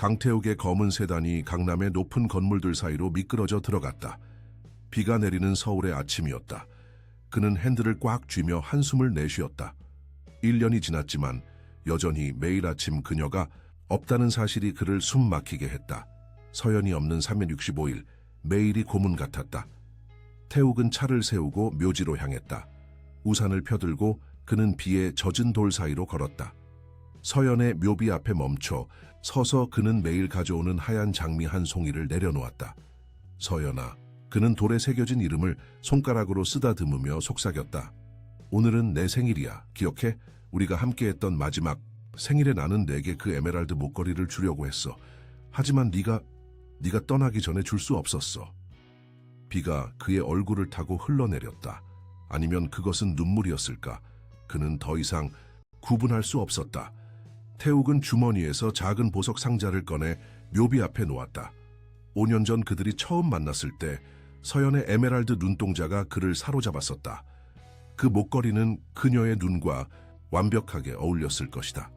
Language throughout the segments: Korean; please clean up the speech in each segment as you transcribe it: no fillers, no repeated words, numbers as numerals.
강태욱의 검은 세단이 강남의 높은 건물들 사이로 미끄러져 들어갔다. 비가 내리는 서울의 아침이었다. 그는 핸들을 꽉 쥐며 한숨을 내쉬었다. 1년이 지났지만 여전히 매일 아침 그녀가 없다는 사실이 그를 숨 막히게 했다. 서연이 없는 365일, 매일이 고문 같았다. 태욱은 차를 세우고 묘지로 향했다. 우산을 펴들고 그는 비에 젖은 돌 사이로 걸었다. 서연의 묘비 앞에 멈춰 서서 그는 매일 가져오는 하얀 장미 한 송이를 내려놓았다. 서연아, 그는 돌에 새겨진 이름을 손가락으로 쓰다듬으며 속삭였다. 오늘은 내 생일이야. 기억해? 우리가 함께했던 마지막 생일에 나는 내게 그 에메랄드 목걸이를 주려고 했어. 하지만 네가 떠나기 전에 줄 수 없었어. 비가 그의 얼굴을 타고 흘러내렸다. 아니면 그것은 눈물이었을까? 그는 더 이상 구분할 수 없었다. 태욱은 주머니에서 작은 보석 상자를 꺼내 묘비 앞에 놓았다. 5년 전 그들이 처음 만났을 때 서연의 에메랄드 눈동자가 그를 사로잡았었다. 그 목걸이는 그녀의 눈과 완벽하게 어울렸을 것이다.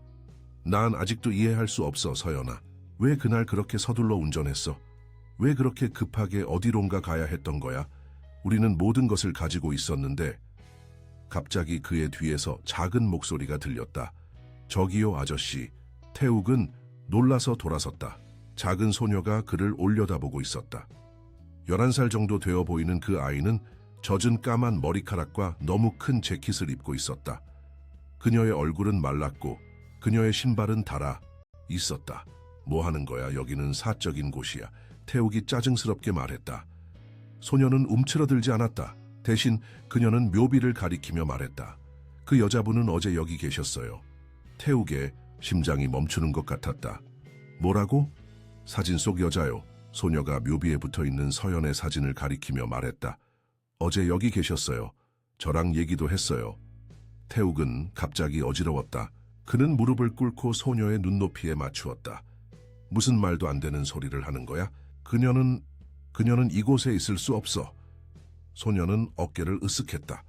난 아직도 이해할 수 없어, 서연아. 왜 그날 그렇게 서둘러 운전했어? 왜 그렇게 급하게 어디론가 가야 했던 거야? 우리는 모든 것을 가지고 있었는데. 갑자기 그의 뒤에서 작은 목소리가 들렸다. 저기요, 아저씨. 태욱은 놀라서 돌아섰다. 작은 소녀가 그를 올려다보고 있었다. 11살 정도 되어 보이는 그 아이는 젖은 까만 머리카락과 너무 큰 재킷을 입고 있었다. 그녀의 얼굴은 말랐고 그녀의 신발은 닳아 있었다. 뭐 하는 거야? 여기는 사적인 곳이야. 태욱이 짜증스럽게 말했다. 소녀는 움츠러들지 않았다. 대신 그녀는 묘비를 가리키며 말했다. 그 여자분은 어제 여기 계셨어요. 태욱의 심장이 멈추는 것 같았다. 뭐라고? 사진 속 여자요. 소녀가 묘비에 붙어있는 서연의 사진을 가리키며 말했다. 어제 여기 계셨어요. 저랑 얘기도 했어요. 태욱은 갑자기 어지러웠다. 그는 무릎을 꿇고 소녀의 눈높이에 맞추었다. 무슨 말도 안 되는 소리를 하는 거야? 그녀는 이곳에 있을 수 없어. 소녀는 어깨를 으쓱했다.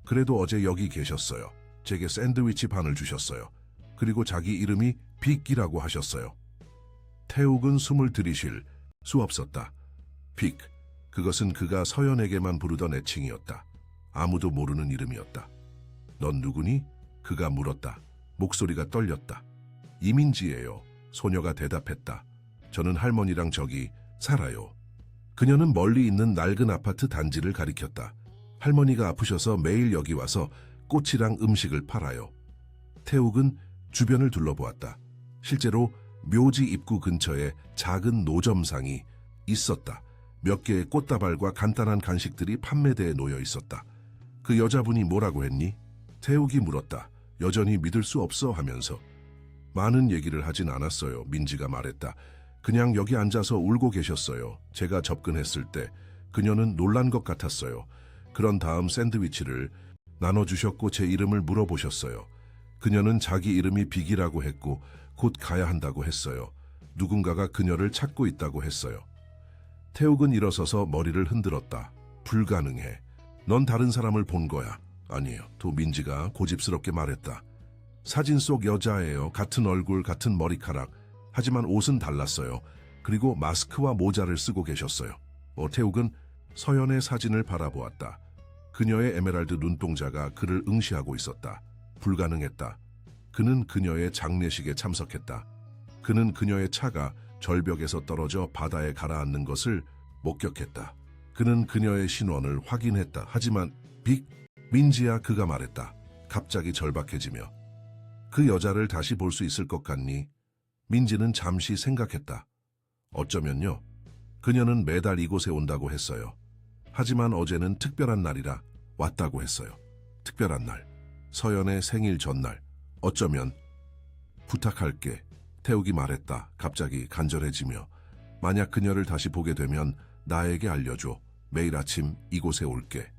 그래도 어제 여기 계셨어요. 제게 샌드위치 반을 주셨어요. 그리고 자기 이름이 빅이라고 하셨어요. 태욱은 숨을 들이쉴 수 없었다. 빅, 그것은 그가 서연에게만 부르던 애칭이었다. 아무도 모르는 이름이었다. 넌 누구니? 그가 물었다. 목소리가 떨렸다. 이민지예요. 소녀가 대답했다. 저는 할머니랑 저기 살아요. 그녀는 멀리 있는 낡은 아파트 단지를 가리켰다. 할머니가 아프셔서 매일 여기 와서 꽃이랑 음식을 팔아요. 태욱은 주변을 둘러보았다. 실제로 묘지 입구 근처에 작은 노점상이 있었다. 몇 개의 꽃다발과 간단한 간식들이 판매대에 놓여 있었다. 그 여자분이 뭐라고 했니? 태욱이 물었다. 여전히 믿을 수 없어 하면서. 많은 얘기를 하진 않았어요. 민지가 말했다. 그냥 여기 앉아서 울고 계셨어요. 제가 접근했을 때 그녀는 놀란 것 같았어요. 그런 다음 샌드위치를 나눠주셨고 제 이름을 물어보셨어요. 그녀는 자기 이름이 빅이라고 했고 곧 가야 한다고 했어요. 누군가가 그녀를 찾고 있다고 했어요. 태욱은 일어서서 머리를 흔들었다. 불가능해. 넌 다른 사람을 본 거야. 아니에요. 또 민지가 고집스럽게 말했다. 사진 속 여자예요. 같은 얼굴, 같은 머리카락. 하지만 옷은 달랐어요. 그리고 마스크와 모자를 쓰고 계셨어요. 태욱은 서연의 사진을 바라보았다. 그녀의 에메랄드 눈동자가 그를 응시하고 있었다. 불가능했다. 그는 그녀의 장례식에 참석했다. 그는 그녀의 차가 절벽에서 떨어져 바다에 가라앉는 것을 목격했다. 그는 그녀의 신원을 확인했다. 하지만 빅, 민지야, 그가 말했다. 갑자기 절박해지며. 그 여자를 다시 볼 수 있을 것 같니? 민지는 잠시 생각했다. 어쩌면요. 그녀는 매달 이곳에 온다고 했어요. 하지만 어제는 특별한 날이라 왔다고 했어요. 특별한 날. 서연의 생일 전날. 어쩌면. 부탁할게. 태욱이 말했다. 갑자기 간절해지며. 만약 그녀를 다시 보게 되면 나에게 알려줘. 매일 아침 이곳에 올게.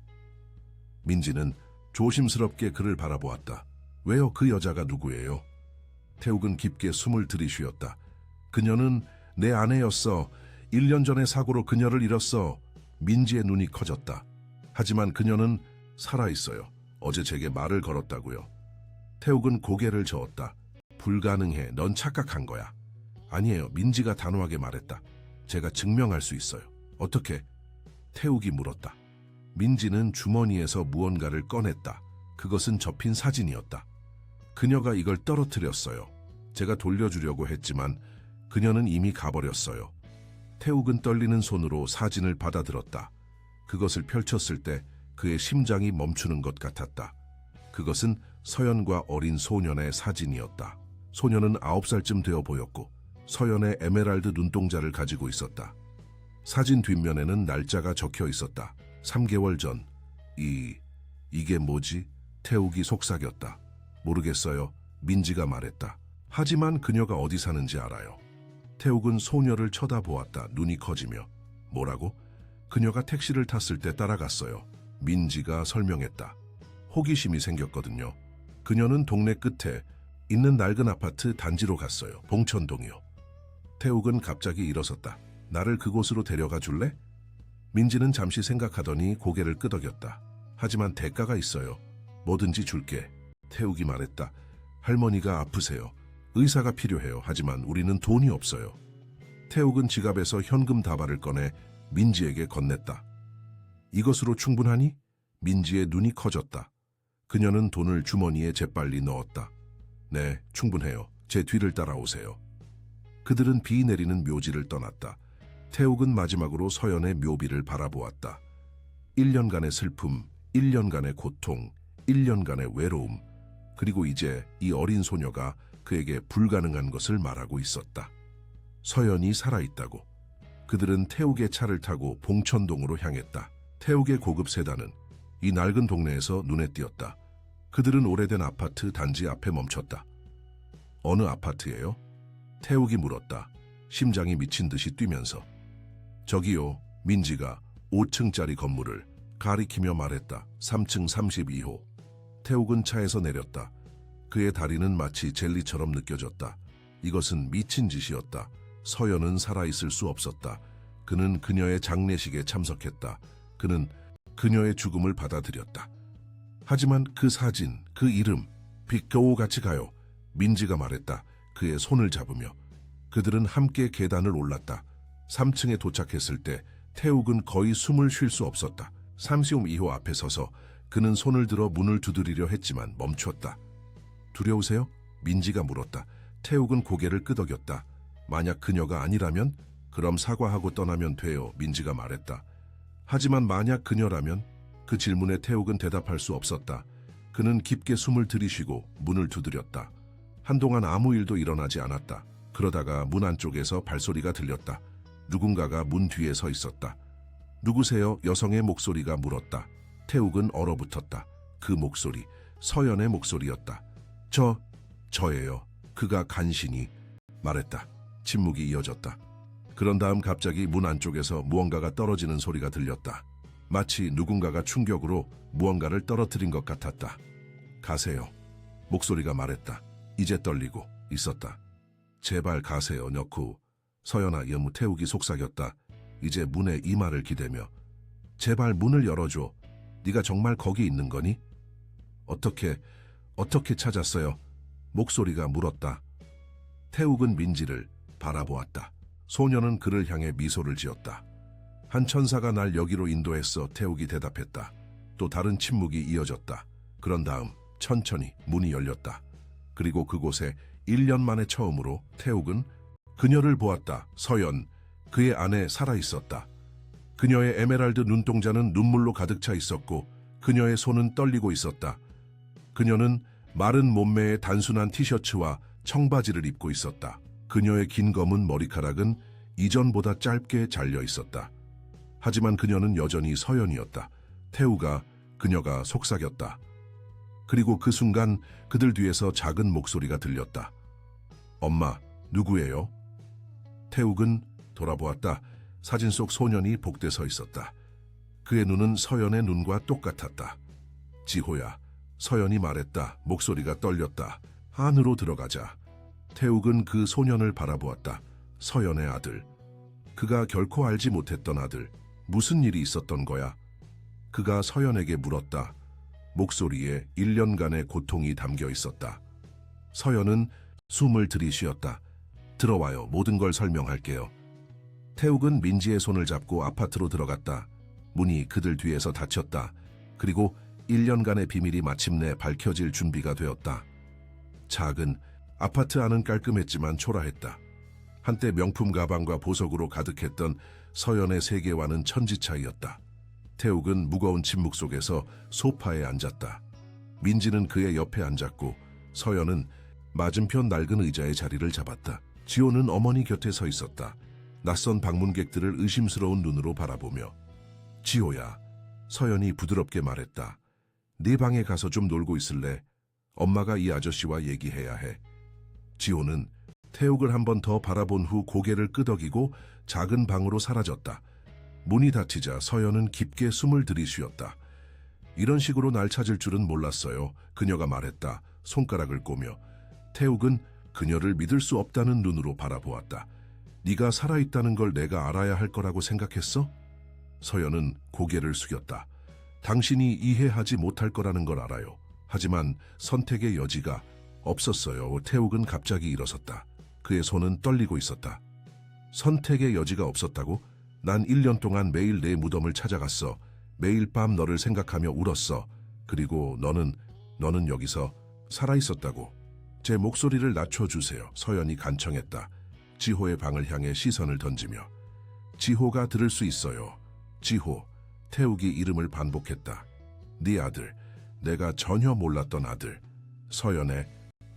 민지는 조심스럽게 그를 바라보았다. 왜요? 그 여자가 누구예요? 태욱은 깊게 숨을 들이쉬었다. 그녀는 내 아내였어. 1년 전의 사고로 그녀를 잃었어. 민지의 눈이 커졌다. 하지만 그녀는 살아있어요. 어제 제게 말을 걸었다고요. 태욱은 고개를 저었다. 불가능해. 넌 착각한 거야. 아니에요. 민지가 단호하게 말했다. 제가 증명할 수 있어요. 어떻게? 태욱이 물었다. 민지는 주머니에서 무언가를 꺼냈다. 그것은 접힌 사진이었다. 그녀가 이걸 떨어뜨렸어요. 제가 돌려주려고 했지만 그녀는 이미 가버렸어요. 태욱은 떨리는 손으로 사진을 받아들었다. 그것을 펼쳤을 때 그의 심장이 멈추는 것 같았다. 그것은 서연과 어린 소년의 사진이었다. 소년은 9살쯤 되어 보였고 서연의 에메랄드 눈동자를 가지고 있었다. 사진 뒷면에는 날짜가 적혀 있었다. 3개월 전. 이게 뭐지? 태욱이 속삭였다. 모르겠어요. 민지가 말했다. 하지만 그녀가 어디 사는지 알아요. 태욱은 소녀를 쳐다보았다. 눈이 커지며. 뭐라고? 그녀가 택시를 탔을 때 따라갔어요. 민지가 설명했다. 호기심이 생겼거든요. 그녀는 동네 끝에 있는 낡은 아파트 단지로 갔어요. 봉천동이요. 태욱은 갑자기 일어섰다. 나를 그곳으로 데려가 줄래? 민지는 잠시 생각하더니 고개를 끄덕였다. 하지만 대가가 있어요. 뭐든지 줄게. 태욱이 말했다. 할머니가 아프세요. 의사가 필요해요. 하지만 우리는 돈이 없어요. 태욱은 지갑에서 현금 다발을 꺼내 민지에게 건넸다. 이것으로 충분하니? 민지의 눈이 커졌다. 그녀는 돈을 주머니에 재빨리 넣었다. 네, 충분해요. 제 뒤를 따라오세요. 그들은 비 내리는 묘지를 떠났다. 태욱은 마지막으로 서연의 묘비를 바라보았다. 1년간의 슬픔, 1년간의 고통, 1년간의 외로움, 그리고 이제 이 어린 소녀가 그에게 불가능한 것을 말하고 있었다. 서연이 살아있다고. 그들은 태욱의 차를 타고 봉천동으로 향했다. 태욱의 고급 세단은 이 낡은 동네에서 눈에 띄었다. 그들은 오래된 아파트 단지 앞에 멈췄다. 어느 아파트예요? 태욱이 물었다. 심장이 미친 듯이 뛰면서. 저기요. 민지가 5층짜리 건물을 가리키며 말했다. 3층 32호. 태욱은 차에서 내렸다. 그의 다리는 마치 젤리처럼 느껴졌다. 이것은 미친 짓이었다. 서연은 살아있을 수 없었다. 그는 그녀의 장례식에 참석했다. 그는 그녀의 죽음을 받아들였다. 하지만 그 사진, 그 이름, 빛겨우 같이 가요. 민지가 말했다. 그의 손을 잡으며. 그들은 함께 계단을 올랐다. 3층에 도착했을 때 태욱은 거의 숨을 쉴 수 없었다. 32호 앞에 서서 그는 손을 들어 문을 두드리려 했지만 멈췄다. 두려우세요? 민지가 물었다. 태욱은 고개를 끄덕였다. 만약 그녀가 아니라면? 그럼 사과하고 떠나면 돼요. 민지가 말했다. 하지만 만약 그녀라면? 그 질문에 태욱은 대답할 수 없었다. 그는 깊게 숨을 들이쉬고 문을 두드렸다. 한동안 아무 일도 일어나지 않았다. 그러다가 문 안쪽에서 발소리가 들렸다. 누군가가 문 뒤에 서 있었다. 누구세요? 여성의 목소리가 물었다. 태욱은 얼어붙었다. 그 목소리, 서연의 목소리였다. 저예요. 그가 간신히 말했다. 침묵이 이어졌다. 그런 다음 갑자기 문 안쪽에서 무언가가 떨어지는 소리가 들렸다. 마치 누군가가 충격으로 무언가를 떨어뜨린 것 같았다. 가세요. 목소리가 말했다. 이제 떨리고 있었다. 제발 가세요. 녀쿠. 서연아, 여무. 태욱이 속삭였다. 이제 문에 이마를 기대며. 제발 문을 열어줘. 네가 정말 거기 있는 거니? 어떻게 찾았어요? 목소리가 물었다. 태욱은 민지를 바라보았다. 소녀는 그를 향해 미소를 지었다. 한 천사가 날 여기로 인도했어. 태욱이 대답했다. 또 다른 침묵이 이어졌다. 그런 다음 천천히 문이 열렸다. 그리고 그곳에 1년 만에 처음으로 태욱은 그녀를 보았다. 서연, 그의 안에 살아있었다. 그녀의 에메랄드 눈동자는 눈물로 가득 차 있었고 그녀의 손은 떨리고 있었다. 그녀는 마른 몸매의 단순한 티셔츠와 청바지를 입고 있었다. 그녀의 긴 검은 머리카락은 이전보다 짧게 잘려 있었다. 하지만 그녀는 여전히 서연이었다. 태우가 그녀가 속삭였다. 그리고 그 순간 그들 뒤에서 작은 목소리가 들렸다. 엄마, 누구예요? 태욱은 돌아보았다. 사진 속 소년이 복대 서 있었다. 그의 눈은 서연의 눈과 똑같았다. 지호야, 서연이 말했다. 목소리가 떨렸다. 안으로 들어가자. 태욱은 그 소년을 바라보았다. 서연의 아들. 그가 결코 알지 못했던 아들. 무슨 일이 있었던 거야? 그가 서연에게 물었다. 목소리에 1년간의 고통이 담겨 있었다. 서연은 숨을 들이쉬었다. 들어와요. 모든 걸 설명할게요. 태욱은 민지의 손을 잡고 아파트로 들어갔다. 문이 그들 뒤에서 닫혔다. 그리고 1년간의 비밀이 마침내 밝혀질 준비가 되었다. 작은 아파트 안은 깔끔했지만 초라했다. 한때 명품 가방과 보석으로 가득했던 서연의 세계와는 천지 차이였다. 태욱은 무거운 침묵 속에서 소파에 앉았다. 민지는 그의 옆에 앉았고 서연은 맞은편 낡은 의자의 자리를 잡았다. 지호는 어머니 곁에 서 있었다. 낯선 방문객들을 의심스러운 눈으로 바라보며. 지호야, 서연이 부드럽게 말했다. 네 방에 가서 좀 놀고 있을래? 엄마가 이 아저씨와 얘기해야 해. 지호는 태욱을 한 번 더 바라본 후 고개를 끄덕이고 작은 방으로 사라졌다. 문이 닫히자 서연은 깊게 숨을 들이쉬었다. 이런 식으로 날 찾을 줄은 몰랐어요. 그녀가 말했다. 손가락을 꼬며. 태욱은 그녀를 믿을 수 없다는 눈으로 바라보았다. 네가 살아있다는 걸 내가 알아야 할 거라고 생각했어? 서연은 고개를 숙였다. 당신이 이해하지 못할 거라는 걸 알아요. 하지만 선택의 여지가 없었어요. 태욱은 갑자기 일어섰다. 그의 손은 떨리고 있었다. 선택의 여지가 없었다고? 난 1년 동안 매일 내 무덤을 찾아갔어. 매일 밤 너를 생각하며 울었어. 그리고 너는 여기서 살아있었다고. 제 목소리를 낮춰주세요. 서연이 간청했다. 지호의 방을 향해 시선을 던지며. 지호가 들을 수 있어요. 지호. 태욱이 이름을 반복했다. 네 아들. 내가 전혀 몰랐던 아들. 서연의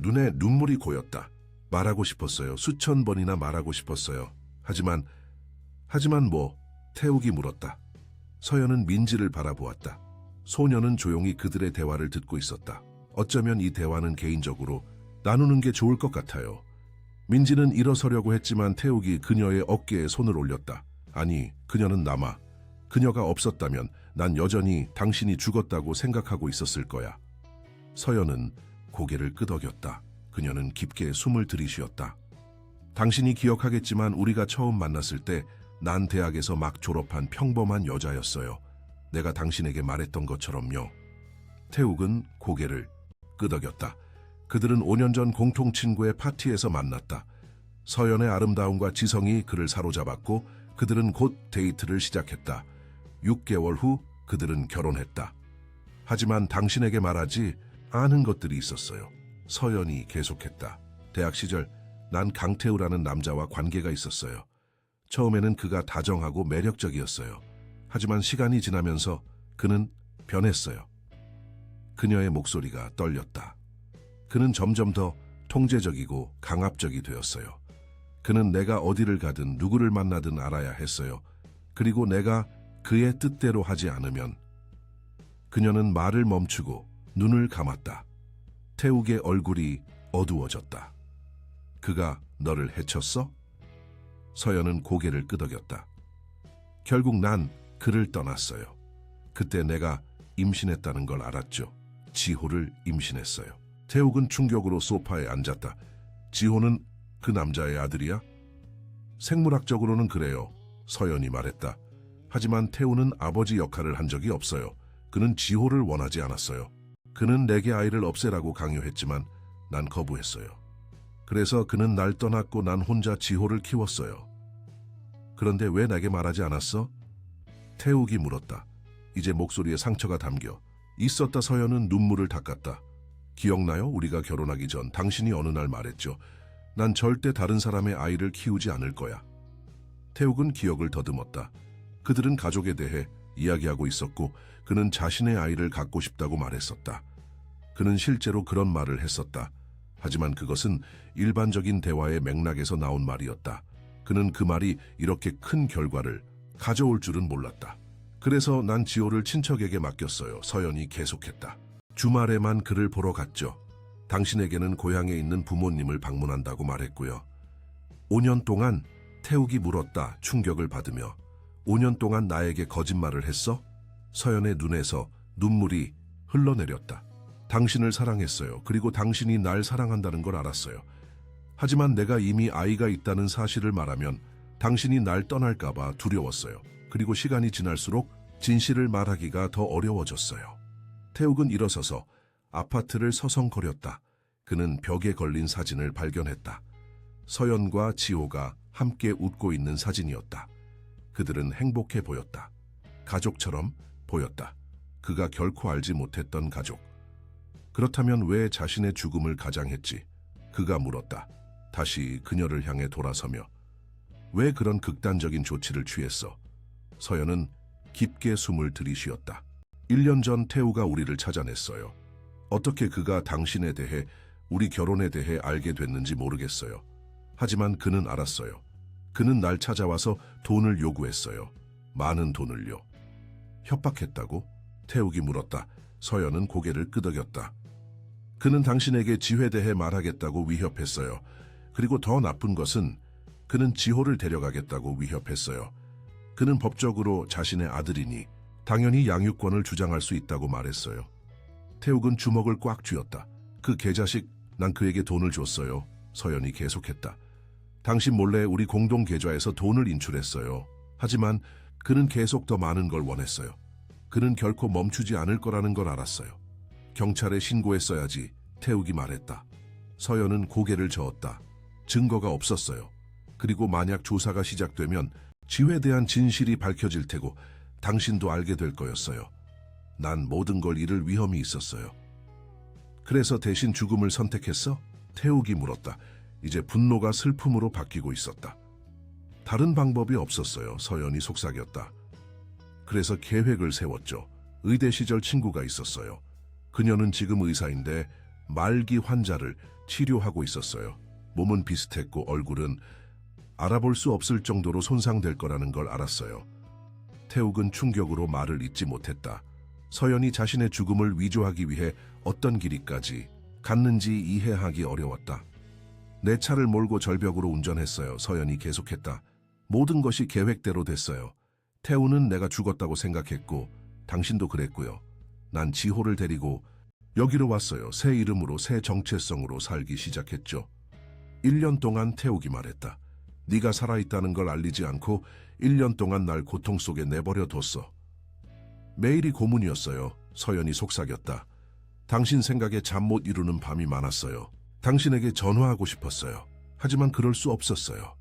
눈에 눈물이 고였다. 말하고 싶었어요. 수천 번이나 말하고 싶었어요. 하지만 뭐? 태욱이 물었다. 서연은 민지를 바라보았다. 소녀는 조용히 그들의 대화를 듣고 있었다. 어쩌면 이 대화는 개인적으로 나누는 게 좋을 것 같아요. 민지는 일어서려고 했지만 태욱이 그녀의 어깨에 손을 올렸다. 아니, 그녀는 남아. 그녀가 없었다면 난 여전히 당신이 죽었다고 생각하고 있었을 거야. 서연은 고개를 끄덕였다. 그녀는 깊게 숨을 들이쉬었다. 당신이 기억하겠지만 우리가 처음 만났을 때 난 대학에서 막 졸업한 평범한 여자였어요. 내가 당신에게 말했던 것처럼요. 태욱은 고개를 끄덕였다. 그들은 5년 전 공통 친구의 파티에서 만났다. 서연의 아름다움과 지성이 그를 사로잡았고 그들은 곧 데이트를 시작했다. 6개월 후 그들은 결혼했다. 하지만 당신에게 말하지 않은 것들이 있었어요. 서연이 계속했다. 대학 시절 난 강태우라는 남자와 관계가 있었어요. 처음에는 그가 다정하고 매력적이었어요. 하지만 시간이 지나면서 그는 변했어요. 그녀의 목소리가 떨렸다. 그는 점점 더 통제적이고 강압적이 되었어요. 그는 내가 어디를 가든 누구를 만나든 알아야 했어요. 그리고 내가 그의 뜻대로 하지 않으면. 그녀는 말을 멈추고 눈을 감았다. 태욱의 얼굴이 어두워졌다. 그가 너를 해쳤어? 서연은 고개를 끄덕였다. 결국 난 그를 떠났어요. 그때 내가 임신했다는 걸 알았죠. 지호를 임신했어요. 태욱은 충격으로 소파에 앉았다. 지호는 그 남자의 아들이야? 생물학적으로는 그래요. 서연이 말했다. 하지만 태우는 아버지 역할을 한 적이 없어요. 그는 지호를 원하지 않았어요. 그는 내게 아이를 없애라고 강요했지만 난 거부했어요. 그래서 그는 날 떠났고 난 혼자 지호를 키웠어요. 그런데 왜 내게 말하지 않았어? 태욱이 물었다. 이제 목소리에 상처가 담겨 있었다. 서연은 눈물을 닦았다. 기억나요? 우리가 결혼하기 전 당신이 어느 날 말했죠. 난 절대 다른 사람의 아이를 키우지 않을 거야. 태욱은 기억을 더듬었다. 그들은 가족에 대해 이야기하고 있었고 그는 자신의 아이를 갖고 싶다고 말했었다. 그는 실제로 그런 말을 했었다. 하지만 그것은 일반적인 대화의 맥락에서 나온 말이었다. 그는 그 말이 이렇게 큰 결과를 가져올 줄은 몰랐다. 그래서 난 지호를 친척에게 맡겼어요. 서연이 계속했다. 주말에만 그를 보러 갔죠. 당신에게는 고향에 있는 부모님을 방문한다고 말했고요. 5년 동안 태욱이 물었다. 충격을 받으며. 5년 동안 나에게 거짓말을 했어? 서연의 눈에서 눈물이 흘러내렸다. 당신을 사랑했어요. 그리고 당신이 날 사랑한다는 걸 알았어요. 하지만 내가 이미 아이가 있다는 사실을 말하면 당신이 날 떠날까봐 두려웠어요. 그리고 시간이 지날수록 진실을 말하기가 더 어려워졌어요. 태욱은 일어서서 아파트를 서성거렸다. 그는 벽에 걸린 사진을 발견했다. 서연과 지호가 함께 웃고 있는 사진이었다. 그들은 행복해 보였다. 가족처럼 보였다. 그가 결코 알지 못했던 가족. 그렇다면 왜 자신의 죽음을 가장했지? 그가 물었다. 다시 그녀를 향해 돌아서며. 왜 그런 극단적인 조치를 취했어? 서연은 깊게 숨을 들이쉬었다. 1년 전 태우가 우리를 찾아냈어요. 어떻게 그가 당신에 대해, 우리 결혼에 대해 알게 됐는지 모르겠어요. 하지만 그는 알았어요. 그는 날 찾아와서 돈을 요구했어요. 많은 돈을요. 협박했다고? 태욱이 물었다. 서연은 고개를 끄덕였다. 그는 당신에게 지호에 대해 말하겠다고 위협했어요. 그리고 더 나쁜 것은 그는 지호를 데려가겠다고 위협했어요. 그는 법적으로 자신의 아들이니 당연히 양육권을 주장할 수 있다고 말했어요. 태욱은 주먹을 꽉 쥐었다. 그 개자식, 난 그에게 돈을 줬어요. 서연이 계속했다. 당신 몰래 우리 공동 계좌에서 돈을 인출했어요. 하지만 그는 계속 더 많은 걸 원했어요. 그는 결코 멈추지 않을 거라는 걸 알았어요. 경찰에 신고했어야지, 태욱이 말했다. 서연은 고개를 저었다. 증거가 없었어요. 그리고 만약 조사가 시작되면 지호에 대한 진실이 밝혀질 테고 당신도 알게 될 거였어요. 난 모든 걸 잃을 위험이 있었어요. 그래서 대신 죽음을 선택했어? 태욱이 물었다. 이제 분노가 슬픔으로 바뀌고 있었다. 다른 방법이 없었어요. 서연이 속삭였다. 그래서 계획을 세웠죠. 의대 시절 친구가 있었어요. 그녀는 지금 의사인데 말기 환자를 치료하고 있었어요. 몸은 비슷했고 얼굴은 알아볼 수 없을 정도로 손상될 거라는 걸 알았어요. 태욱은 충격으로 말을 잇지 못했다. 서연이 자신의 죽음을 위조하기 위해 어떤 길이까지 갔는지 이해하기 어려웠다. 내 차를 몰고 절벽으로 운전했어요. 서연이 계속했다. 모든 것이 계획대로 됐어요. 태우는 내가 죽었다고 생각했고 당신도 그랬고요. 난 지호를 데리고 여기로 왔어요. 새 이름으로, 새 정체성으로 살기 시작했죠. 1년 동안 태욱이 말했다. 네가 살아있다는 걸 알리지 않고 1년 동안 날 고통 속에 내버려 뒀어. 매일이 고문이었어요. 서연이 속삭였다. 당신 생각에 잠 못 이루는 밤이 많았어요. 당신에게 전화하고 싶었어요. 하지만 그럴 수 없었어요.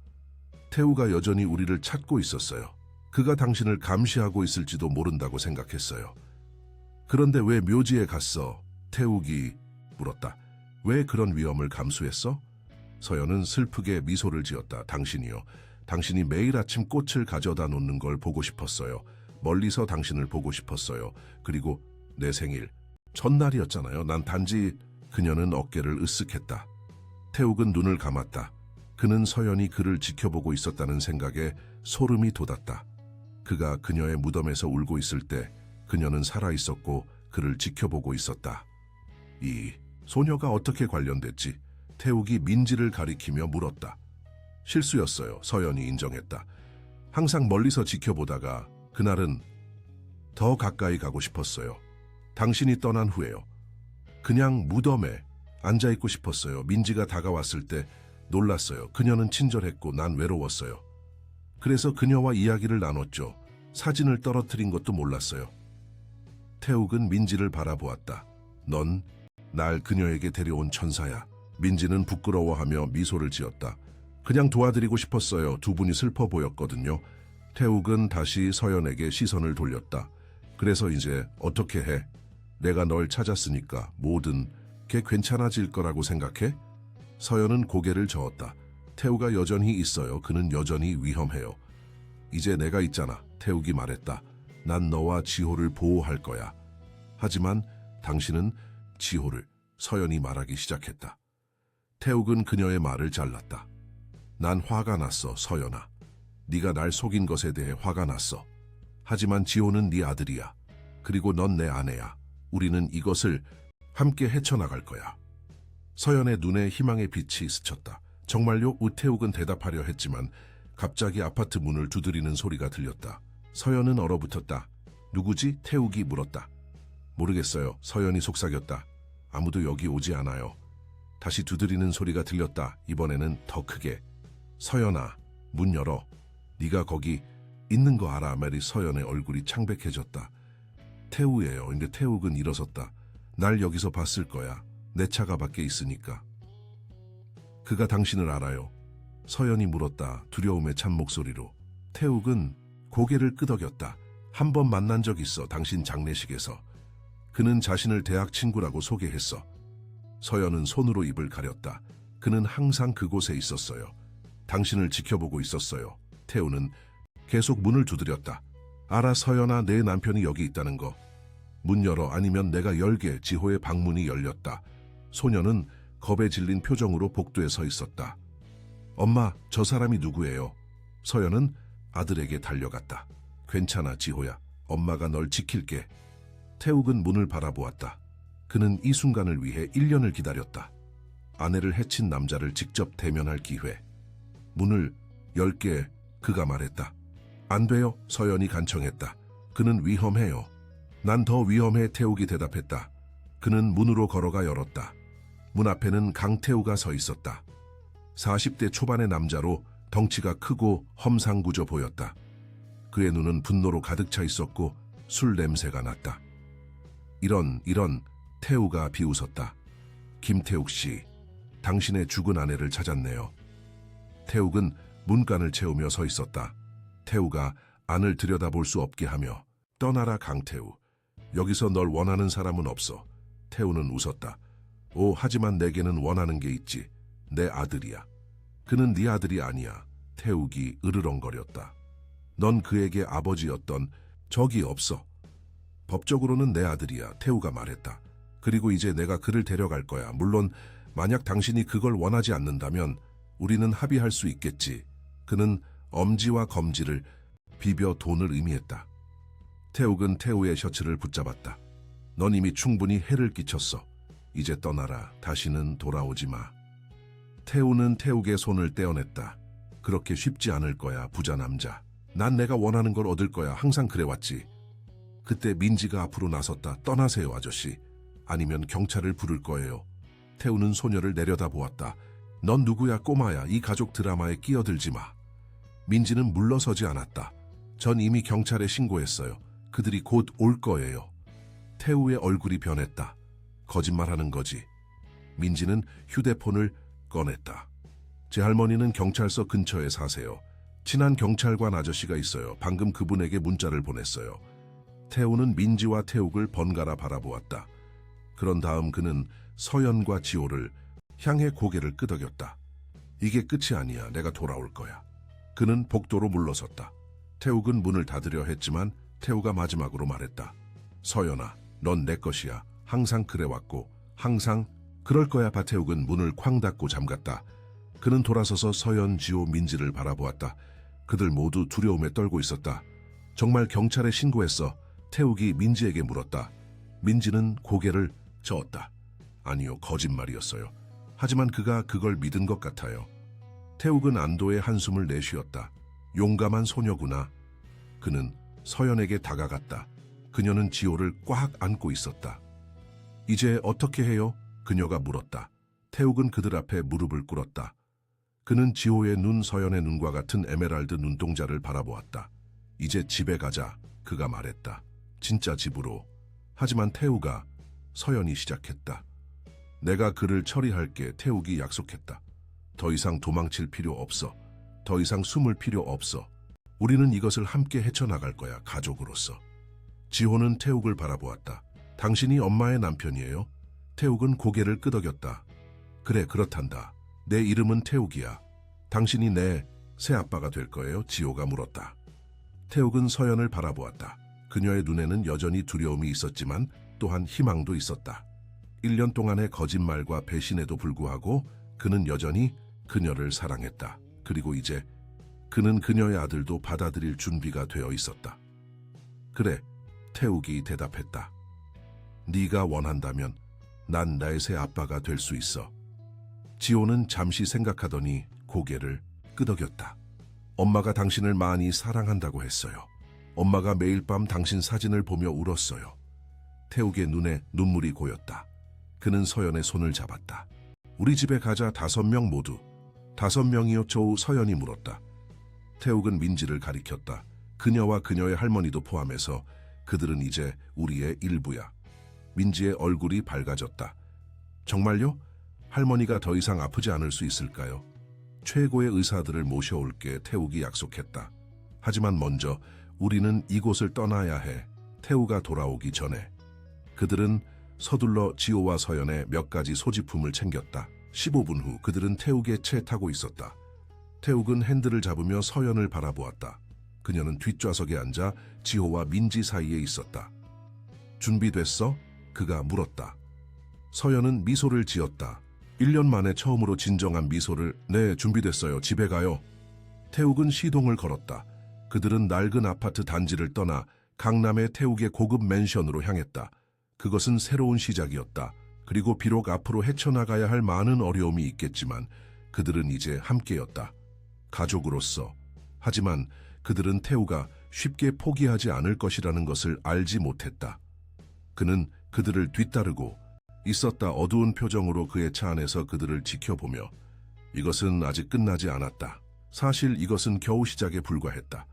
태우가 여전히 우리를 찾고 있었어요. 그가 당신을 감시하고 있을지도 모른다고 생각했어요. 그런데 왜 묘지에 갔어? 태욱이 물었다. 왜 그런 위험을 감수했어? 서연은 슬프게 미소를 지었다. 당신이요. 당신이 매일 아침 꽃을 가져다 놓는 걸 보고 싶었어요. 멀리서 당신을 보고 싶었어요. 그리고 내 생일, 전날이었잖아요. 난 단지... 그녀는 어깨를 으쓱했다. 태욱은 눈을 감았다. 그는 서연이 그를 지켜보고 있었다는 생각에 소름이 돋았다. 그가 그녀의 무덤에서 울고 있을 때 그녀는 살아있었고 그를 지켜보고 있었다. 이 소녀가 어떻게 관련됐지? 태욱이 민지를 가리키며 물었다. 실수였어요. 서연이 인정했다. 항상 멀리서 지켜보다가 그날은 더 가까이 가고 싶었어요. 당신이 떠난 후에요. 그냥 무덤에 앉아있고 싶었어요. 민지가 다가왔을 때 놀랐어요. 그녀는 친절했고 난 외로웠어요. 그래서 그녀와 이야기를 나눴죠. 사진을 떨어뜨린 것도 몰랐어요. 태욱은 민지를 바라보았다. 넌 날 그녀에게 데려온 천사야. 민지는 부끄러워하며 미소를 지었다. 그냥 도와드리고 싶었어요. 두 분이 슬퍼 보였거든요. 태욱은 다시 서연에게 시선을 돌렸다. 그래서 이제 어떻게 해? 내가 널 찾았으니까 모든 게 괜찮아질 거라고 생각해? 서연은 고개를 저었다. 태우가 여전히 있어요. 그는 여전히 위험해요. 이제 내가 있잖아. 태욱이 말했다. 난 너와 지호를 보호할 거야. 하지만 당신은 지호를, 서연이 말하기 시작했다. 태욱은 그녀의 말을 잘랐다. 난 화가 났어, 서연아. 네가 날 속인 것에 대해 화가 났어. 하지만 지호는 네 아들이야. 그리고 넌 내 아내야. 우리는 이것을 함께 헤쳐나갈 거야. 서연의 눈에 희망의 빛이 스쳤다. 정말요? 우태욱은 대답하려 했지만 갑자기 아파트 문을 두드리는 소리가 들렸다. 서연은 얼어붙었다. 누구지? 태욱이 물었다. 모르겠어요. 서연이 속삭였다. 아무도 여기 오지 않아요. 다시 두드리는 소리가 들렸다. 이번에는 더 크게. 서연아, 문 열어. 네가 거기 있는 거 알아. 메리. 서연의 얼굴이 창백해졌다. 태우예요. 근데 태욱은 일어섰다. 날 여기서 봤을 거야. 내 차가 밖에 있으니까. 그가 당신을 알아요. 서연이 물었다. 두려움에 찬 목소리로. 태욱은 고개를 끄덕였다. 한 번 만난 적 있어. 당신 장례식에서. 그는 자신을 대학 친구라고 소개했어. 서연은 손으로 입을 가렸다. 그는 항상 그곳에 있었어요. 당신을 지켜보고 있었어요. 태우는 계속 문을 두드렸다. 알아, 서연아, 내 남편이 여기 있다는 거. 문 열어, 아니면 내가 열게. 지호의 방문이 열렸다. 소녀는 겁에 질린 표정으로 복도에 서 있었다. 엄마, 저 사람이 누구예요? 서연은 아들에게 달려갔다. 괜찮아, 지호야. 엄마가 널 지킬게. 태욱은 문을 바라보았다. 그는 이 순간을 위해 1년을 기다렸다. 아내를 해친 남자를 직접 대면할 기회. 문을 열게. 그가 말했다. 안 돼요, 서연이 간청했다. 그는 위험해요. 난 더 위험해, 태욱이 대답했다. 그는 문으로 걸어가 열었다. 문 앞에는 강태우가 서 있었다. 40대 초반의 남자로 덩치가 크고 험상궂어 보였다. 그의 눈은 분노로 가득 차 있었고 술 냄새가 났다. 이런, 태우가 비웃었다. 김태욱 씨, 당신의 죽은 아내를 찾았네요. 태욱은 문간을 채우며 서 있었다. 태우가 안을 들여다볼 수 없게 하며 떠나라, 강태우. 여기서 널 원하는 사람은 없어. 태우는 웃었다. 오, 하지만 내게는 원하는 게 있지. 내 아들이야. 그는 네 아들이 아니야. 태욱이 으르렁거렸다. 넌 그에게 아버지였던 적이 없어. 법적으로는 내 아들이야, 태우가 말했다. 그리고 이제 내가 그를 데려갈 거야. 물론 만약 당신이 그걸 원하지 않는다면 우리는 합의할 수 있겠지. 그는 엄지와 검지를 비벼 돈을 의미했다. 태욱은 태우의 셔츠를 붙잡았다. 넌 이미 충분히 해를 끼쳤어. 이제 떠나라. 다시는 돌아오지 마. 태우는 태욱의 손을 떼어냈다. 그렇게 쉽지 않을 거야, 부자 남자. 난 내가 원하는 걸 얻을 거야. 항상 그래왔지. 그때 민지가 앞으로 나섰다. 떠나세요, 아저씨. 아니면 경찰을 부를 거예요. 태우는 소녀를 내려다보았다. 넌 누구야, 꼬마야. 이 가족 드라마에 끼어들지 마. 민지는 물러서지 않았다. 전 이미 경찰에 신고했어요. 그들이 곧 올 거예요. 태우의 얼굴이 변했다. 거짓말하는 거지. 민지는 휴대폰을 꺼냈다. 제 할머니는 경찰서 근처에 사세요. 친한 경찰관 아저씨가 있어요. 방금 그분에게 문자를 보냈어요. 태우는 민지와 태욱을 번갈아 바라보았다. 그런 다음 그는 서연과 지호를 향해 고개를 끄덕였다. 이게 끝이 아니야. 내가 돌아올 거야. 그는 복도로 물러섰다. 태욱은 문을 닫으려 했지만 태우가 마지막으로 말했다. 서연아, 넌 내 것이야. 항상 그래왔고 항상 그럴 거야. 박태욱은 문을 쾅 닫고 잠갔다. 그는 돌아서서 서연, 지호, 민지를 바라보았다. 그들 모두 두려움에 떨고 있었다. 정말 경찰에 신고했어. 태욱이 민지에게 물었다. 민지는 고개를 저었다. 아니요, 거짓말이었어요. 하지만 그가 그걸 믿은 것 같아요. 태욱은 안도의 한숨을 내쉬었다. 용감한 소녀구나. 그는 서연에게 다가갔다. 그녀는 지호를 꽉 안고 있었다. 이제 어떻게 해요? 그녀가 물었다. 태욱은 그들 앞에 무릎을 꿇었다. 그는 지호의 눈, 서연의 눈과 같은 에메랄드 눈동자를 바라보았다. 이제 집에 가자. 그가 말했다. 진짜 집으로. 하지만 태우가 서연이 시작했다. 내가 그를 처리할게. 태욱이 약속했다. 더 이상 도망칠 필요 없어. 더 이상 숨을 필요 없어. 우리는 이것을 함께 헤쳐나갈 거야, 가족으로서. 지호는 태욱을 바라보았다. 당신이 엄마의 남편이에요? 태욱은 고개를 끄덕였다. 그래, 그렇단다. 내 이름은 태욱이야. 당신이 내 새아빠가 될 거예요? 지호가 물었다. 태욱은 서연을 바라보았다. 그녀의 눈에는 여전히 두려움이 있었지만 또한 희망도 있었다. 1년 동안의 거짓말과 배신에도 불구하고 그는 여전히 그녀를 사랑했다. 그리고 이제 그는 그녀의 아들도 받아들일 준비가 되어 있었다. 그래, 태욱이 대답했다. 네가 원한다면 난 나의 새 아빠가 될 수 있어. 지호는 잠시 생각하더니 고개를 끄덕였다. 엄마가 당신을 많이 사랑한다고 했어요. 엄마가 매일 밤 당신 사진을 보며 울었어요. 태욱의 눈에 눈물이 고였다. 그는 서연의 손을 잡았다. 우리 집에 가자. 5명 모두. 5명이요? 조우, 서연이 물었다. 태욱은 민지를 가리켰다. 그녀와 그녀의 할머니도 포함해서 그들은 이제 우리의 일부야. 민지의 얼굴이 밝아졌다. 정말요? 할머니가 더 이상 아프지 않을 수 있을까요? 최고의 의사들을 모셔올게 태욱이 약속했다. 하지만 먼저 우리는 이곳을 떠나야 해. 태우가 돌아오기 전에. 그들은 서둘러 지호와 서연의 몇 가지 소지품을 챙겼다. 15분 후 그들은 태욱의 차에 타고 있었다. 태욱은 핸들을 잡으며 서연을 바라보았다. 그녀는 뒷좌석에 앉아 지호와 민지 사이에 있었다. 준비됐어? 그가 물었다. 서연은 미소를 지었다. 1년 만에 처음으로 진정한 미소를. 네, 준비됐어요. 집에 가요. 태욱은 시동을 걸었다. 그들은 낡은 아파트 단지를 떠나 강남의 태욱의 고급 맨션으로 향했다. 그것은 새로운 시작이었다. 그리고 비록 앞으로 헤쳐나가야 할 많은 어려움이 있겠지만 그들은 이제 함께였다. 가족으로서. 하지만 그들은 태우가 쉽게 포기하지 않을 것이라는 것을 알지 못했다. 그는 그들을 뒤따르고 있었다. 어두운 표정으로 그의 차 안에서 그들을 지켜보며 이것은 아직 끝나지 않았다. 사실 이것은 겨우 시작에 불과했다.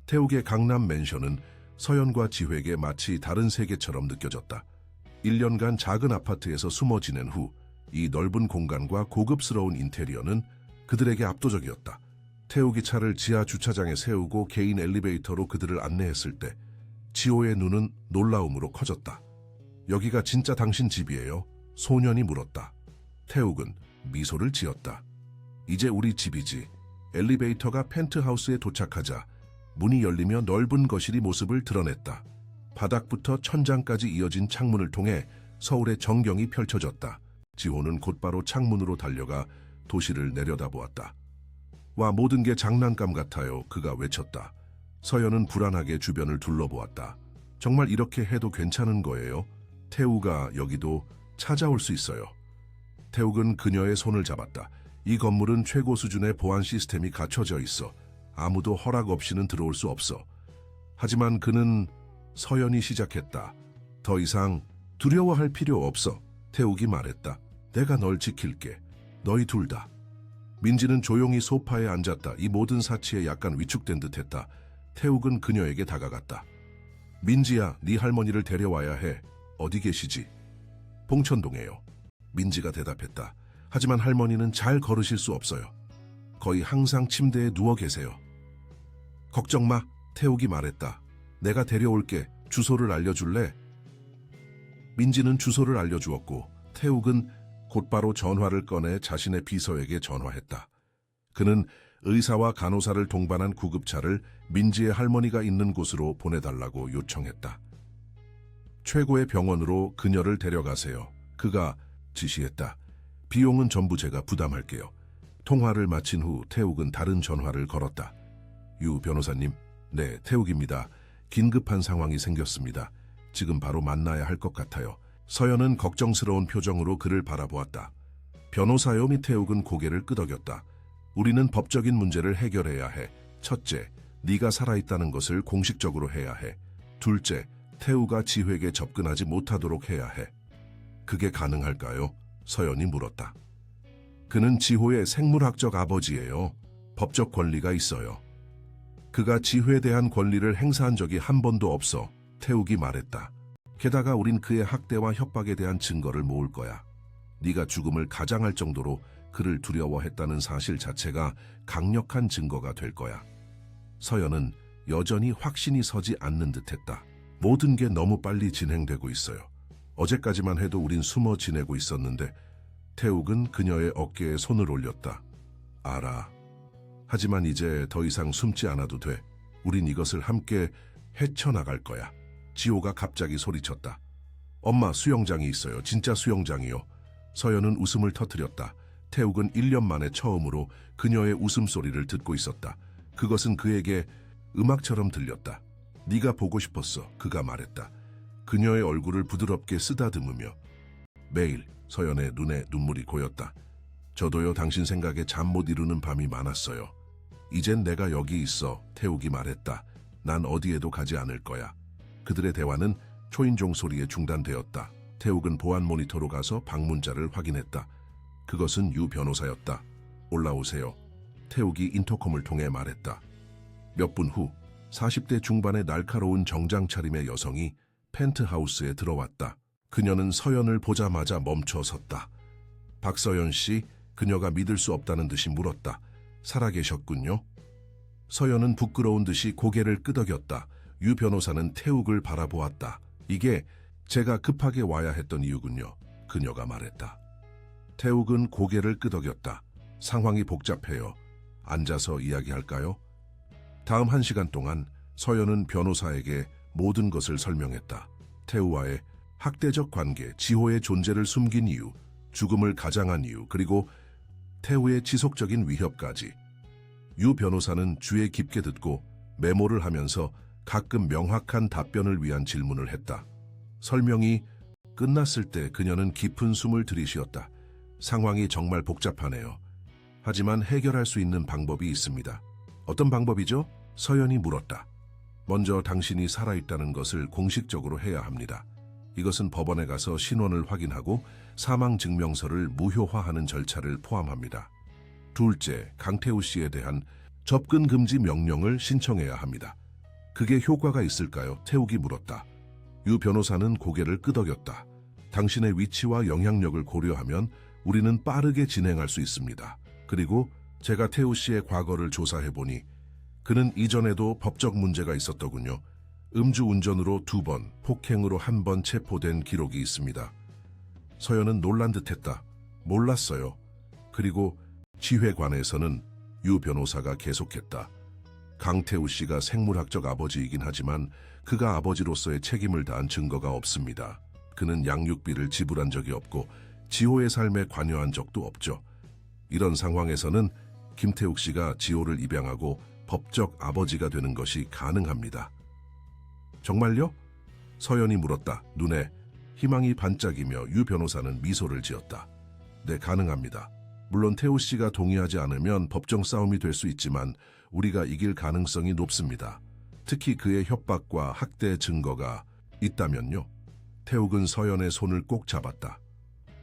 태욱의 강남 맨션은 서연과 지회에게 마치 다른 세계처럼 느껴졌다. 1년간 작은 아파트에서 숨어 지낸 후 이 넓은 공간과 고급스러운 인테리어는 그들에게 압도적이었다. 태욱이 차를 지하 주차장에 세우고 개인 엘리베이터로 그들을 안내했을 때 지호의 눈은 놀라움으로 커졌다. 여기가 진짜 당신 집이에요? 소년이 물었다. 태욱은 미소를 지었다. 이제 우리 집이지. 엘리베이터가 펜트하우스에 도착하자 문이 열리며 넓은 거실이 모습을 드러냈다. 바닥부터 천장까지 이어진 창문을 통해 서울의 전경이 펼쳐졌다. 지호는 곧바로 창문으로 달려가 도시를 내려다보았다. 와, 모든 게 장난감 같아요. 그가 외쳤다. 서연은 불안하게 주변을 둘러보았다. 정말 이렇게 해도 괜찮은 거예요? 태우가 여기도 찾아올 수 있어요. 태욱은 그녀의 손을 잡았다. 이 건물은 최고 수준의 보안 시스템이 갖춰져 있어. 아무도 허락 없이는 들어올 수 없어. 하지만 그는 서연이 시작했다. 더 이상 두려워할 필요 없어. 태욱이 말했다. 내가 널 지킬게. 너희 둘 다. 민지는 조용히 소파에 앉았다. 이 모든 사치에 약간 위축된 듯했다. 태욱은 그녀에게 다가갔다. 민지야, 네 할머니를 데려와야 해. 어디 계시지? 봉천동에요. 민지가 대답했다. 하지만 할머니는 잘 걸으실 수 없어요. 거의 항상 침대에 누워 계세요. 걱정 마, 태욱이 말했다. 내가 데려올게. 주소를 알려줄래? 민지는 주소를 알려주었고 태욱은 곧바로 전화를 꺼내 자신의 비서에게 전화했다. 그는 의사와 간호사를 동반한 구급차를 민지의 할머니가 있는 곳으로 보내달라고 요청했다. 최고의 병원으로 그녀를 데려가세요. 그가 지시했다. 비용은 전부 제가 부담할게요. 통화를 마친 후 태욱은 다른 전화를 걸었다. 유 변호사님, 네, 태욱입니다. 긴급한 상황이 생겼습니다. 지금 바로 만나야 할 것 같아요. 서연은 걱정스러운 표정으로 그를 바라보았다. 변호사요? 태욱은 고개를 끄덕였다. 우리는 법적인 문제를 해결해야 해. 첫째, 네가 살아있다는 것을 공식적으로 해야 해. 둘째, 태우가 지회에게 접근하지 못하도록 해야 해. 그게 가능할까요? 서연이 물었다. 그는 지호의 생물학적 아버지예요. 법적 권리가 있어요. 그가 지회에 대한 권리를 행사한 적이 한 번도 없어. 태욱이 말했다. 게다가 우린 그의 학대와 협박에 대한 증거를 모을 거야. 네가 죽음을 가장할 정도로 그를 두려워했다는 사실 자체가 강력한 증거가 될 거야. 서연은 여전히 확신이 서지 않는 듯했다. 모든 게 너무 빨리 진행되고 있어요. 어제까지만 해도 우린 숨어 지내고 있었는데. 태욱은 그녀의 어깨에 손을 올렸다. 알아. 하지만 이제 더 이상 숨지 않아도 돼. 우린 이것을 함께 헤쳐나갈 거야. 지호가 갑자기 소리쳤다. 엄마, 수영장이 있어요. 진짜 수영장이요. 서연은 웃음을 터뜨렸다. 태욱은 1년 만에 처음으로 그녀의 웃음소리를 듣고 있었다. 그것은 그에게 음악처럼 들렸다. 네가 보고 싶었어. 그가 말했다. 그녀의 얼굴을 부드럽게 쓰다듬으며. 매일. 서연의 눈에 눈물이 고였다. 저도요. 당신 생각에 잠 못 이루는 밤이 많았어요. 이젠 내가 여기 있어. 태욱이 말했다. 난 어디에도 가지 않을 거야. 그들의 대화는 초인종 소리에 중단되었다. 태욱은 보안 모니터로 가서 방문자를 확인했다. 그것은 유 변호사였다. 올라오세요. 태욱이 인터컴을 통해 말했다. 몇 분 후 40대 중반의 날카로운 정장 차림의 여성이 펜트하우스에 들어왔다. 그녀는 서연을 보자마자 멈춰 섰다. 박서연 씨, 그녀가 믿을 수 없다는 듯이 물었다. 살아계셨군요. 서연은 부끄러운 듯이 고개를 끄덕였다. 유 변호사는 태욱을 바라보았다. 이게 제가 급하게 와야 했던 이유군요. 그녀가 말했다. 태욱은 고개를 끄덕였다. 상황이 복잡해요. 앉아서 이야기할까요? 다음 1시간 동안 서연은 변호사에게 모든 것을 설명했다. 태우와의 학대적 관계, 지호의 존재를 숨긴 이유, 죽음을 가장한 이유, 그리고 태우의 지속적인 위협까지. 유 변호사는 귀에 깊게 듣고 메모를 하면서 가끔 명확한 답변을 위한 질문을 했다. 설명이 끝났을 때 그녀는 깊은 숨을 들이쉬었다. 상황이 정말 복잡하네요. 하지만 해결할 수 있는 방법이 있습니다. 어떤 방법이죠? 서연이 물었다. 먼저 당신이 살아있다는 것을 공식적으로 해야 합니다. 이것은 법원에 가서 신원을 확인하고 사망증명서를 무효화하는 절차를 포함합니다. 둘째, 강태우 씨에 대한 접근 금지 명령을 신청해야 합니다. 그게 효과가 있을까요? 태욱이 물었다. 유 변호사는 고개를 끄덕였다. 당신의 위치와 영향력을 고려하면 우리는 빠르게 진행할 수 있습니다. 그리고 제가 태우 씨의 과거를 조사해보니 그는 이전에도 법적 문제가 있었더군요. 음주운전으로 2번, 폭행으로 1번 체포된 기록이 있습니다. 서연은 놀란 듯했다. 몰랐어요. 그리고 지회관에서는 유 변호사가 계속했다. 강태우 씨가 생물학적 아버지이긴 하지만 그가 아버지로서의 책임을 다한 증거가 없습니다. 그는 양육비를 지불한 적이 없고 지호의 삶에 관여한 적도 없죠. 이런 상황에서는 김태욱 씨가 지호를 입양하고 법적 아버지가 되는 것이 가능합니다. 정말요? 서연이 물었다. 눈에 희망이 반짝이며 유 변호사는 미소를 지었다. 네, 가능합니다. 물론 태우 씨가 동의하지 않으면 법정 싸움이 될 수 있지만 우리가 이길 가능성이 높습니다. 특히 그의 협박과 학대 증거가 있다면요. 태욱은 서연의 손을 꼭 잡았다.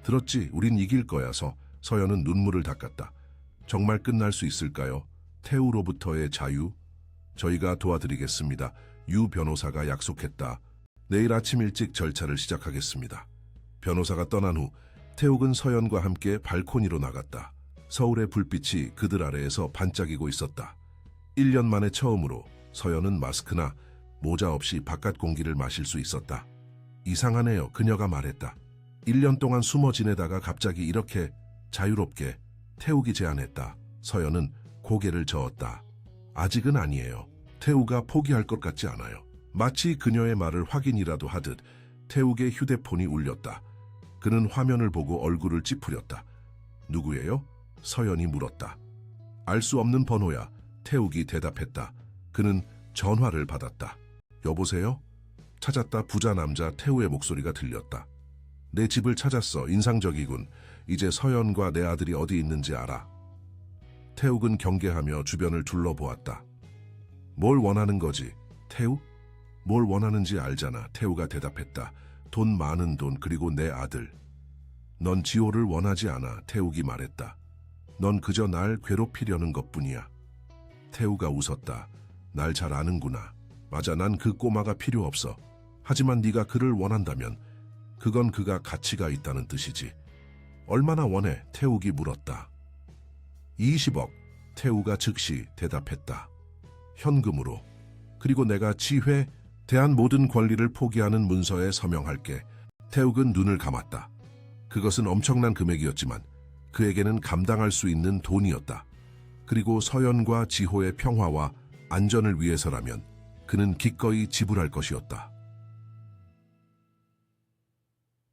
들었지? 우린 이길 거야서. 서연은 눈물을 닦았다. 정말 끝날 수 있을까요? 태우로부터의 자유? 저희가 도와드리겠습니다. 유 변호사가 약속했다. 내일 아침 일찍 절차를 시작하겠습니다. 변호사가 떠난 후 태욱은 서연과 함께 발코니로 나갔다. 서울의 불빛이 그들 아래에서 반짝이고 있었다. 1년 만에 처음으로 서연은 마스크나 모자 없이 바깥 공기를 마실 수 있었다. 이상하네요. 그녀가 말했다. 1년 동안 숨어 지내다가 갑자기 이렇게 자유롭게. 태욱이 제안했다. 서연은 고개를 저었다. 아직은 아니에요. 태우가 포기할 것 같지 않아요. 마치 그녀의 말을 확인이라도 하듯 태욱의 휴대폰이 울렸다. 그는 화면을 보고 얼굴을 찌푸렸다. 누구예요? 서연이 물었다. 알 수 없는 번호야. 태욱이 대답했다. 그는 전화를 받았다. 여보세요? 찾았다. 부자 남자 태우의 목소리가 들렸다. 내 집을 찾았어. 인상적이군. 이제 서연과 내 아들이 어디 있는지 알아. 태욱은 경계하며 주변을 둘러보았다. 뭘 원하는 거지? 태우? 뭘 원하는지 알잖아. 태우가 대답했다. 돈 많은 돈 그리고 내 아들. 넌 지호를 원하지 않아. 태욱이 말했다. 넌 그저 날 괴롭히려는 것뿐이야. 태우가 웃었다. 날 잘 아는구나. 맞아, 난 그 꼬마가 필요 없어. 하지만 네가 그를 원한다면 그건 그가 가치가 있다는 뜻이지. 얼마나 원해? 태욱이 물었다. 20억. 태우가 즉시 대답했다. 현금으로. 그리고 내가 지회 대한 모든 권리를 포기하는 문서에 서명할게. 태욱은 눈을 감았다. 그것은 엄청난 금액이었지만 그에게는 감당할 수 있는 돈이었다. 그리고 서연과 지호의 평화와 안전을 위해서라면 그는 기꺼이 지불할 것이었다.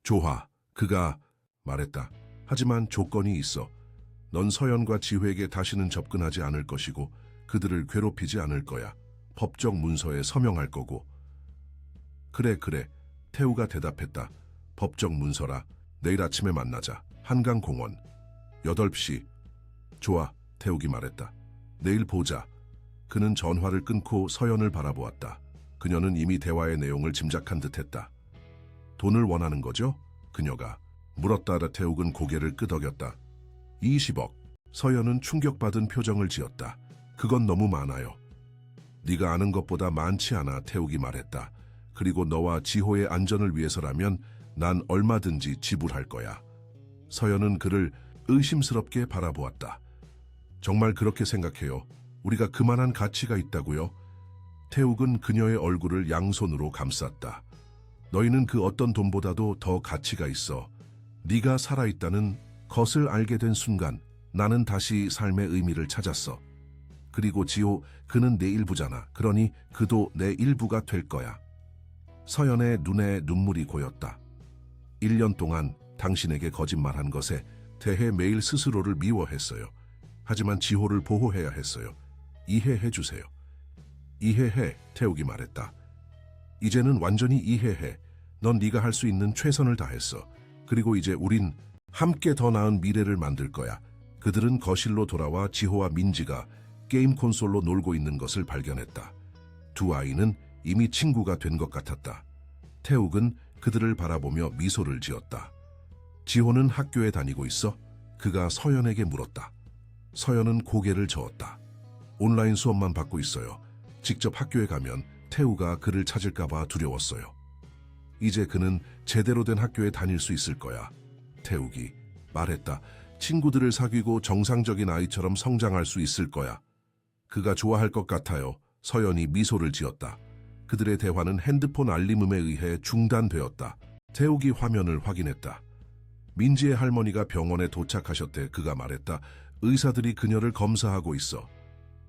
좋아, 그가 말했다. 하지만 조건이 있어. 넌 서연과 지호에게 다시는 접근하지 않을 것이고 그들을 괴롭히지 않을 거야. 법적 문서에 서명할 거고. 그래. 태우가 대답했다. 법적 문서라. 내일 아침에 만나자. 한강공원. 8시. 좋아, 태욱이 말했다. 내일 보자. 그는 전화를 끊고 서연을 바라보았다. 그녀는 이미 대화의 내용을 짐작한 듯했다. 돈을 원하는 거죠? 그녀가 물었다. 태욱은 고개를 끄덕였다. 20억. 서연은 충격받은 표정을 지었다. 그건 너무 많아요. 네가 아는 것보다 많지 않아. 태욱이 말했다. 그리고 너와 지호의 안전을 위해서라면 난 얼마든지 지불할 거야. 서연은 그를 의심스럽게 바라보았다. 정말 그렇게 생각해요? 우리가 그만한 가치가 있다고요? 태욱은 그녀의 얼굴을 양손으로 감쌌다. 너희는 그 어떤 돈보다도 더 가치가 있어. 네가 살아있다는 것을 알게 된 순간 나는 다시 삶의 의미를 찾았어. 그리고 지호, 그는 내 일부잖아. 그러니 그도 내 일부가 될 거야. 서연의 눈에 눈물이 고였다. 1년 동안 당신에게 거짓말한 것에 대해 매일 스스로를 미워했어요. 하지만 지호를 보호해야 했어요. 이해해 주세요. 이해해, 태욱이 말했다. 이제는 완전히 이해해. 넌 네가 할 수 있는 최선을 다했어. 그리고 이제 우린 함께 더 나은 미래를 만들 거야. 그들은 거실로 돌아와 지호와 민지가 게임 콘솔로 놀고 있는 것을 발견했다. 두 아이는 이미 친구가 된 것 같았다. 태욱은 그들을 바라보며 미소를 지었다. 지호는 학교에 다니고 있어? 그가 서연에게 물었다. 서연은 고개를 저었다. 온라인 수업만 받고 있어요. 직접 학교에 가면 태우가 그를 찾을까봐 두려웠어요. 이제 그는 제대로 된 학교에 다닐 수 있을 거야. 태욱이 말했다. 친구들을 사귀고 정상적인 아이처럼 성장할 수 있을 거야. 그가 좋아할 것 같아요. 서연이 미소를 지었다. 그들의 대화는 핸드폰 알림음에 의해 중단되었다. 태욱이 화면을 확인했다. 민지의 할머니가 병원에 도착하셨대. 그가 말했다. 의사들이 그녀를 검사하고 있어.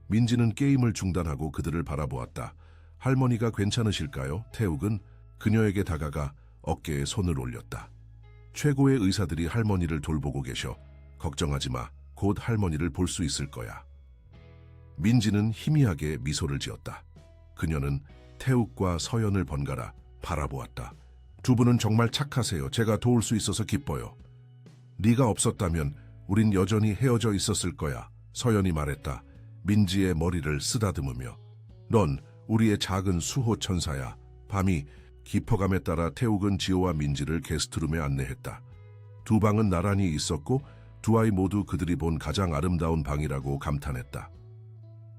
민지는 게임을 중단하고 그들을 바라보았다. 할머니가 괜찮으실까요? 태욱은 그녀에게 다가가 어깨에 손을 올렸다. 최고의 의사들이 할머니를 돌보고 계셔. 걱정하지 마. 곧 할머니를 볼 수 있을 거야. 민지는 희미하게 미소를 지었다. 그녀는 태욱과 서연을 번갈아 바라보았다. 두 분은 정말 착하세요. 제가 도울 수 있어서 기뻐요. 네가 없었다면 우린 여전히 헤어져 있었을 거야. 서연이 말했다. 민지의 머리를 쓰다듬으며. 넌 우리의 작은 수호 천사야. 밤이 깊어감에 따라 태욱은 지호와 민지를 게스트룸에 안내했다. 두 방은 나란히 있었고 두 아이 모두 그들이 본 가장 아름다운 방이라고 감탄했다.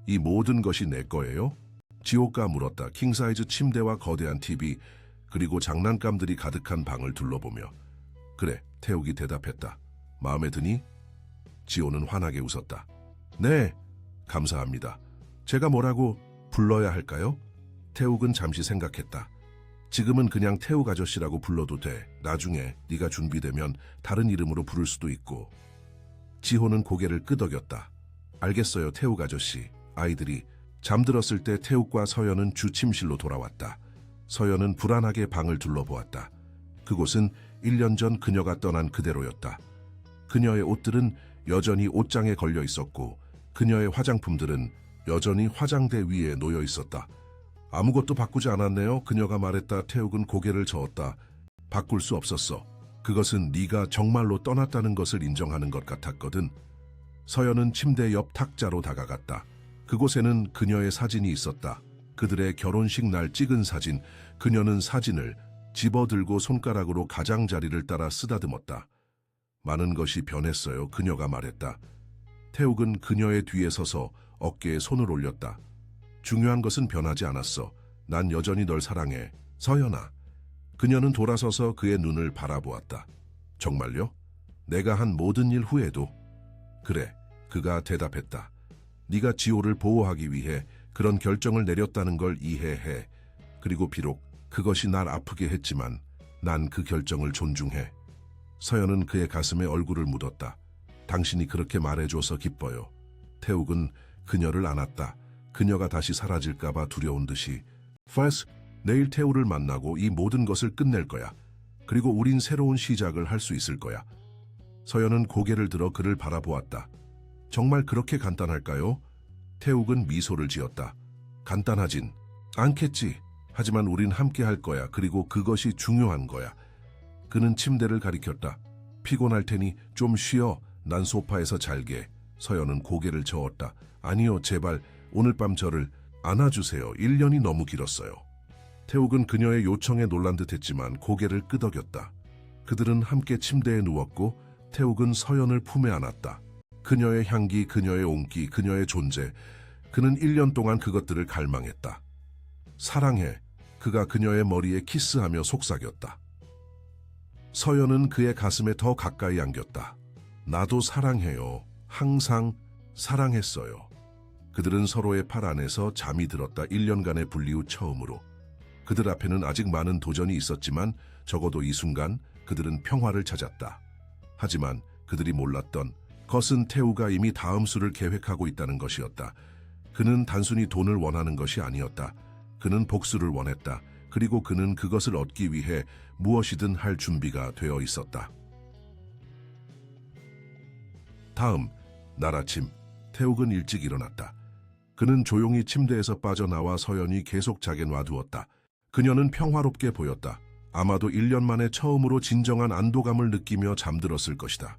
이 모든 것이 내 거예요? 지호가 물었다. 킹사이즈 침대와 거대한 TV 그리고 장난감들이 가득한 방을 둘러보며. 그래, 태욱이 대답했다. 마음에 드니? 지호는 환하게 웃었다. 네, 감사합니다. 제가 뭐라고 불러야 할까요? 태욱은 잠시 생각했다. 지금은 그냥 태욱 아저씨라고 불러도 돼. 나중에 네가 준비되면 다른 이름으로 부를 수도 있고. 지호는 고개를 끄덕였다. 알겠어요, 태욱 아저씨. 아이들이 잠들었을 때 태욱과 서연은 주침실로 돌아왔다. 서연은 불안하게 방을 둘러보았다. 그곳은 1년 전 그녀가 떠난 그대로였다. 그녀의 옷들은 여전히 옷장에 걸려 있었고 그녀의 화장품들은 여전히 화장대 위에 놓여 있었다. 아무것도 바꾸지 않았네요. 그녀가 말했다. 태욱은 고개를 저었다. 바꿀 수 없었어. 그것은 네가 정말로 떠났다는 것을 인정하는 것 같았거든. 서연은 침대 옆 탁자로 다가갔다. 그곳에는 그녀의 사진이 있었다. 그들의 결혼식 날 찍은 사진. 그녀는 사진을 집어들고 손가락으로 가장자리를 따라 쓰다듬었다. 많은 것이 변했어요. 그녀가 말했다. 태욱은 그녀의 뒤에 서서 어깨에 손을 올렸다. 중요한 것은 변하지 않았어. 난 여전히 널 사랑해. 서연아. 그녀는 돌아서서 그의 눈을 바라보았다. 정말요? 내가 한 모든 일 후에도? 그래, 그가 대답했다. 네가 지호를 보호하기 위해 그런 결정을 내렸다는 걸 이해해. 그리고 비록 그것이 날 아프게 했지만 난 그 결정을 존중해. 서연은 그의 가슴에 얼굴을 묻었다. 당신이 그렇게 말해줘서 기뻐요. 태욱은 그녀를 안았다. 그녀가 다시 사라질까봐 두려운 듯이. 파스, 내일 태우를 만나고 이 모든 것을 끝낼 거야. 그리고 우린 새로운 시작을 할 수 있을 거야. 서연은 고개를 들어 그를 바라보았다. 정말 그렇게 간단할까요? 태욱은 미소를 지었다. 간단하진 않겠지. 하지만 우린 함께 할 거야. 그리고 그것이 중요한 거야. 그는 침대를 가리켰다. 피곤할 테니 좀 쉬어. 난 소파에서 잘게. 서연은 고개를 저었다. 아니요, 제발 오늘 밤 저를 안아주세요. 1년이 너무 길었어요. 태욱은 그녀의 요청에 놀란 듯했지만 고개를 끄덕였다. 그들은 함께 침대에 누웠고 태욱은 서연을 품에 안았다. 그녀의 향기, 그녀의 온기, 그녀의 존재. 그는 1년 동안 그것들을 갈망했다. 사랑해. 그가 그녀의 머리에 키스하며 속삭였다. 서연은 그의 가슴에 더 가까이 안겼다. 나도 사랑해요. 항상 사랑했어요. 그들은 서로의 팔 안에서 잠이 들었다. 1년간의 분리 후 처음으로. 그들 앞에는 아직 많은 도전이 있었지만 적어도 이 순간 그들은 평화를 찾았다. 하지만 그들이 몰랐던 것은 태우가 이미 다음 수를 계획하고 있다는 것이었다. 그는 단순히 돈을 원하는 것이 아니었다. 그는 복수를 원했다. 그리고 그는 그것을 얻기 위해 무엇이든 할 준비가 되어 있었다. 다음 날 아침, 태욱은 일찍 일어났다. 그는 조용히 침대에서 빠져나와 서연이 계속 자게 놔두었다. 그녀는 평화롭게 보였다. 아마도 1년 만에 처음으로 진정한 안도감을 느끼며 잠들었을 것이다.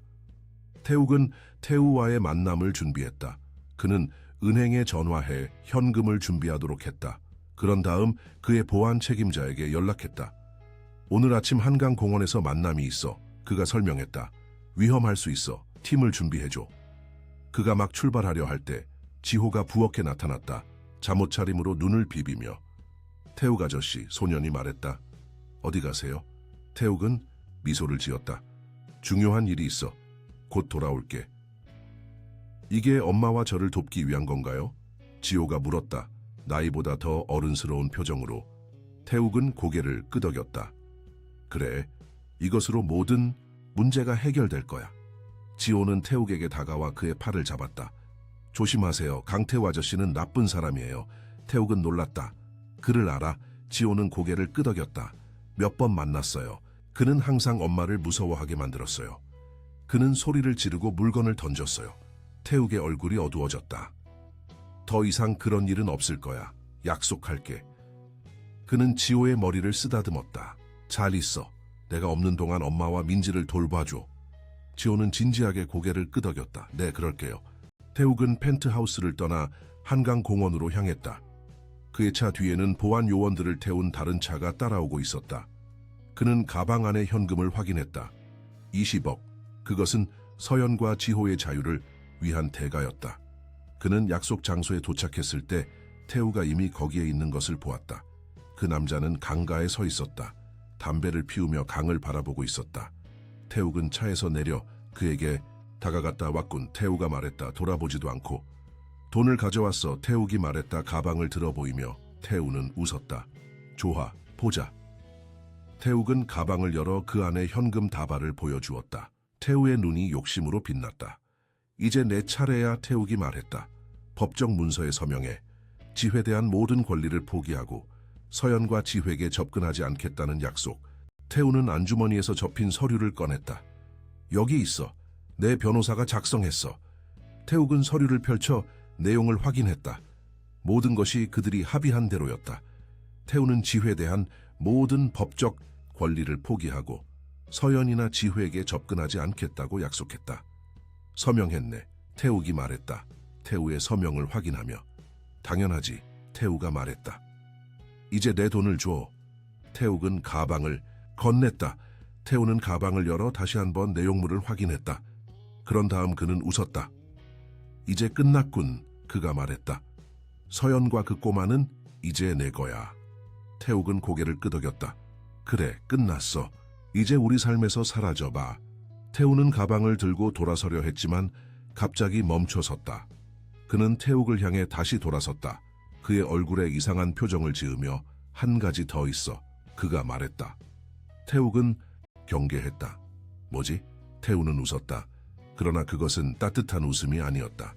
태욱은 태우와의 만남을 준비했다. 그는 은행에 전화해 현금을 준비하도록 했다. 그런 다음 그의 보안 책임자에게 연락했다. 오늘 아침 한강공원에서 만남이 있어. 그가 설명했다. 위험할 수 있어. 팀을 준비해줘. 그가 막 출발하려 할 때 지호가 부엌에 나타났다. 잠옷차림으로 눈을 비비며. 태욱 아저씨, 소년이 말했다. 어디 가세요? 태욱은 미소를 지었다. 중요한 일이 있어. 곧 돌아올게. 이게 엄마와 저를 돕기 위한 건가요? 지호가 물었다. 나이보다 더 어른스러운 표정으로. 태욱은 고개를 끄덕였다. 그래, 이것으로 모든 문제가 해결될 거야. 지호는 태욱에게 다가와 그의 팔을 잡았다. 조심하세요. 강태우 아저씨는 나쁜 사람이에요. 태욱은 놀랐다. 그를 알아. 지호는 고개를 끄덕였다. 몇 번 만났어요. 그는 항상 엄마를 무서워하게 만들었어요. 그는 소리를 지르고 물건을 던졌어요. 태욱의 얼굴이 어두워졌다. 더 이상 그런 일은 없을 거야. 약속할게. 그는 지호의 머리를 쓰다듬었다. 잘 있어. 내가 없는 동안 엄마와 민지를 돌봐줘. 지호는 진지하게 고개를 끄덕였다. 네, 그럴게요. 태욱은 펜트하우스를 떠나 한강공원으로 향했다. 그의 차 뒤에는 보안 요원들을 태운 다른 차가 따라오고 있었다. 그는 가방 안의 현금을 확인했다. 20억. 그것은 서연과 지호의 자유를 위한 대가였다. 그는 약속 장소에 도착했을 때 태우가 이미 거기에 있는 것을 보았다. 그 남자는 강가에 서 있었다. 담배를 피우며 강을 바라보고 있었다. 태욱은 차에서 내려 그에게 다가갔다. 왔군. 태우가 말했다. 돌아보지도 않고. 돈을 가져왔어. 태욱이 말했다. 가방을 들어 보이며. 태우는 웃었다. 좋아, 보자. 태욱은 가방을 열어 그 안에 현금 다발을 보여주었다. 태우의 눈이 욕심으로 빛났다. 이제 내 차례야. 태욱이 말했다. 법적 문서에 서명해 지회에 대한 모든 권리를 포기하고 서연과 지회에게 접근하지 않겠다는 약속. 태우는 안주머니에서 접힌 서류를 꺼냈다. 여기 있어. 내 변호사가 작성했어. 태욱은 서류를 펼쳐 내용을 확인했다. 모든 것이 그들이 합의한 대로였다. 태우는 지회에 대한 모든 법적 권리를 포기하고 서연이나 지회에게 접근하지 않겠다고 약속했다. 서명했네. 태욱이 말했다. 태우의 서명을 확인하며. 당연하지. 태우가 말했다. 이제 내 돈을 줘. 태욱은 가방을 건넸다. 태우는 가방을 열어 다시 한번 내용물을 확인했다. 그런 다음 그는 웃었다. 이제 끝났군. 그가 말했다. 서연과 그 꼬마는 이제 내 거야. 태욱은 고개를 끄덕였다. 그래, 끝났어. 이제 우리 삶에서 사라져봐. 태우는 가방을 들고 돌아서려 했지만 갑자기 멈춰섰다. 그는 태욱을 향해 다시 돌아섰다. 그의 얼굴에 이상한 표정을 지으며 한 가지 더 있어. 그가 말했다. 태욱은 경계했다. 뭐지? 태우는 웃었다. 그러나 그것은 따뜻한 웃음이 아니었다.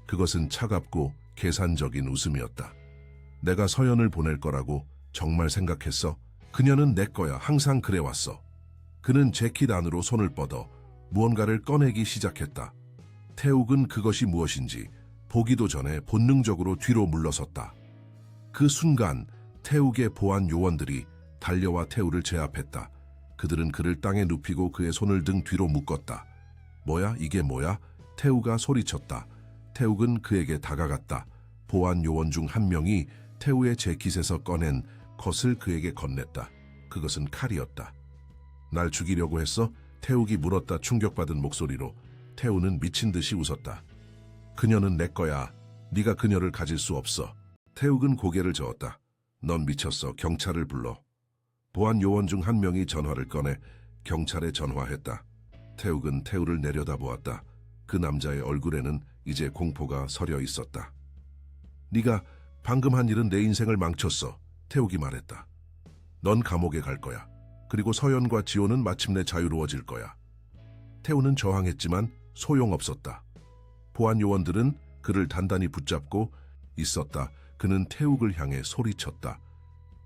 그것은 차갑고 계산적인 웃음이었다. 내가 서연을 보낼 거라고 정말 생각했어? 그녀는 내 거야. 항상 그래왔어. 그는 재킷 안으로 손을 뻗어 무언가를 꺼내기 시작했다. 태욱은 그것이 무엇인지 보기도 전에 본능적으로 뒤로 물러섰다. 그 순간 태욱의 보안 요원들이 달려와 태우를 제압했다. 그들은 그를 땅에 눕히고 그의 손을 등 뒤로 묶었다. 뭐야? 이게 뭐야? 태우가 소리쳤다. 태욱은 그에게 다가갔다. 보안 요원 중 한 명이 태우의 재킷에서 꺼낸 것을 그에게 건넸다. 그것은 칼이었다. 날 죽이려고 했어? 태욱이 물었다. 충격받은 목소리로. 태우는 미친 듯이 웃었다. 그녀는 내 거야. 네가 그녀를 가질 수 없어. 태욱은 고개를 저었다. 넌 미쳤어. 경찰을 불러. 보안 요원 중 한 명이 전화를 꺼내 경찰에 전화했다. 태욱은 태우를 내려다보았다. 그 남자의 얼굴에는 이제 공포가 서려 있었다. 네가 방금 한 일은 내 인생을 망쳤어. 태욱이 말했다. 넌 감옥에 갈 거야. 그리고 서연과 지호는 마침내 자유로워질 거야. 태우는 저항했지만 소용없었다. 보안 요원들은 그를 단단히 붙잡고 있었다. 그는 태욱을 향해 소리쳤다.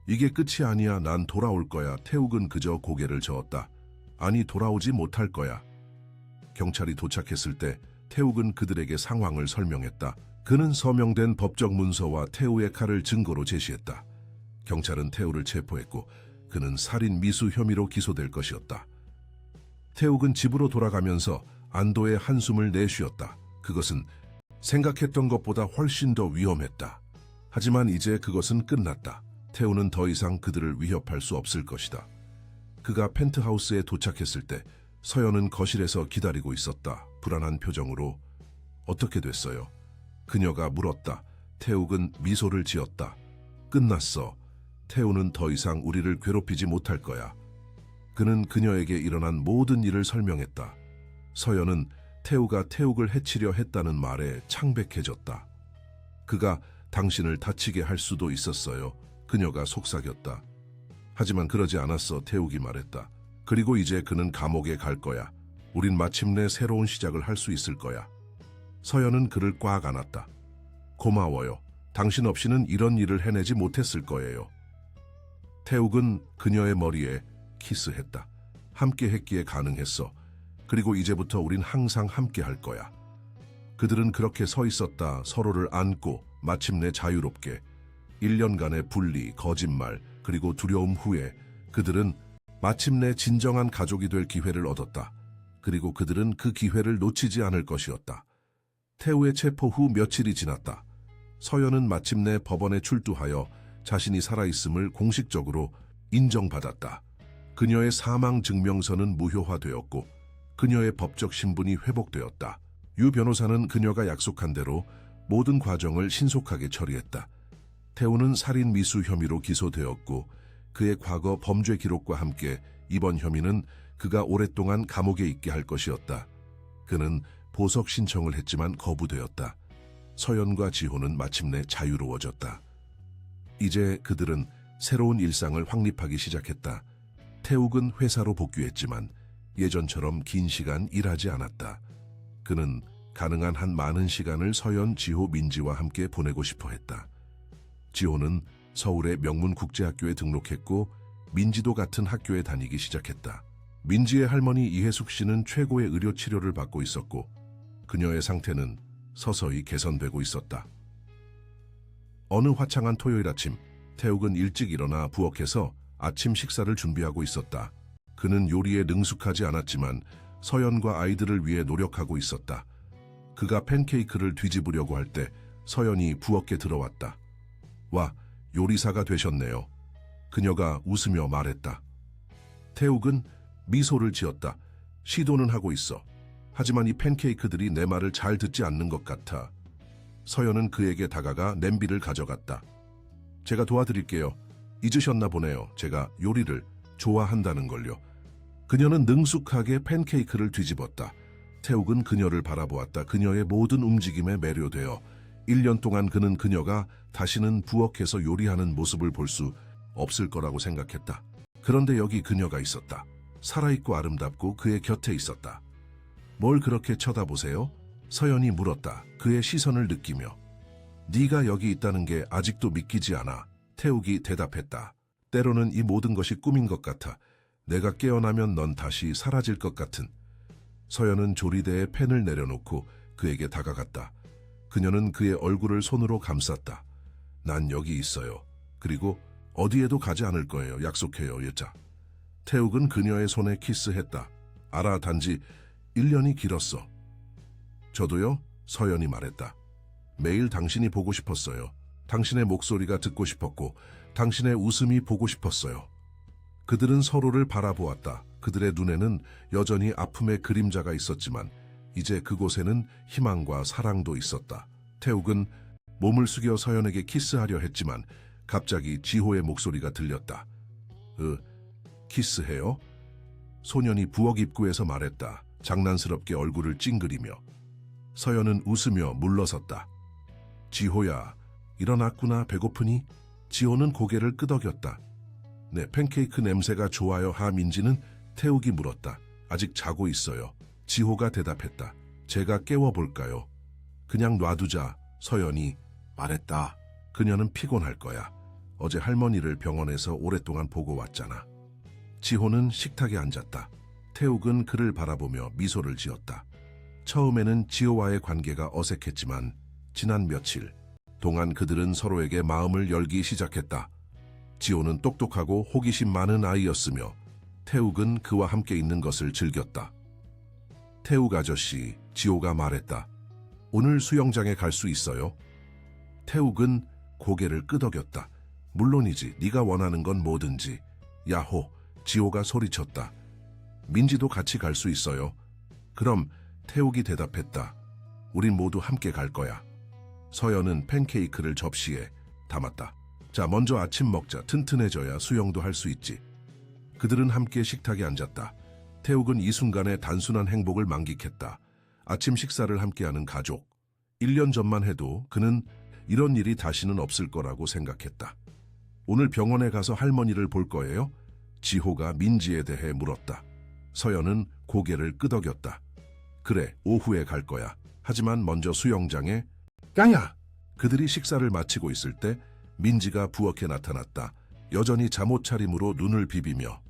이게 끝이 아니야. 난 돌아올 거야. 태욱은 그저 고개를 저었다. 아니, 돌아오지 못할 거야. 경찰이 도착했을 때 태욱은 그들에게 상황을 설명했다. 그는 서명된 법적 문서와 태우의 칼을 증거로 제시했다. 경찰은 태우를 체포했고 그는 살인 미수 혐의로 기소될 것이었다. 태욱은 집으로 돌아가면서 안도의 한숨을 내쉬었다. 그것은 생각했던 것보다 훨씬 더 위험했다. 하지만 이제 그것은 끝났다. 태우는 더 이상 그들을 위협할 수 없을 것이다. 그가 펜트하우스에 도착했을 때 서연은 거실에서 기다리고 있었다. 불안한 표정으로. 어떻게 됐어요? 그녀가 물었다. 태욱은 미소를 지었다. 끝났어. 태우는 더 이상 우리를 괴롭히지 못할 거야. 그는 그녀에게 일어난 모든 일을 설명했다. 서연은 태우가 태욱을 해치려 했다는 말에 창백해졌다. 그가 당신을 다치게 할 수도 있었어요. 그녀가 속삭였다. 하지만 그러지 않았어. 태욱이 말했다. 그리고 이제 그는 감옥에 갈 거야. 우린 마침내 새로운 시작을 할 수 있을 거야. 서연은 그를 꽉 안았다. 고마워요. 당신 없이는 이런 일을 해내지 못했을 거예요. 태욱은 그녀의 머리에 키스했다. 함께 했기에 가능했어. 그리고 이제부터 우린 항상 함께 할 거야. 그들은 그렇게 서 있었다. 서로를 안고 마침내 자유롭게. 1년간의 분리, 거짓말, 그리고 두려움 후에 그들은 마침내 진정한 가족이 될 기회를 얻었다. 그리고 그들은 그 기회를 놓치지 않을 것이었다. 태우의 체포 후 며칠이 지났다. 서연은 마침내 법원에 출두하여 자신이 살아있음을 공식적으로 인정받았다. 그녀의 사망 증명서는 무효화되었고 그녀의 법적 신분이 회복되었다. 유 변호사는 그녀가 약속한 대로 모든 과정을 신속하게 처리했다. 태우는 살인 미수 혐의로 기소되었고 그의 과거 범죄 기록과 함께 이번 혐의는 그가 오랫동안 감옥에 있게 할 것이었다. 그는 보석 신청을 했지만 거부되었다. 서연과 지호는 마침내 자유로워졌다. 이제 그들은 새로운 일상을 확립하기 시작했다. 태욱은 회사로 복귀했지만 예전처럼 긴 시간 일하지 않았다. 그는 가능한 한 많은 시간을 서연, 지호, 민지와 함께 보내고 싶어 했다. 지호는 서울의 명문국제학교에 등록했고 민지도 같은 학교에 다니기 시작했다. 민지의 할머니 이혜숙 씨는 최고의 의료 치료를 받고 있었고 그녀의 상태는 서서히 개선되고 있었다. 어느 화창한 토요일 아침, 태욱은 일찍 일어나 부엌에서 아침 식사를 준비하고 있었다. 그는 요리에 능숙하지 않았지만 서연과 아이들을 위해 노력하고 있었다. 그가 팬케이크를 뒤집으려고 할 때 서연이 부엌에 들어왔다. 와, 요리사가 되셨네요. 그녀가 웃으며 말했다. 태욱은 미소를 지었다. 시도는 하고 있어. 하지만 이 팬케이크들이 내 말을 잘 듣지 않는 것 같아. 서연은 그에게 다가가 냄비를 가져갔다. 제가 도와드릴게요. 잊으셨나 보네요. 제가 요리를 좋아한다는 걸요. 그녀는 능숙하게 팬케이크를 뒤집었다. 태욱은 그녀를 바라보았다. 그녀의 모든 움직임에 매료되어 1년 동안 그는 그녀가 다시는 부엌에서 요리하는 모습을 볼 수 없을 거라고 생각했다. 그런데 여기 그녀가 있었다. 살아있고 아름답고 그의 곁에 있었다. 뭘 그렇게 쳐다보세요? 서연이 물었다. 그의 시선을 느끼며. 네가 여기 있다는 게 아직도 믿기지 않아. 태욱이 대답했다. 때로는 이 모든 것이 꿈인 것 같아. 내가 깨어나면 넌 다시 사라질 것 같은. 서연은 조리대에 펜을 내려놓고 그에게 다가갔다. 그녀는 그의 얼굴을 손으로 감쌌다. 난 여기 있어요. 그리고 어디에도 가지 않을 거예요. 약속해요, 여자. 태욱은 그녀의 손에 키스했다. 알아, 단지 1년이 길었어. 저도요? 서연이 말했다. 매일 당신이 보고 싶었어요. 당신의 목소리가 듣고 싶었고 당신의 웃음이 보고 싶었어요. 그들은 서로를 바라보았다. 그들의 눈에는 여전히 아픔의 그림자가 있었지만 이제 그곳에는 희망과 사랑도 있었다. 태욱은 몸을 숙여 서연에게 키스하려 했지만 갑자기 지호의 목소리가 들렸다. 키스해요? 소년이 부엌 입구에서 말했다. 장난스럽게 얼굴을 찡그리며. 서연은 웃으며 물러섰다. 지호야, 일어났구나. 배고프니? 지호는 고개를 끄덕였다. 네, 팬케이크 냄새가 좋아요. 민지는 태욱이 물었다. 아직 자고 있어요. 지호가 대답했다. 제가 깨워볼까요? 그냥 놔두자. 서연이 말했다. 그녀는 피곤할 거야. 어제 할머니를 병원에서 오랫동안 보고 왔잖아. 지호는 식탁에 앉았다. 태욱은 그를 바라보며 미소를 지었다. 처음에는 지호와의 관계가 어색했지만 지난 며칠 동안 그들은 서로에게 마음을 열기 시작했다. 지호는 똑똑하고 호기심 많은 아이였으며 태욱은 그와 함께 있는 것을 즐겼다. 태욱 아저씨, 지호가 말했다. 오늘 수영장에 갈 수 있어요? 태욱은 고개를 끄덕였다. 물론이지. 네가 원하는 건 뭐든지. 야호, 지호가 소리쳤다. 민지도 같이 갈 수 있어요? 그럼 태욱이 대답했다. 우린 모두 함께 갈 거야. 서연은 팬케이크를 접시에 담았다. 자, 먼저 아침 먹자. 튼튼해져야 수영도 할 수 있지. 그들은 함께 식탁에 앉았다. 태욱은 이 순간에 단순한 행복을 만끽했다. 아침 식사를 함께하는 가족. 1년 전만 해도 그는 이런 일이 다시는 없을 거라고 생각했다. 오늘 병원에 가서 할머니를 볼 거예요? 지호가 민지에 대해 물었다. 서연은 고개를 끄덕였다. 그래, 오후에 갈 거야. 하지만 먼저 수영장에. 까야! 그들이 식사를 마치고 있을 때 민지가 부엌에 나타났다. 여전히 잠옷 차림으로 눈을 비비며.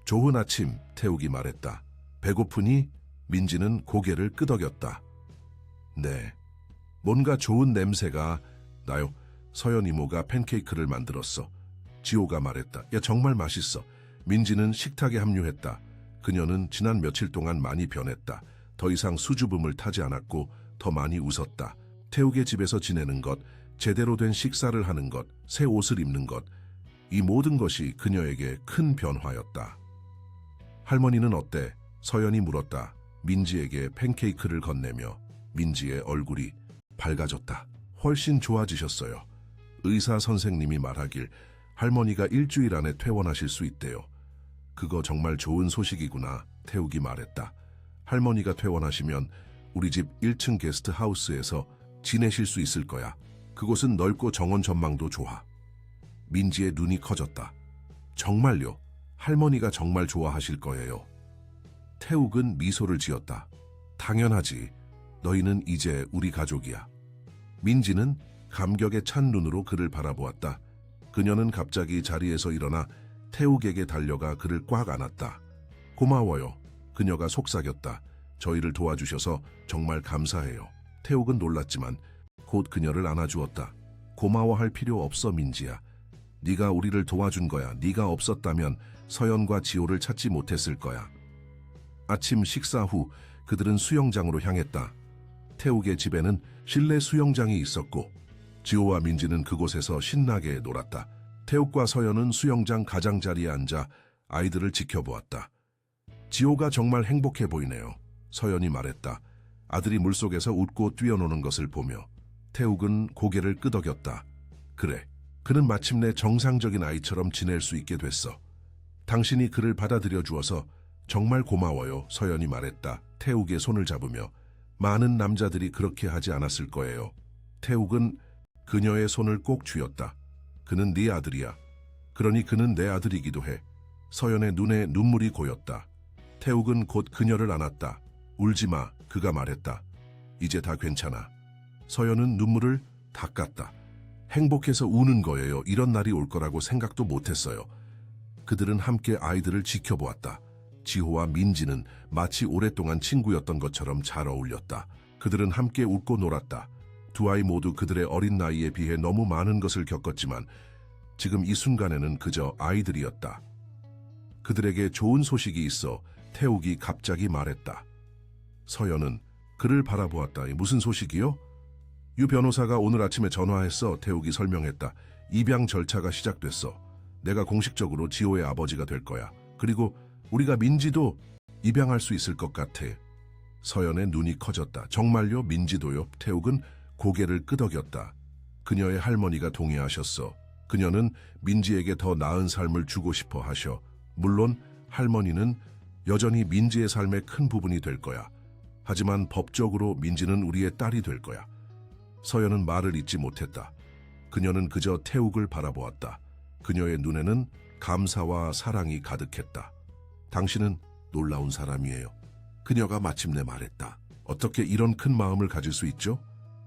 좋은 아침, 태욱이 말했다. 배고프니? 민지는 고개를 끄덕였다. 네. 뭔가 좋은 냄새가 나요. 서연 이모가 팬케이크를 만들었어. 지호가 말했다. 야, 정말 맛있어. 민지는 식탁에 합류했다. 그녀는 지난 며칠 동안 많이 변했다. 더 이상 수줍음을 타지 않았고 더 많이 웃었다. 태욱의 집에서 지내는 것, 제대로 된 식사를 하는 것, 새 옷을 입는 것, 이 모든 것이 그녀에게 큰 변화였다. 할머니는 어때? 서연이 물었다. 민지에게 팬케이크를 건네며. 민지의 얼굴이 밝아졌다. 훨씬 좋아지셨어요. 의사 선생님이 말하길 할머니가 일주일 안에 퇴원하실 수 있대요. 그거 정말 좋은 소식이구나. 태욱이 말했다. 할머니가 퇴원하시면 우리 집 1층 게스트하우스에서 지내실 수 있을 거야. 그곳은 넓고 정원 전망도 좋아. 민지의 눈이 커졌다. 정말요? 할머니가 정말 좋아하실 거예요. 태욱은 미소를 지었다. 당연하지. 너희는 이제 우리 가족이야. 민지는 감격에 찬 눈으로 그를 바라보았다. 그녀는 갑자기 자리에서 일어나 태욱에게 달려가 그를 꽉 안았다. 고마워요. 그녀가 속삭였다. 저희를 도와주셔서 정말 감사해요. 태욱은 놀랐지만 곧 그녀를 안아주었다. 고마워할 필요 없어, 민지야. 네가 우리를 도와준 거야. 네가 없었다면 서연과 지호를 찾지 못했을 거야. 아침 식사 후 그들은 수영장으로 향했다. 태욱의 집에는 실내 수영장이 있었고 지호와 민지는 그곳에서 신나게 놀았다. 태욱과 서연은 수영장 가장자리에 앉아 아이들을 지켜보았다. 지호가 정말 행복해 보이네요. 서연이 말했다. 아들이 물속에서 웃고 뛰어노는 것을 보며. 태욱은 고개를 끄덕였다. 그래, 그는 마침내 정상적인 아이처럼 지낼 수 있게 됐어. 당신이 그를 받아들여 주어서 정말 고마워요. 서연이 말했다. 태욱의 손을 잡으며. 많은 남자들이 그렇게 하지 않았을 거예요. 태욱은 그녀의 손을 꼭 쥐었다. 그는 네 아들이야. 그러니 그는 내 아들이기도 해. 서연의 눈에 눈물이 고였다. 태욱은 곧 그녀를 안았다. 울지 마, 그가 말했다. 이제 다 괜찮아. 서연은 눈물을 닦았다. 행복해서 우는 거예요. 이런 날이 올 거라고 생각도 못했어요. 그들은 함께 아이들을 지켜보았다. 지호와 민지는 마치 오랫동안 친구였던 것처럼 잘 어울렸다. 그들은 함께 웃고 놀았다. 두 아이 모두 그들의 어린 나이에 비해 너무 많은 것을 겪었지만 지금 이 순간에는 그저 아이들이었다. 그들에게 좋은 소식이 있어 태욱이 갑자기 말했다. 서연은 그를 바라보았다. 무슨 소식이요? 유 변호사가 오늘 아침에 전화했어. 태욱이 설명했다. 입양 절차가 시작됐어. 내가 공식적으로 지호의 아버지가 될 거야. 그리고 우리가 민지도 입양할 수 있을 것 같아. 서연의 눈이 커졌다. 정말요? 민지도요? 태욱은 고개를 끄덕였다. 그녀의 할머니가 동의하셨어. 그녀는 민지에게 더 나은 삶을 주고 싶어 하셔. 물론 할머니는 여전히 민지의 삶의 큰 부분이 될 거야. 하지만 법적으로 민지는 우리의 딸이 될 거야. 서연은 말을 잇지 못했다. 그녀는 그저 태욱을 바라보았다. 그녀의 눈에는 감사와 사랑이 가득했다. 당신은 놀라운 사람이에요. 그녀가 마침내 말했다. 어떻게 이런 큰 마음을 가질 수 있죠?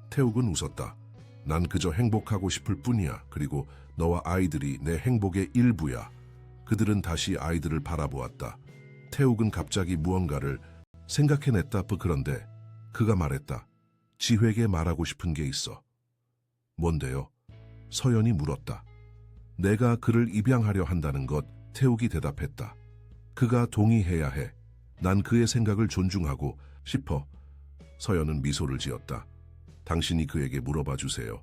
태욱은 웃었다. 난 그저 행복하고 싶을 뿐이야. 그리고 너와 아이들이 내 행복의 일부야. 그들은 다시 아이들을 바라보았다. 태욱은 갑자기 무언가를 생각해냈다. 그런데 그가 말했다. 지회에게 말하고 싶은 게 있어. 뭔데요? 서연이 물었다. 내가 그를 입양하려 한다는 것. 태욱이 대답했다. 그가 동의해야 해. 난 그의 생각을 존중하고 싶어. 서연은 미소를 지었다. 당신이 그에게 물어봐 주세요.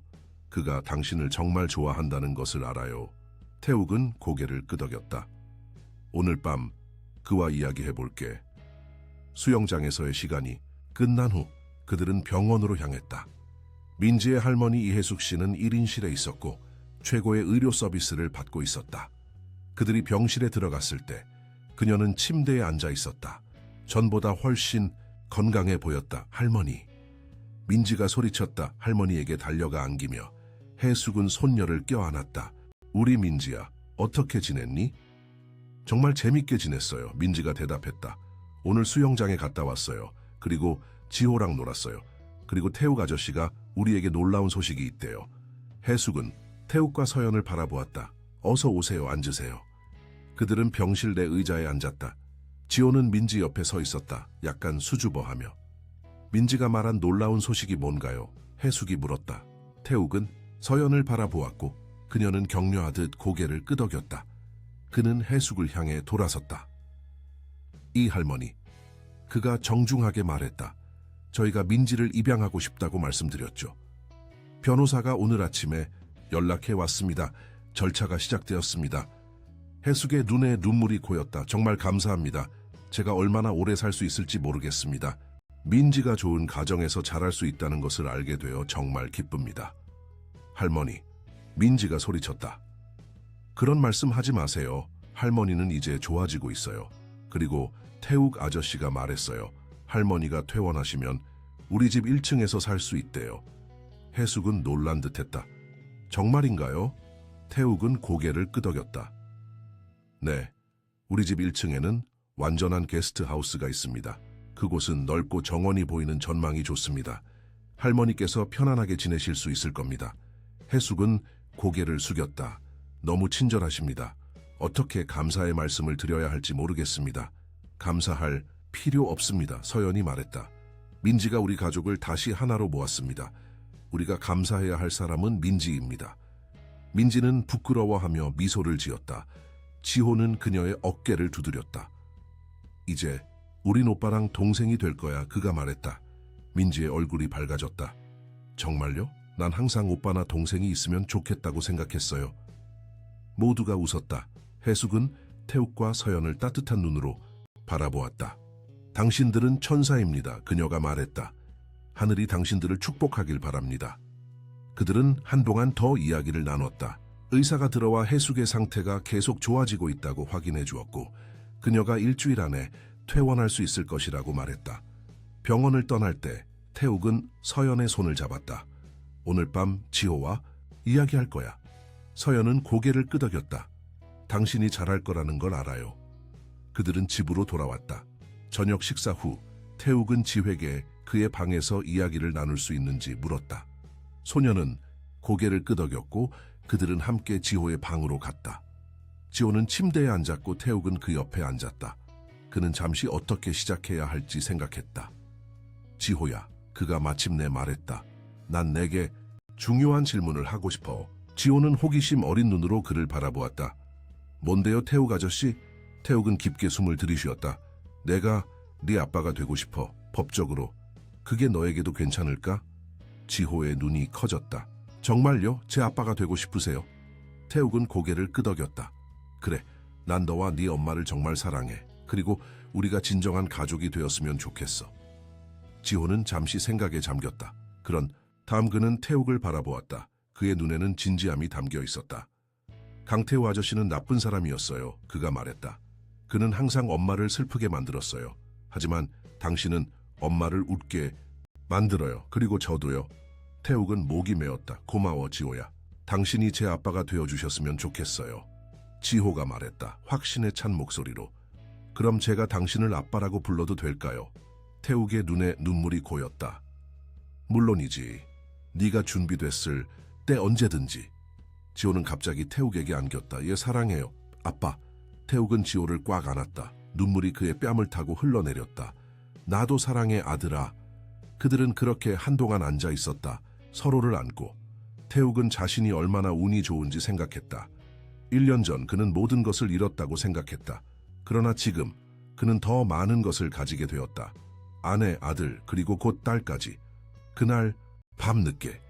그가 당신을 정말 좋아한다는 것을 알아요. 태욱은 고개를 끄덕였다. 오늘 밤 그와 이야기해볼게. 수영장에서의 시간이 끝난 후 그들은 병원으로 향했다. 민지의 할머니 이혜숙 씨는 1인실에 있었고 최고의 의료 서비스를 받고 있었다. 그들이 병실에 들어갔을 때 그녀는 침대에 앉아 있었다. 전보다 훨씬 건강해 보였다. 할머니. 민지가 소리쳤다. 할머니에게 달려가 안기며 혜숙은 손녀를 껴안았다. 우리 민지야, 어떻게 지냈니? 정말 재밌게 지냈어요. 민지가 대답했다. 오늘 수영장에 갔다 왔어요. 그리고 지호랑 놀았어요. 그리고 태욱 아저씨가 우리에게 놀라운 소식이 있대요. 혜숙은 태욱과 서연을 바라보았다. 어서 오세요. 앉으세요. 그들은 병실 내 의자에 앉았다. 지호는 민지 옆에 서 있었다. 약간 수줍어하며. 민지가 말한 놀라운 소식이 뭔가요? 혜숙이 물었다. 태욱은 서연을 바라보았고 그녀는 격려하듯 고개를 끄덕였다. 그는 혜숙을 향해 돌아섰다. 이 할머니. 그가 정중하게 말했다. 저희가 민지를 입양하고 싶다고 말씀드렸죠. 변호사가 오늘 아침에 연락해 왔습니다. 절차가 시작되었습니다. 혜숙의 눈에 눈물이 고였다. 정말 감사합니다. 제가 얼마나 오래 살 수 있을지 모르겠습니다. 민지가 좋은 가정에서 자랄 수 있다는 것을 알게 되어 정말 기쁩니다. 할머니, 민지가 소리쳤다. 그런 말씀 하지 마세요. 할머니는 이제 좋아지고 있어요. 그리고 태욱 아저씨가 말했어요. 할머니가 퇴원하시면 우리 집 1층에서 살 수 있대요. 혜숙은 놀란 듯했다. 정말인가요? 태욱은 고개를 끄덕였다. 네, 우리 집 1층에는 완전한 게스트하우스가 있습니다. 그곳은 넓고 정원이 보이는 전망이 좋습니다. 할머니께서 편안하게 지내실 수 있을 겁니다. 혜숙은 고개를 숙였다. 너무 친절하십니다. 어떻게 감사의 말씀을 드려야 할지 모르겠습니다. 감사할 필요 없습니다. 서연이 말했다. 민지가 우리 가족을 다시 하나로 모았습니다. 우리가 감사해야 할 사람은 민지입니다. 민지는 부끄러워하며 미소를 지었다. 지호는 그녀의 어깨를 두드렸다. 이제 우린 오빠랑 동생이 될 거야. 그가 말했다. 민지의 얼굴이 밝아졌다. 정말요? 난 항상 오빠나 동생이 있으면 좋겠다고 생각했어요. 모두가 웃었다. 혜숙은 태욱과 서연을 따뜻한 눈으로 바라보았다. 당신들은 천사입니다. 그녀가 말했다. 하늘이 당신들을 축복하길 바랍니다. 그들은 한동안 더 이야기를 나눴다. 의사가 들어와 혜숙의 상태가 계속 좋아지고 있다고 확인해 주었고 그녀가 일주일 안에 퇴원할 수 있을 것이라고 말했다. 병원을 떠날 때 태욱은 서연의 손을 잡았다. 오늘 밤 지호와 이야기할 거야. 서연은 고개를 끄덕였다. 당신이 잘할 거라는 걸 알아요. 그들은 집으로 돌아왔다. 저녁 식사 후 태욱은 지회에게 그의 방에서 이야기를 나눌 수 있는지 물었다. 소녀는 고개를 끄덕였고 그들은 함께 지호의 방으로 갔다. 지호는 침대에 앉았고 태욱은 그 옆에 앉았다. 그는 잠시 어떻게 시작해야 할지 생각했다. 지호야, 그가 마침내 말했다. 난 내게 중요한 질문을 하고 싶어. 지호는 호기심 어린 눈으로 그를 바라보았다. 뭔데요, 태욱 아저씨? 태욱은 깊게 숨을 들이쉬었다. 내가 네 아빠가 되고 싶어. 법적으로. 그게 너에게도 괜찮을까? 지호의 눈이 커졌다. 정말요? 제 아빠가 되고 싶으세요? 태욱은 고개를 끄덕였다. 그래, 난 너와 네 엄마를 정말 사랑해. 그리고 우리가 진정한 가족이 되었으면 좋겠어. 지호는 잠시 생각에 잠겼다. 그런 다음 그는 태욱을 바라보았다. 그의 눈에는 진지함이 담겨 있었다. 강태우 아저씨는 나쁜 사람이었어요. 그가 말했다. 그는 항상 엄마를 슬프게 만들었어요. 하지만 당신은 엄마를 웃게 만들어요. 그리고 저도요. 태욱은 목이 메었다. 고마워, 지호야. 당신이 제 아빠가 되어주셨으면 좋겠어요. 지호가 말했다. 확신에 찬 목소리로. 그럼 제가 당신을 아빠라고 불러도 될까요? 태욱의 눈에 눈물이 고였다. 물론이지. 네가 준비됐을 때 언제든지. 지호는 갑자기 태욱에게 안겼다. 얘 사랑해요. 아빠. 태욱은 지호를 꽉 안았다. 눈물이 그의 뺨을 타고 흘러내렸다. 나도 사랑해, 아들아. 그들은 그렇게 한동안 앉아 있었다. 서로를 안고. 태욱은 자신이 얼마나 운이 좋은지 생각했다. 1년 전 그는 모든 것을 잃었다고 생각했다. 그러나 지금 그는 더 많은 것을 가지게 되었다. 아내, 아들, 그리고 곧 딸까지. 그날 밤늦게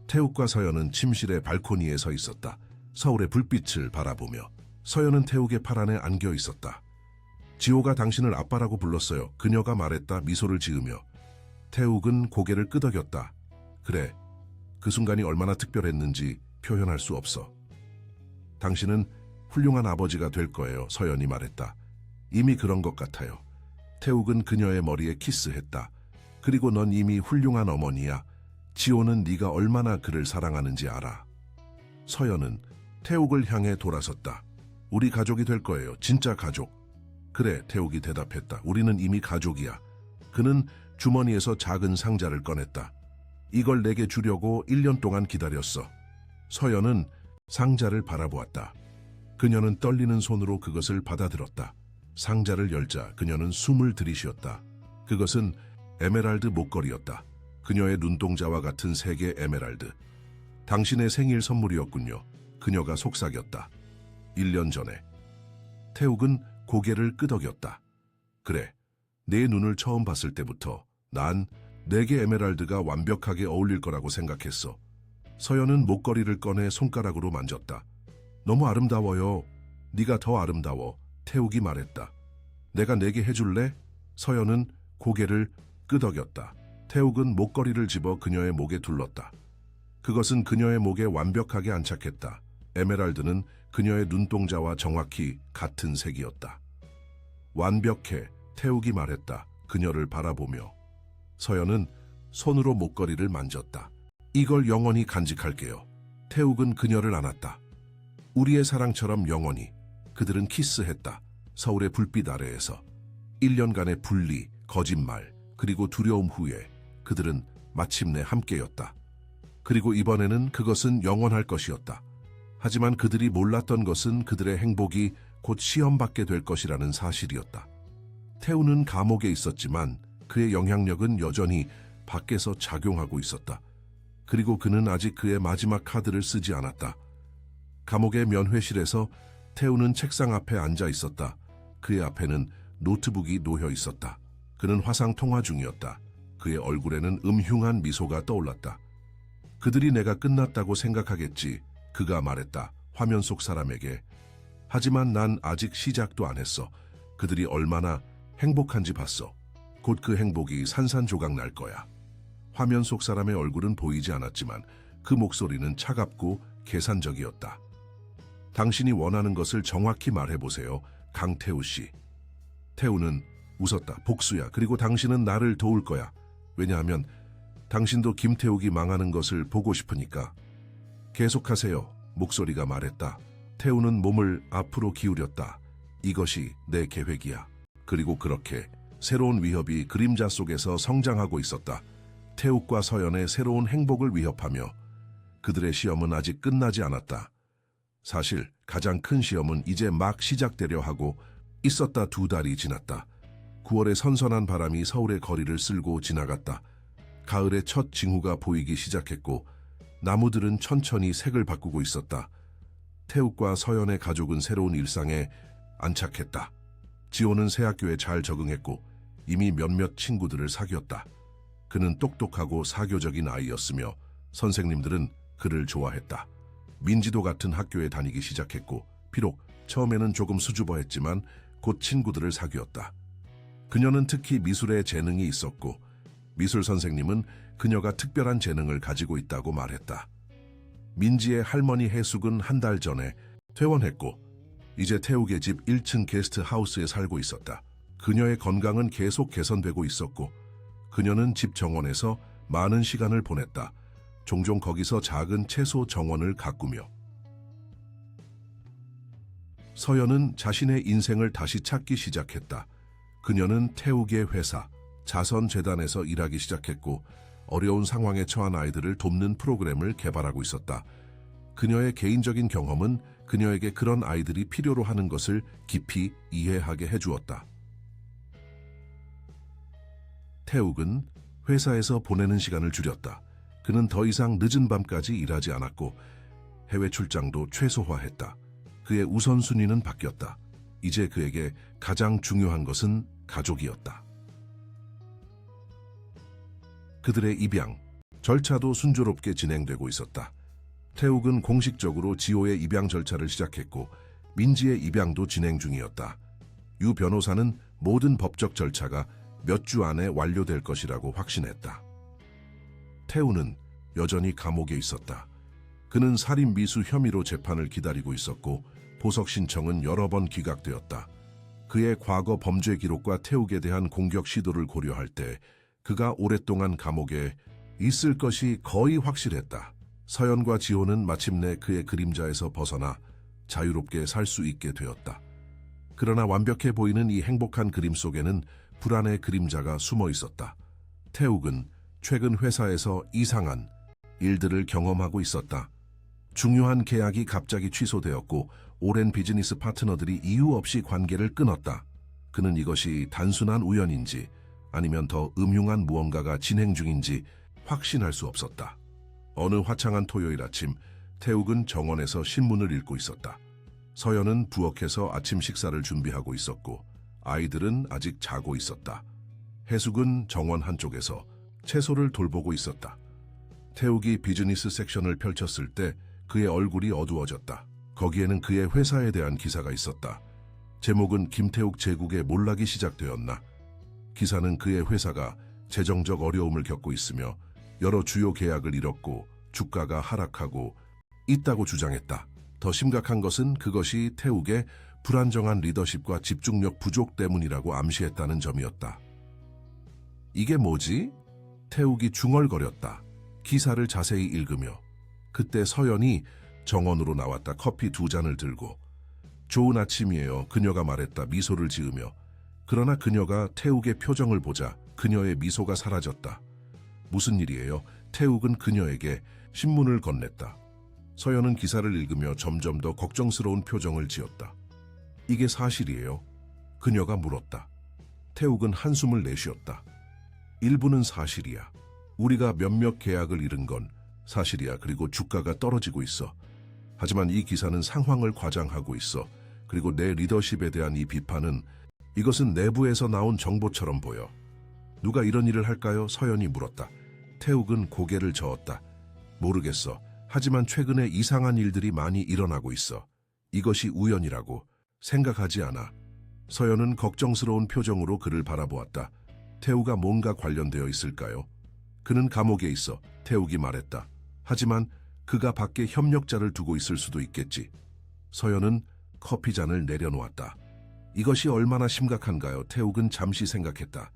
태욱과 서연은 침실의 발코니에 서 있었다. 서울의 불빛을 바라보며. 서연은 태욱의 팔 안에 안겨 있었다. 지호가 당신을 아빠라고 불렀어요. 그녀가 말했다. 미소를 지으며. 태욱은 고개를 끄덕였다. 그래, 그 순간이 얼마나 특별했는지 표현할 수 없어. 당신은 훌륭한 아버지가 될 거예요. 서연이 말했다. 이미 그런 것 같아요. 태욱은 그녀의 머리에 키스했다. 그리고 넌 이미 훌륭한 어머니야. 지호는 네가 얼마나 그를 사랑하는지 알아. 서연은 태욱을 향해 돌아섰다. 우리 가족이 될 거예요. 진짜 가족. 그래, 태욱이 대답했다. 우리는 이미 가족이야. 그는 주머니에서 작은 상자를 꺼냈다. 이걸 내게 주려고 1년 동안 기다렸어. 서연은 상자를 바라보았다. 그녀는 떨리는 손으로 그것을 받아들었다. 상자를 열자 그녀는 숨을 들이쉬었다. 그것은 에메랄드 목걸이였다. 그녀의 눈동자와 같은 3개 에메랄드. 당신의 생일 선물이었군요. 그녀가 속삭였다. 1년 전에. 태욱은 고개를 끄덕였다. 그래, 내 눈을 처음 봤을 때부터 난 4개 에메랄드가 완벽하게 어울릴 거라고 생각했어. 서연은 목걸이를 꺼내 손가락으로 만졌다. 너무 아름다워요. 네가 더 아름다워. 태욱이 말했다. 내가 내게 해줄래? 서연은 고개를 끄덕였다. 태욱은 목걸이를 집어 그녀의 목에 둘렀다. 그것은 그녀의 목에 완벽하게 안착했다. 에메랄드는 그녀의 눈동자와 정확히 같은 색이었다. 완벽해, 태욱이 말했다. 그녀를 바라보며. 서연은 손으로 목걸이를 만졌다. 이걸 영원히 간직할게요. 태욱은 그녀를 안았다. 우리의 사랑처럼 영원히. 그들은 키스했다. 서울의 불빛 아래에서. 1년간의 분리, 거짓말, 그리고 두려움 후에 그들은 마침내 함께였다. 그리고 이번에는 그것은 영원할 것이었다. 하지만 그들이 몰랐던 것은 그들의 행복이 곧 시험받게 될 것이라는 사실이었다. 태우는 감옥에 있었지만 그의 영향력은 여전히 밖에서 작용하고 있었다. 그리고 그는 아직 그의 마지막 카드를 쓰지 않았다. 감옥의 면회실에서 태우는 책상 앞에 앉아 있었다. 그의 앞에는 노트북이 놓여 있었다. 그는 화상 통화 중이었다. 그의 얼굴에는 음흉한 미소가 떠올랐다. 그들이 내가 끝났다고 생각하겠지. 그가 말했다. 화면 속 사람에게. 하지만 난 아직 시작도 안 했어. 그들이 얼마나 행복한지 봤어. 곧 그 행복이 산산조각 날 거야. 화면 속 사람의 얼굴은 보이지 않았지만 그 목소리는 차갑고 계산적이었다. 당신이 원하는 것을 정확히 말해보세요. 강태우 씨. 태우는 웃었다. 복수야. 그리고 당신은 나를 도울 거야. 왜냐하면 당신도 김태욱이 망하는 것을 보고 싶으니까. 계속하세요. 목소리가 말했다. 태우는 몸을 앞으로 기울였다. 이것이 내 계획이야. 그리고 그렇게 새로운 위협이 그림자 속에서 성장하고 있었다. 태욱과 서연의 새로운 행복을 위협하며 그들의 시험은 아직 끝나지 않았다. 사실 가장 큰 시험은 이제 막 시작되려 하고 있었다. 2달이 지났다. 9월의 선선한 바람이 서울의 거리를 쓸고 지나갔다. 가을의 첫 징후가 보이기 시작했고 나무들은 천천히 색을 바꾸고 있었다. 태욱과 서연의 가족은 새로운 일상에 안착했다. 지호는 새 학교에 잘 적응했고 이미 몇몇 친구들을 사귀었다. 그는 똑똑하고 사교적인 아이였으며 선생님들은 그를 좋아했다. 민지도 같은 학교에 다니기 시작했고 비록 처음에는 조금 수줍어했지만 곧 친구들을 사귀었다. 그녀는 특히 미술에 재능이 있었고 미술 선생님은 그녀가 특별한 재능을 가지고 있다고 말했다. 민지의 할머니 해숙은 한 달 전에 퇴원했고 이제 태욱의 집 1층 게스트 하우스에 살고 있었다. 그녀의 건강은 계속 개선되고 있었고 그녀는 집 정원에서 많은 시간을 보냈다. 종종 거기서 작은 채소 정원을 가꾸며. 서연은 자신의 인생을 다시 찾기 시작했다. 그녀는 태욱의 회사, 자선재단에서 일하기 시작했고 어려운 상황에 처한 아이들을 돕는 프로그램을 개발하고 있었다. 그녀의 개인적인 경험은 그녀에게 그런 아이들이 필요로 하는 것을 깊이 이해하게 해주었다. 태욱은 회사에서 보내는 시간을 줄였다. 그는 더 이상 늦은 밤까지 일하지 않았고 해외 출장도 최소화했다. 그의 우선순위는 바뀌었다. 이제 그에게 가장 중요한 것은 가족이었다. 그들의 입양, 절차도 순조롭게 진행되고 있었다. 태욱은 공식적으로 지호의 입양 절차를 시작했고 민지의 입양도 진행 중이었다. 유 변호사는 모든 법적 절차가 몇 주 안에 완료될 것이라고 확신했다. 태우는 여전히 감옥에 있었다. 그는 살인 미수 혐의로 재판을 기다리고 있었고 보석 신청은 여러 번 기각되었다. 그의 과거 범죄 기록과 태욱에 대한 공격 시도를 고려할 때 그가 오랫동안 감옥에 있을 것이 거의 확실했다. 서연과 지호는 마침내 그의 그림자에서 벗어나 자유롭게 살 수 있게 되었다. 그러나 완벽해 보이는 이 행복한 그림 속에는 불안의 그림자가 숨어 있었다. 태욱은 최근 회사에서 이상한 일들을 경험하고 있었다. 중요한 계약이 갑자기 취소되었고 오랜 비즈니스 파트너들이 이유 없이 관계를 끊었다. 그는 이것이 단순한 우연인지 아니면 더 음흉한 무언가가 진행 중인지 확신할 수 없었다. 어느 화창한 토요일 아침, 태욱은 정원에서 신문을 읽고 있었다. 서연은 부엌에서 아침 식사를 준비하고 있었고 아이들은 아직 자고 있었다. 해숙은 정원 한쪽에서 채소를 돌보고 있었다. 태욱이 비즈니스 섹션을 펼쳤을 때 그의 얼굴이 어두워졌다. 거기에는 그의 회사에 대한 기사가 있었다. 제목은 김태욱 제국의 몰락이 시작되었나. 기사는 그의 회사가 재정적 어려움을 겪고 있으며 여러 주요 계약을 잃었고 주가가 하락하고 있다고 주장했다. 더 심각한 것은 그것이 태욱의 불안정한 리더십과 집중력 부족 때문이라고 암시했다는 점이었다. 이게 뭐지? 태욱이 중얼거렸다. 기사를 자세히 읽으며. 그때 서연이 정원으로 나왔다. 커피 2잔을 들고. 좋은 아침이에요. 그녀가 말했다. 미소를 지으며. 그러나 그녀가 태욱의 표정을 보자 그녀의 미소가 사라졌다. 무슨 일이에요? 태욱은 그녀에게 신문을 건넸다. 서연은 기사를 읽으며 점점 더 걱정스러운 표정을 지었다. 이게 사실이에요? 그녀가 물었다. 태욱은 한숨을 내쉬었다. 일부는 사실이야. 우리가 몇몇 계약을 잃은 건 사실이야. 그리고 주가가 떨어지고 있어. 하지만 이 기사는 상황을 과장하고 있어. 그리고 내 리더십에 대한 이 비판은 이것은 내부에서 나온 정보처럼 보여. 누가 이런 일을 할까요? 서연이 물었다. 태욱은 고개를 저었다. 모르겠어. 하지만 최근에 이상한 일들이 많이 일어나고 있어. 이것이 우연이라고 생각하지 않아. 서연은 걱정스러운 표정으로 그를 바라보았다. 태욱가 뭔가 관련되어 있을까요? 그는 감옥에 있어. 태욱이 말했다. 하지만 그가 밖에 협력자를 두고 있을 수도 있겠지. 서연은 커피잔을 내려놓았다. 이것이 얼마나 심각한가요? 태욱은 잠시 생각했다.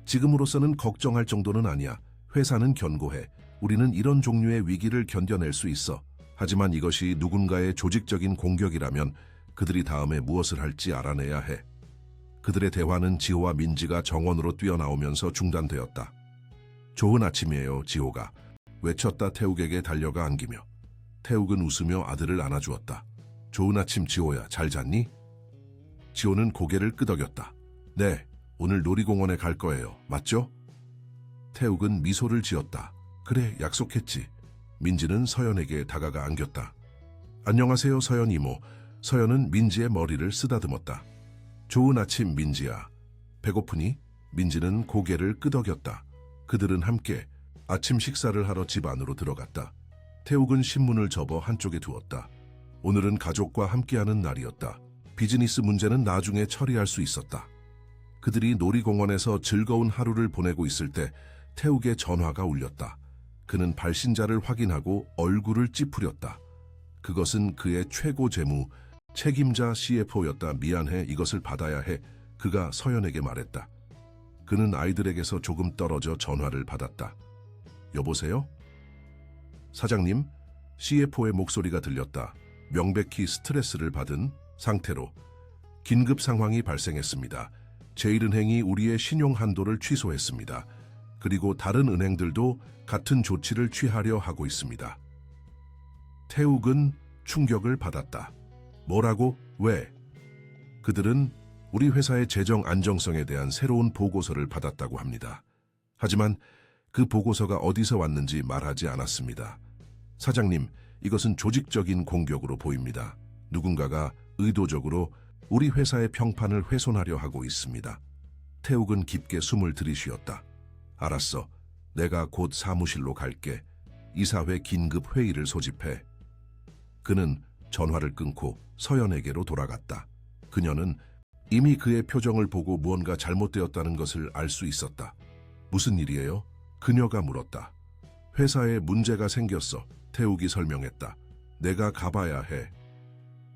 지금으로서는 걱정할 정도는 아니야. 회사는 견고해. 우리는 이런 종류의 위기를 견뎌낼 수 있어. 하지만 이것이 누군가의 조직적인 공격이라면 그들이 다음에 무엇을 할지 알아내야 해. 그들의 대화는 지호와 민지가 정원으로 뛰어나오면서 중단되었다. 좋은 아침이에요, 지호가 외쳤다. 태욱에게 달려가 안기며. 태욱은 웃으며 아들을 안아주었다. 좋은 아침, 지호야. 잘 잤니? 지호는 고개를 끄덕였다. 네, 오늘 놀이공원에 갈 거예요. 맞죠? 태욱은 미소를 지었다. 그래, 약속했지. 민지는 서연에게 다가가 안겼다. 안녕하세요, 서연 이모. 서연은 민지의 머리를 쓰다듬었다. 좋은 아침, 민지야. 배고프니? 민지는 고개를 끄덕였다. 그들은 함께 아침 식사를 하러 집 안으로 들어갔다. 태욱은 신문을 접어 한쪽에 두었다. 오늘은 가족과 함께하는 날이었다. 비즈니스 문제는 나중에 처리할 수 있었다. 그들이 놀이공원에서 즐거운 하루를 보내고 있을 때 태욱의 전화가 울렸다. 그는 발신자를 확인하고 얼굴을 찌푸렸다. 그것은 그의 최고 재무, 책임자 CFO였다. 미안해, 이것을 받아야 해. 그가 서연에게 말했다. 그는 아이들에게서 조금 떨어져 전화를 받았다. 여보세요? 사장님, CFO의 목소리가 들렸다. 명백히 스트레스를 받은 상태로 긴급 상황이 발생했습니다. 제1은행이 우리의 신용 한도를 취소했습니다. 그리고 다른 은행들도 같은 조치를 취하려 하고 있습니다. 태욱은 충격을 받았다. 뭐라고? 왜? 그들은 우리 회사의 재정 안정성에 대한 새로운 보고서를 받았다고 합니다. 하지만 그 보고서가 어디서 왔는지 말하지 않았습니다. 사장님, 이것은 조직적인 공격으로 보입니다. 누군가가 의도적으로 우리 회사의 평판을 훼손하려 하고 있습니다. 태욱은 깊게 숨을 들이쉬었다. 알았어. 내가 곧 사무실로 갈게. 이사회 긴급 회의를 소집해. 그는 전화를 끊고 서연에게로 돌아갔다. 그녀는 이미 그의 표정을 보고 무언가 잘못되었다는 것을 알 수 있었다. 무슨 일이에요? 그녀가 물었다. 회사에 문제가 생겼어. 태욱이 설명했다. 내가 가봐야 해.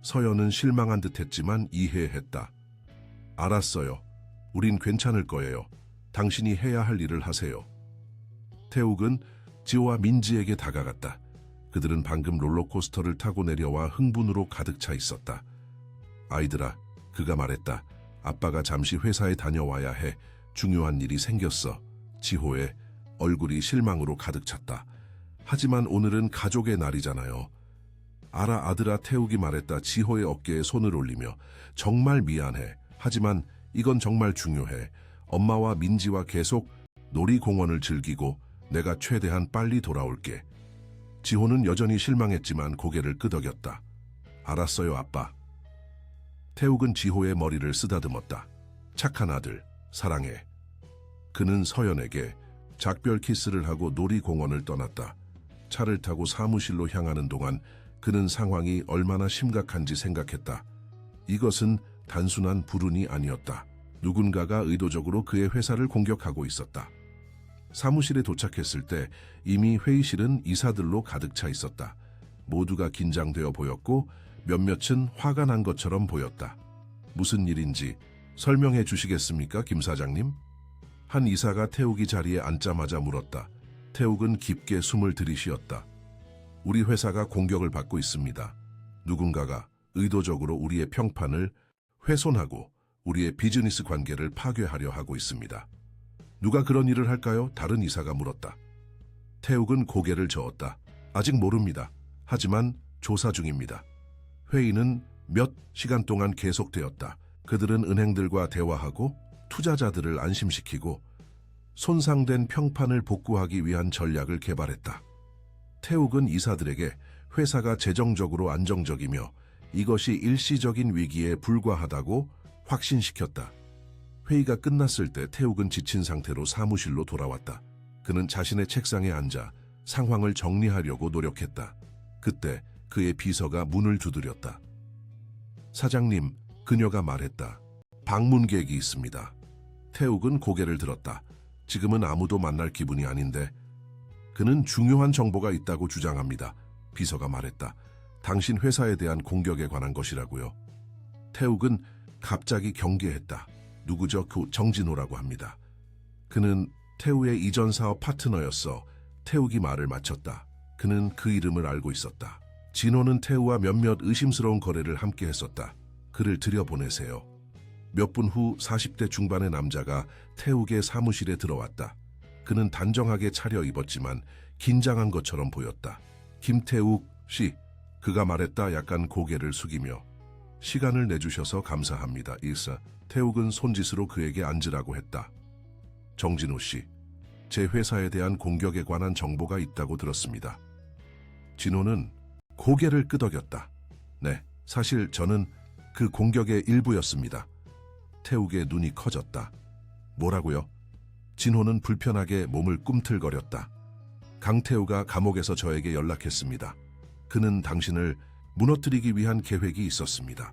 서연은 실망한 듯했지만 이해했다. 알았어요. 우린 괜찮을 거예요. 당신이 해야 할 일을 하세요. 태욱은 지호와 민지에게 다가갔다. 그들은 방금 롤러코스터를 타고 내려와 흥분으로 가득 차 있었다. 아이들아, 그가 말했다. 아빠가 잠시 회사에 다녀와야 해. 중요한 일이 생겼어. 지호의 얼굴이 실망으로 가득 찼다. 하지만 오늘은 가족의 날이잖아요. 알아, 아들아, 태욱이 말했다. 지호의 어깨에 손을 올리며. 정말 미안해. 하지만 이건 정말 중요해. 엄마와 민지와 계속 놀이공원을 즐기고 내가 최대한 빨리 돌아올게. 지호는 여전히 실망했지만 고개를 끄덕였다. 알았어요, 아빠. 태욱은 지호의 머리를 쓰다듬었다. 착한 아들, 사랑해. 그는 서연에게 작별 키스를 하고 놀이공원을 떠났다. 차를 타고 사무실로 향하는 동안 그는 상황이 얼마나 심각한지 생각했다. 이것은 단순한 불운이 아니었다. 누군가가 의도적으로 그의 회사를 공격하고 있었다. 사무실에 도착했을 때 이미 회의실은 이사들로 가득 차 있었다. 모두가 긴장되어 보였고 몇몇은 화가 난 것처럼 보였다. 무슨 일인지 설명해 주시겠습니까, 김 사장님? 한 이사가 태욱이 자리에 앉자마자 물었다. 태욱은 깊게 숨을 들이쉬었다. 우리 회사가 공격을 받고 있습니다. 누군가가 의도적으로 우리의 평판을 훼손하고 우리의 비즈니스 관계를 파괴하려 하고 있습니다. 누가 그런 일을 할까요? 다른 이사가 물었다. 태욱은 고개를 저었다. 아직 모릅니다. 하지만 조사 중입니다. 회의는 몇 시간 동안 계속되었다. 그들은 은행들과 대화하고 투자자들을 안심시키고 손상된 평판을 복구하기 위한 전략을 개발했다. 태욱은 이사들에게 회사가 재정적으로 안정적이며 이것이 일시적인 위기에 불과하다고 확신시켰다. 회의가 끝났을 때 태욱은 지친 상태로 사무실로 돌아왔다. 그는 자신의 책상에 앉아 상황을 정리하려고 노력했다. 그때 그의 비서가 문을 두드렸다. 사장님, 그녀가 말했다. 방문객이 있습니다. 태욱은 고개를 들었다. 지금은 아무도 만날 기분이 아닌데. 그는 중요한 정보가 있다고 주장합니다. 비서가 말했다. 당신 회사에 대한 공격에 관한 것이라고요. 태욱은 갑자기 경계했다. 누구죠? 그 정진호라고 합니다. 그는 태우의 이전 사업 파트너였어. 태욱이 말을 마쳤다. 그는 그 이름을 알고 있었다. 진호는 태우와 몇몇 의심스러운 거래를 함께 했었다. 그를 들여보내세요. 몇 분 후 40대 중반의 남자가 태욱의 사무실에 들어왔다. 그는 단정하게 차려입었지만 긴장한 것처럼 보였다. 김태욱 씨, 그가 말했다. 약간 고개를 숙이며. 시간을 내주셔서 감사합니다. 일사. 태욱은 손짓으로 그에게 앉으라고 했다. 정진호 씨, 제 회사에 대한 공격에 관한 정보가 있다고 들었습니다. 진호는 고개를 끄덕였다. 네, 사실 저는 그 공격의 일부였습니다. 태욱의 눈이 커졌다. 뭐라고요? 진호는 불편하게 몸을 꿈틀거렸다. 강태우가 감옥에서 저에게 연락했습니다. 그는 당신을 무너뜨리기 위한 계획이 있었습니다.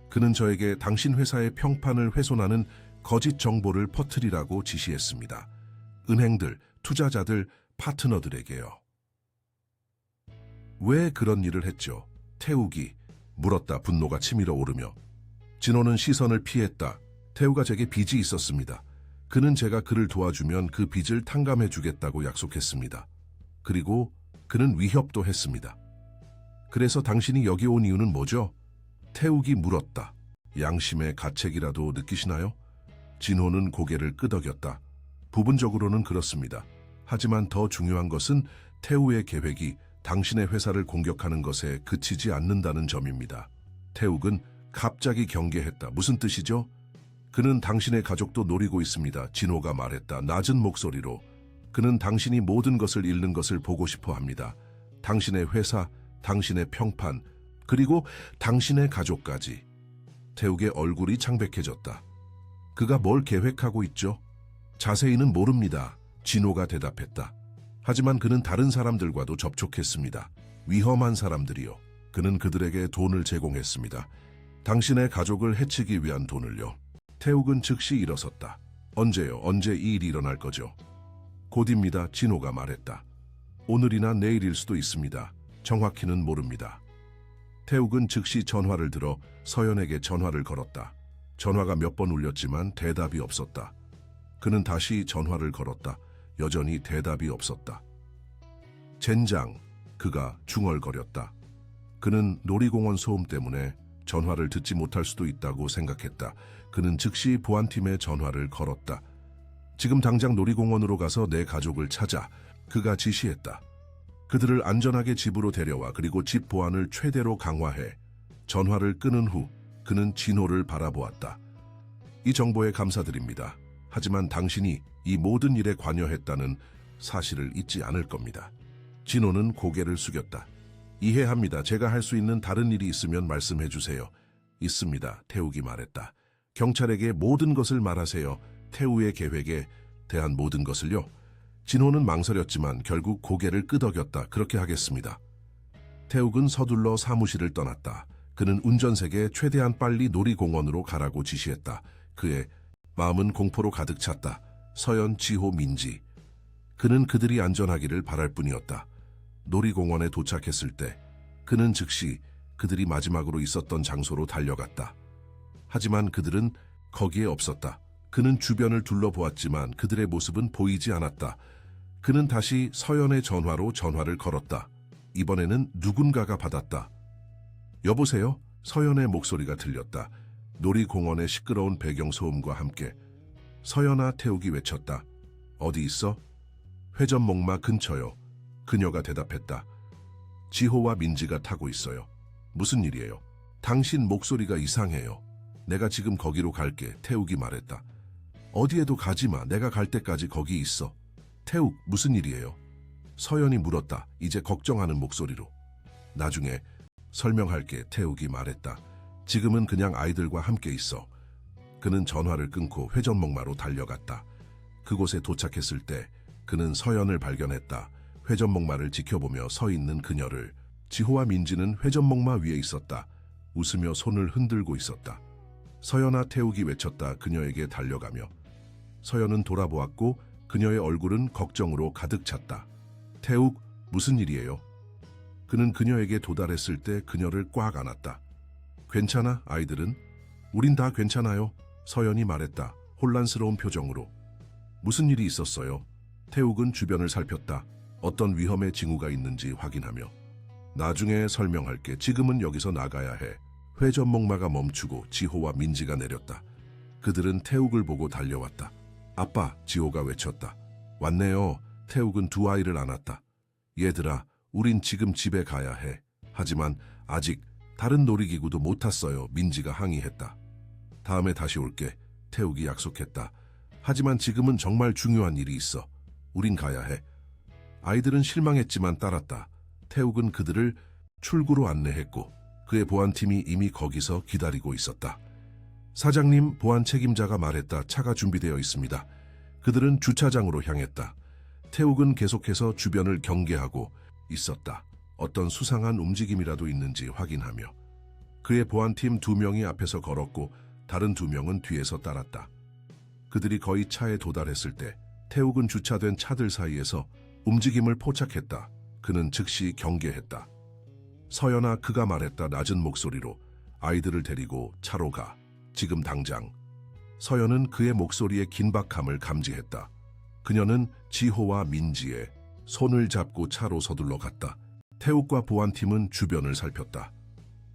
그는 저에게 당신 회사의 평판을 훼손하는 거짓 정보를 퍼뜨리라고 지시했습니다. 은행들, 투자자들, 파트너들에게요. 왜 그런 일을 했죠? 태욱이 물었다. 분노가 치밀어 오르며. 진호는 시선을 피했다. 태우가 제게 빚이 있었습니다. 그는 제가 그를 도와주면 그 빚을 탕감해 주겠다고 약속했습니다. 그리고 그는 위협도 했습니다. 그래서 당신이 여기 온 이유는 뭐죠? 태욱이 물었다. 양심의 가책이라도 느끼시나요? 진호는 고개를 끄덕였다. 부분적으로는 그렇습니다. 하지만 더 중요한 것은 태욱의 계획이 당신의 회사를 공격하는 것에 그치지 않는다는 점입니다. 태욱은 갑자기 경계했다. 무슨 뜻이죠? 그는 당신의 가족도 노리고 있습니다. 진호가 말했다. 낮은 목소리로. 그는 당신이 모든 것을 잃는 것을 보고 싶어 합니다. 당신의 회사, 당신의 평판, 그리고 당신의 가족까지. 태욱의 얼굴이 창백해졌다. 그가 뭘 계획하고 있죠? 자세히는 모릅니다. 진호가 대답했다. 하지만 그는 다른 사람들과도 접촉했습니다. 위험한 사람들이요. 그는 그들에게 돈을 제공했습니다. 당신의 가족을 해치기 위한 돈을요. 태욱은 즉시 일어섰다. 언제요? 언제 이 일이 일어날 거죠? 곧입니다. 진호가 말했다. 오늘이나 내일일 수도 있습니다. 정확히는 모릅니다. 태욱은 즉시 전화를 들어 서연에게 전화를 걸었다. 전화가 몇 번 울렸지만 대답이 없었다. 그는 다시 전화를 걸었다. 여전히 대답이 없었다. 젠장, 그가 중얼거렸다. 그는 놀이공원 소음 때문에 전화를 듣지 못할 수도 있다고 생각했다. 그는 즉시 보안팀에 전화를 걸었다. 지금 당장 놀이공원으로 가서 내 가족을 찾아. 그가 지시했다. 그들을 안전하게 집으로 데려와. 그리고 집 보안을 최대로 강화해. 전화를 끊은 후 그는 진호를 바라보았다. 이 정보에 감사드립니다. 하지만 당신이 이 모든 일에 관여했다는 사실을 잊지 않을 겁니다. 진호는 고개를 숙였다. 이해합니다. 제가 할 수 있는 다른 일이 있으면 말씀해 주세요. 있습니다. 태욱이 말했다. 경찰에게 모든 것을 말하세요. 태우의 계획에 대한 모든 것을요. 진호는 망설였지만 결국 고개를 끄덕였다. 그렇게 하겠습니다. 태욱은 서둘러 사무실을 떠났다. 그는 운전석에 최대한 빨리 놀이공원으로 가라고 지시했다. 그의 마음은 공포로 가득 찼다. 서연, 지호, 민지. 그는 그들이 안전하기를 바랄 뿐이었다. 놀이공원에 도착했을 때 그는 즉시 그들이 마지막으로 있었던 장소로 달려갔다. 하지만 그들은 거기에 없었다. 그는 주변을 둘러보았지만 그들의 모습은 보이지 않았다. 그는 다시 서연의 전화로 전화를 걸었다. 이번에는 누군가가 받았다. 여보세요? 서연의 목소리가 들렸다. 놀이공원의 시끄러운 배경소음과 함께. 서연아, 태욱이 외쳤다. 어디 있어? 회전목마 근처요. 그녀가 대답했다. 지호와 민지가 타고 있어요. 무슨 일이에요? 당신 목소리가 이상해요. 내가 지금 거기로 갈게. 태욱이 말했다. 어디에도 가지마. 내가 갈 때까지 거기 있어. 태욱, 무슨 일이에요? 서연이 물었다. 이제 걱정하는 목소리로. 나중에 설명할게. 태욱이 말했다. 지금은 그냥 아이들과 함께 있어. 그는 전화를 끊고 회전목마로 달려갔다. 그곳에 도착했을 때 그는 서연을 발견했다. 회전목마를 지켜보며 서 있는 그녀를. 지호와 민지는 회전목마 위에 있었다. 웃으며 손을 흔들고 있었다. 서연아, 태욱이 외쳤다. 그녀에게 달려가며. 서연은 돌아보았고 그녀의 얼굴은 걱정으로 가득 찼다. 태욱, 무슨 일이에요? 그는 그녀에게 도달했을 때 그녀를 꽉 안았다. 괜찮아, 아이들은? 우린 다 괜찮아요. 서연이 말했다. 혼란스러운 표정으로. 무슨 일이 있었어요? 태욱은 주변을 살폈다. 어떤 위험의 징후가 있는지 확인하며. 나중에 설명할게. 지금은 여기서 나가야 해. 회전목마가 멈추고 지호와 민지가 내렸다. 그들은 태욱을 보고 달려왔다. 아빠, 지호가 외쳤다. 왔네요. 태욱은 두 아이를 안았다. 얘들아, 우린 지금 집에 가야 해. 하지만 아직 다른 놀이기구도 못 탔어요. 민지가 항의했다. 다음에 다시 올게. 태욱이 약속했다. 하지만 지금은 정말 중요한 일이 있어. 우린 가야 해. 아이들은 실망했지만 따랐다. 태욱은 그들을 출구로 안내했고 그의 보안팀이 이미 거기서 기다리고 있었다. 사장님, 보안 책임자가 말했다. 차가 준비되어 있습니다. 그들은 주차장으로 향했다. 태욱은 계속해서 주변을 경계하고 있었다. 어떤 수상한 움직임이라도 있는지 확인하며. 그의 보안팀 2명이 앞에서 걸었고 다른 2명은 뒤에서 따랐다. 그들이 거의 차에 도달했을 때 태욱은 주차된 차들 사이에서 움직임을 포착했다. 그는 즉시 경계했다. 서연아, 그가 말했다. 낮은 목소리로. 아이들을 데리고 차로 가. 지금 당장. 서연은 그의 목소리의 긴박함을 감지했다. 그녀는 지호와 민지의 손을 잡고 차로 서둘러 갔다. 태욱과 보안팀은 주변을 살폈다.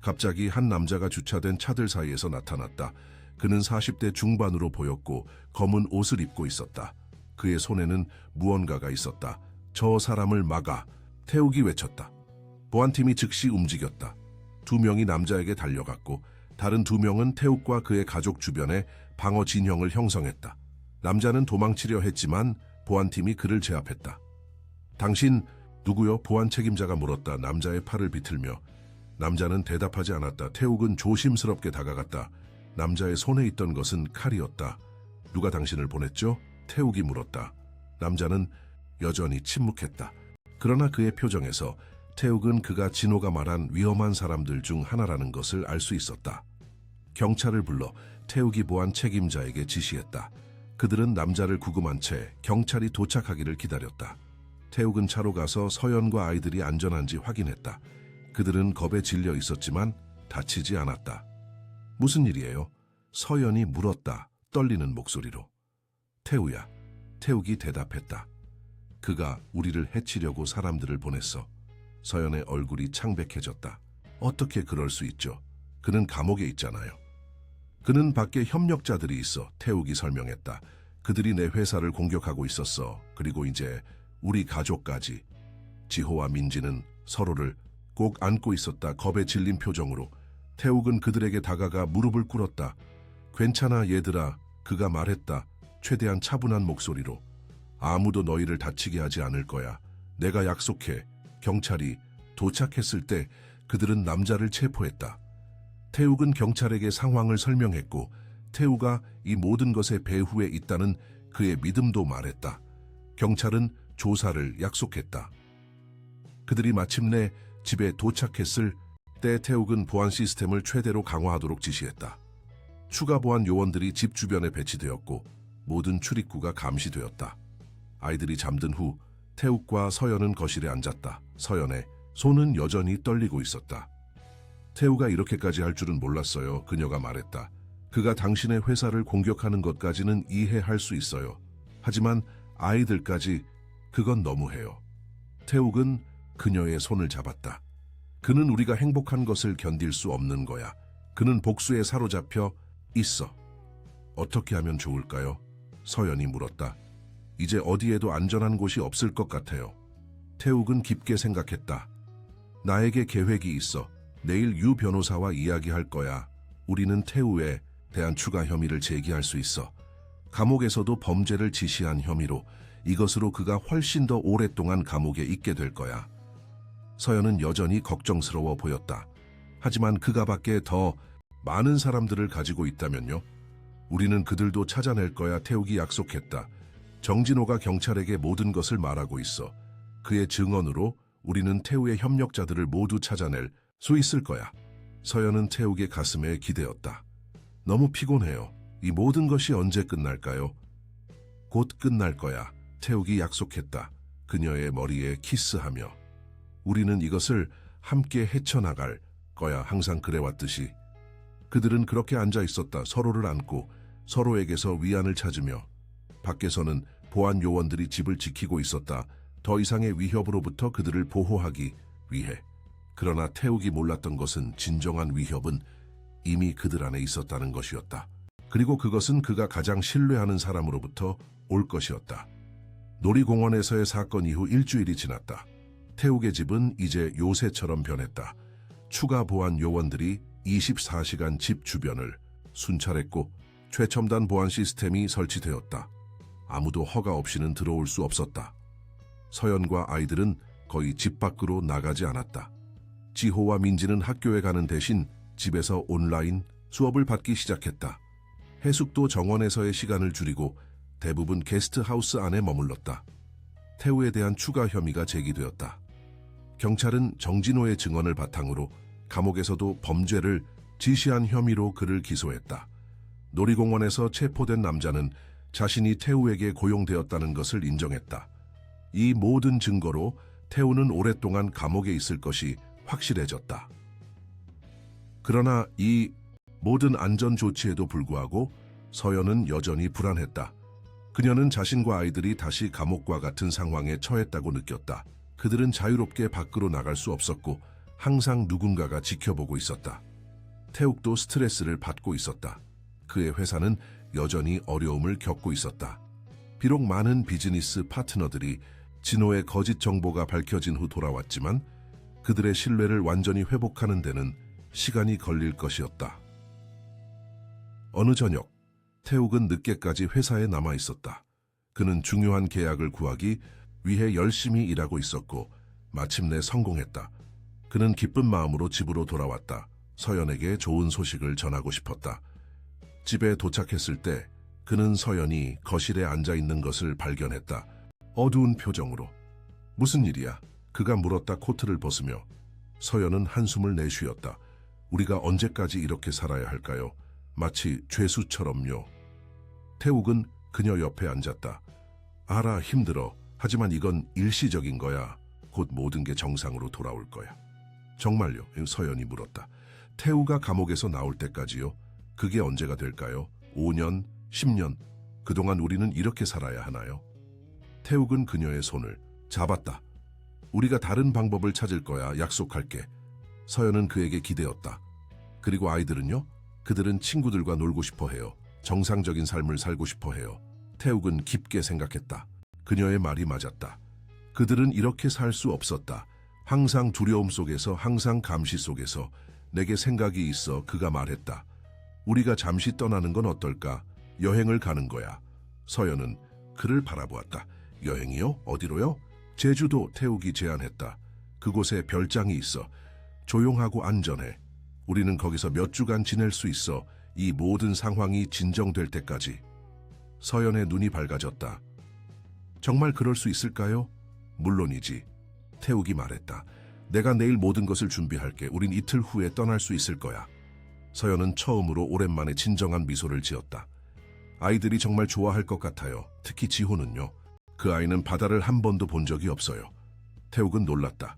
갑자기 한 남자가 주차된 차들 사이에서 나타났다. 그는 40대 중반으로 보였고 검은 옷을 입고 있었다. 그의 손에는 무언가가 있었다. 저 사람을 막아! 태욱이 외쳤다. 보안팀이 즉시 움직였다. 2명이 남자에게 달려갔고 다른 2명은 태욱과 그의 가족 주변에 방어 진영을 형성했다. 남자는 도망치려 했지만 보안팀이 그를 제압했다. 당신 누구요? 보안 책임자가 물었다. 남자의 팔을 비틀며. 남자는 대답하지 않았다. 태욱은 조심스럽게 다가갔다. 남자의 손에 있던 것은 칼이었다. 누가 당신을 보냈죠? 태욱이 물었다. 남자는 여전히 침묵했다. 그러나 그의 표정에서 태욱은 그가 진호가 말한 위험한 사람들 중 하나라는 것을 알 수 있었다. 경찰을 불러 태욱이 보안 책임자에게 지시했다. 그들은 남자를 구금한 채 경찰이 도착하기를 기다렸다. 태욱은 차로 가서 서연과 아이들이 안전한지 확인했다. 그들은 겁에 질려 있었지만 다치지 않았다. 무슨 일이에요? 서연이 물었다. 떨리는 목소리로. 태우야. 태욱이 대답했다. 그가 우리를 해치려고 사람들을 보냈어. 서연의 얼굴이 창백해졌다. 어떻게 그럴 수 있죠? 그는 감옥에 있잖아요. 그는 밖에 협력자들이 있어. 태욱이 설명했다. 그들이 내 회사를 공격하고 있었어. 그리고 이제 우리 가족까지. 지호와 민지는 서로를 꼭 안고 있었다. 겁에 질린 표정으로. 태욱은 그들에게 다가가 무릎을 꿇었다. 괜찮아 얘들아. 그가 말했다. 최대한 차분한 목소리로. 아무도 너희를 다치게 하지 않을 거야. 내가 약속해. 경찰이 도착했을 때 그들은 남자를 체포했다. 태욱은 경찰에게 상황을 설명했고 태우가 이 모든 것의 배후에 있다는 그의 믿음도 말했다. 경찰은 조사를 약속했다. 그들이 마침내 집에 도착했을 때 태욱은 보안 시스템을 최대로 강화하도록 지시했다. 추가 보안 요원들이 집 주변에 배치되었고 모든 출입구가 감시되었다. 아이들이 잠든 후 태욱과 서연은 거실에 앉았다. 서연의 손은 여전히 떨리고 있었다. 태우가 이렇게까지 할 줄은 몰랐어요. 그녀가 말했다. 그가 당신의 회사를 공격하는 것까지는 이해할 수 있어요. 하지만 아이들까지 그건 너무해요. 태욱은 그녀의 손을 잡았다. 그는 우리가 행복한 것을 견딜 수 없는 거야. 그는 복수에 사로잡혀 있어. 어떻게 하면 좋을까요? 서연이 물었다. 이제 어디에도 안전한 곳이 없을 것 같아요. 태욱은 깊게 생각했다. 나에게 계획이 있어. 내일 유 변호사와 이야기할 거야. 우리는 태우에 대한 추가 혐의를 제기할 수 있어. 감옥에서도 범죄를 지시한 혐의로 이것으로 그가 훨씬 더 오랫동안 감옥에 있게 될 거야. 서연은 여전히 걱정스러워 보였다. 하지만 그가 밖에 더 많은 사람들을 가지고 있다면요? 우리는 그들도 찾아낼 거야. 태욱이 약속했다. 정진호가 경찰에게 모든 것을 말하고 있어. 그의 증언으로 우리는 태우의 협력자들을 모두 찾아낼 수 있을 거야. 서연은 태욱의 가슴에 기대었다. 너무 피곤해요. 이 모든 것이 언제 끝날까요? 곧 끝날 거야. 태욱이 약속했다. 그녀의 머리에 키스하며. 우리는 이것을 함께 헤쳐나갈 거야. 항상 그래왔듯이. 그들은 그렇게 앉아 있었다. 서로를 안고 서로에게서 위안을 찾으며. 밖에서는 보안 요원들이 집을 지키고 있었다. 더 이상의 위협으로부터 그들을 보호하기 위해. 그러나 태욱이 몰랐던 것은 진정한 위협은 이미 그들 안에 있었다는 것이었다. 그리고 그것은 그가 가장 신뢰하는 사람으로부터 올 것이었다. 놀이공원에서의 사건 이후 일주일이 지났다. 태욱의 집은 이제 요새처럼 변했다. 추가 보안 요원들이 24시간 집 주변을 순찰했고 최첨단 보안 시스템이 설치되었다. 아무도 허가 없이는 들어올 수 없었다. 서연과 아이들은 거의 집 밖으로 나가지 않았다. 지호와 민지는 학교에 가는 대신 집에서 온라인 수업을 받기 시작했다. 해숙도 정원에서의 시간을 줄이고 대부분 게스트하우스 안에 머물렀다. 태우에 대한 추가 혐의가 제기되었다. 경찰은 정진호의 증언을 바탕으로 감옥에서도 범죄를 지시한 혐의로 그를 기소했다. 놀이공원에서 체포된 남자는 자신이 태우에게 고용되었다는 것을 인정했다. 이 모든 증거로 태우는 오랫동안 감옥에 있을 것이 확실해졌다. 그러나 이 모든 안전 조치에도 불구하고 서연은 여전히 불안했다. 그녀는 자신과 아이들이 다시 감옥과 같은 상황에 처했다고 느꼈다. 그들은 자유롭게 밖으로 나갈 수 없었고 항상 누군가가 지켜보고 있었다. 태욱도 스트레스를 받고 있었다. 그의 회사는 여전히 어려움을 겪고 있었다. 비록 많은 비즈니스 파트너들이 진호의 거짓 정보가 밝혀진 후 돌아왔지만 그들의 신뢰를 완전히 회복하는 데는 시간이 걸릴 것이었다. 어느 저녁, 태욱은 늦게까지 회사에 남아 있었다. 그는 중요한 계약을 구하기 위해 열심히 일하고 있었고 마침내 성공했다. 그는 기쁜 마음으로 집으로 돌아왔다. 서연에게 좋은 소식을 전하고 싶었다. 집에 도착했을 때 그는 서연이 거실에 앉아 있는 것을 발견했다. 어두운 표정으로. 무슨 일이야? 그가 물었다. 코트를 벗으며. 서연은 한숨을 내쉬었다. 우리가 언제까지 이렇게 살아야 할까요? 마치 죄수처럼요. 태욱은 그녀 옆에 앉았다. 알아, 힘들어. 하지만 이건 일시적인 거야. 곧 모든 게 정상으로 돌아올 거야. 정말요? 서연이 물었다. 태우가 감옥에서 나올 때까지요? 그게 언제가 될까요? 5년, 10년? 그동안 우리는 이렇게 살아야 하나요? 태욱은 그녀의 손을 잡았다. 우리가 다른 방법을 찾을 거야. 약속할게. 서연은 그에게 기대었다. 그리고 아이들은요? 그들은 친구들과 놀고 싶어 해요. 정상적인 삶을 살고 싶어 해요. 태욱은 깊게 생각했다. 그녀의 말이 맞았다. 그들은 이렇게 살 수 없었다. 항상 두려움 속에서, 항상 감시 속에서. 내게 생각이 있어. 그가 말했다. 우리가 잠시 떠나는 건 어떨까? 여행을 가는 거야. 서연은 그를 바라보았다. 여행이요? 어디로요? 제주도. 태욱이 제안했다. 그곳에 별장이 있어. 조용하고 안전해. 우리는 거기서 몇 주간 지낼 수 있어. 이 모든 상황이 진정될 때까지. 서연의 눈이 밝아졌다. 정말 그럴 수 있을까요? 물론이지. 태욱이 말했다. 내가 내일 모든 것을 준비할게. 우린 이틀 후에 떠날 수 있을 거야. 서연은 처음으로 오랜만에 진정한 미소를 지었다. 아이들이 정말 좋아할 것 같아요. 특히 지호는요. 그 아이는 바다를 한 번도 본 적이 없어요. 태욱은 놀랐다.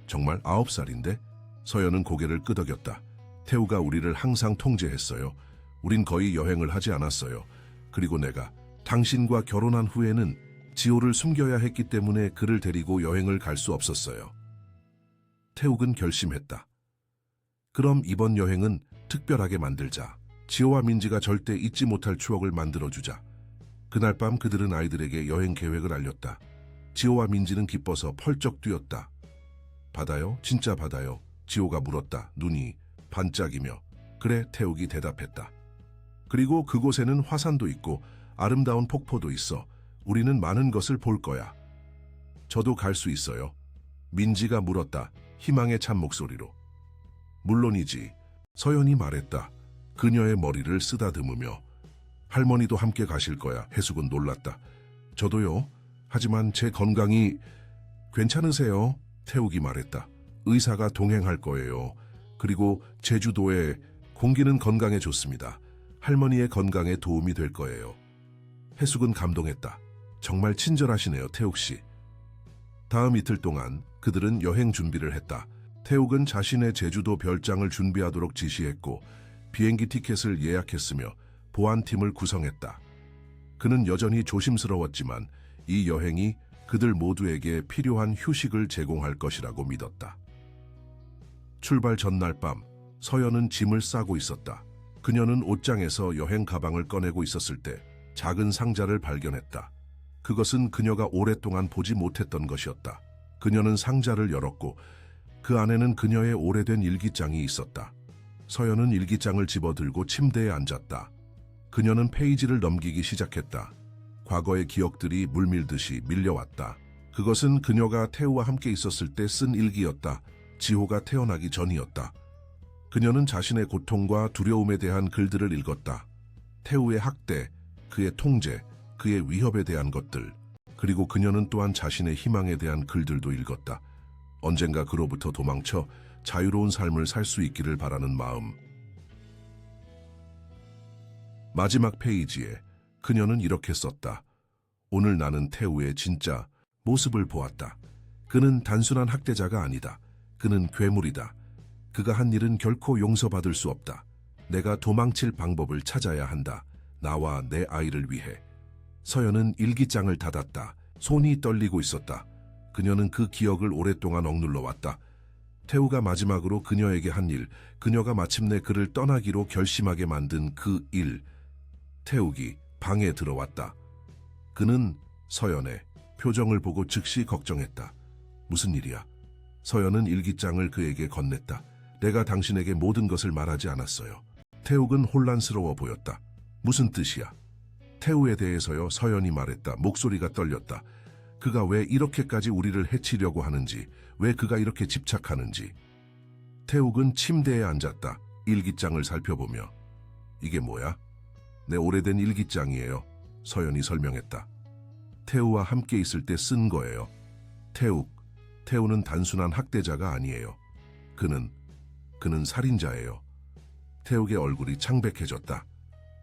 정말 9살인데? 서연은 고개를 끄덕였다. 태우가 우리를 항상 통제했어요. 우린 거의 여행을 하지 않았어요. 그리고 내가 당신과 결혼한 후에는 지호를 숨겨야 했기 때문에 그를 데리고 여행을 갈 수 없었어요. 태욱은 결심했다. 그럼 이번 여행은 특별하게 만들자. 지호와 민지가 절대 잊지 못할 추억을 만들어주자. 그날 밤 그들은 아이들에게 여행 계획을 알렸다. 지호와 민지는 기뻐서 펄쩍 뛰었다. 바다요? 진짜 바다요? 지호가 물었다. 눈이 반짝이며. 그래, 태욱이 대답했다. 그리고 그곳에는 화산도 있고 아름다운 폭포도 있어. 우리는 많은 것을 볼 거야. 저도 갈 수 있어요? 민지가 물었다. 희망에 찬 목소리로. 물론이지. 서연이 말했다. 그녀의 머리를 쓰다듬으며. 할머니도 함께 가실 거야. 해숙은 놀랐다. 저도요. 하지만 제 건강이... 괜찮으세요? 태욱이 말했다. 의사가 동행할 거예요. 그리고 제주도의 공기는 건강에 좋습니다. 할머니의 건강에 도움이 될 거예요. 해숙은 감동했다. 정말 친절하시네요, 태욱 씨. 다음 이틀 동안 그들은 여행 준비를 했다. 태욱은 자신의 제주도 별장을 준비하도록 지시했고 비행기 티켓을 예약했으며 보안팀을 구성했다. 그는 여전히 조심스러웠지만 이 여행이 그들 모두에게 필요한 휴식을 제공할 것이라고 믿었다. 출발 전날 밤, 서연은 짐을 싸고 있었다. 그녀는 옷장에서 여행 가방을 꺼내고 있었을 때 작은 상자를 발견했다. 그것은 그녀가 오랫동안 보지 못했던 것이었다. 그녀는 상자를 열었고 그 안에는 그녀의 오래된 일기장이 있었다. 서연은 일기장을 집어들고 침대에 앉았다. 그녀는 페이지를 넘기기 시작했다. 과거의 기억들이 물밀듯이 밀려왔다. 그것은 그녀가 태우와 함께 있었을 때 쓴 일기였다. 지호가 태어나기 전이었다. 그녀는 자신의 고통과 두려움에 대한 글들을 읽었다. 태우의 학대, 그의 통제, 그의 위협에 대한 것들, 그리고 그녀는 또한 자신의 희망에 대한 글들도 읽었다. 언젠가 그로부터 도망쳐 자유로운 삶을 살 수 있기를 바라는 마음. 마지막 페이지에 그녀는 이렇게 썼다. 오늘 나는 태우의 진짜 모습을 보았다. 그는 단순한 학대자가 아니다. 그는 괴물이다. 그가 한 일은 결코 용서받을 수 없다. 내가 도망칠 방법을 찾아야 한다. 나와 내 아이를 위해. 서연은 일기장을 닫았다. 손이 떨리고 있었다. 그녀는 그 기억을 오랫동안 억눌러 왔다. 태우가 마지막으로 그녀에게 한 일, 그녀가 마침내 그를 떠나기로 결심하게 만든 그 일. 태욱이 방에 들어왔다. 그는 서연의 표정을 보고 즉시 걱정했다. 무슨 일이야? 서연은 일기장을 그에게 건넸다. 내가 당신에게 모든 것을 말하지 않았어요. 태욱은 혼란스러워 보였다. 무슨 뜻이야? 태우에 대해서요, 서연이 말했다. 목소리가 떨렸다. 그가 왜 이렇게까지 우리를 해치려고 하는지, 왜 그가 이렇게 집착하는지. 태욱은 침대에 앉았다. 일기장을 살펴보며. 이게 뭐야? 내 오래된 일기장이에요. 서연이 설명했다. 태우와 함께 있을 때 쓴 거예요. 태우는 단순한 학대자가 아니에요. 그는 살인자예요. 태욱의 얼굴이 창백해졌다.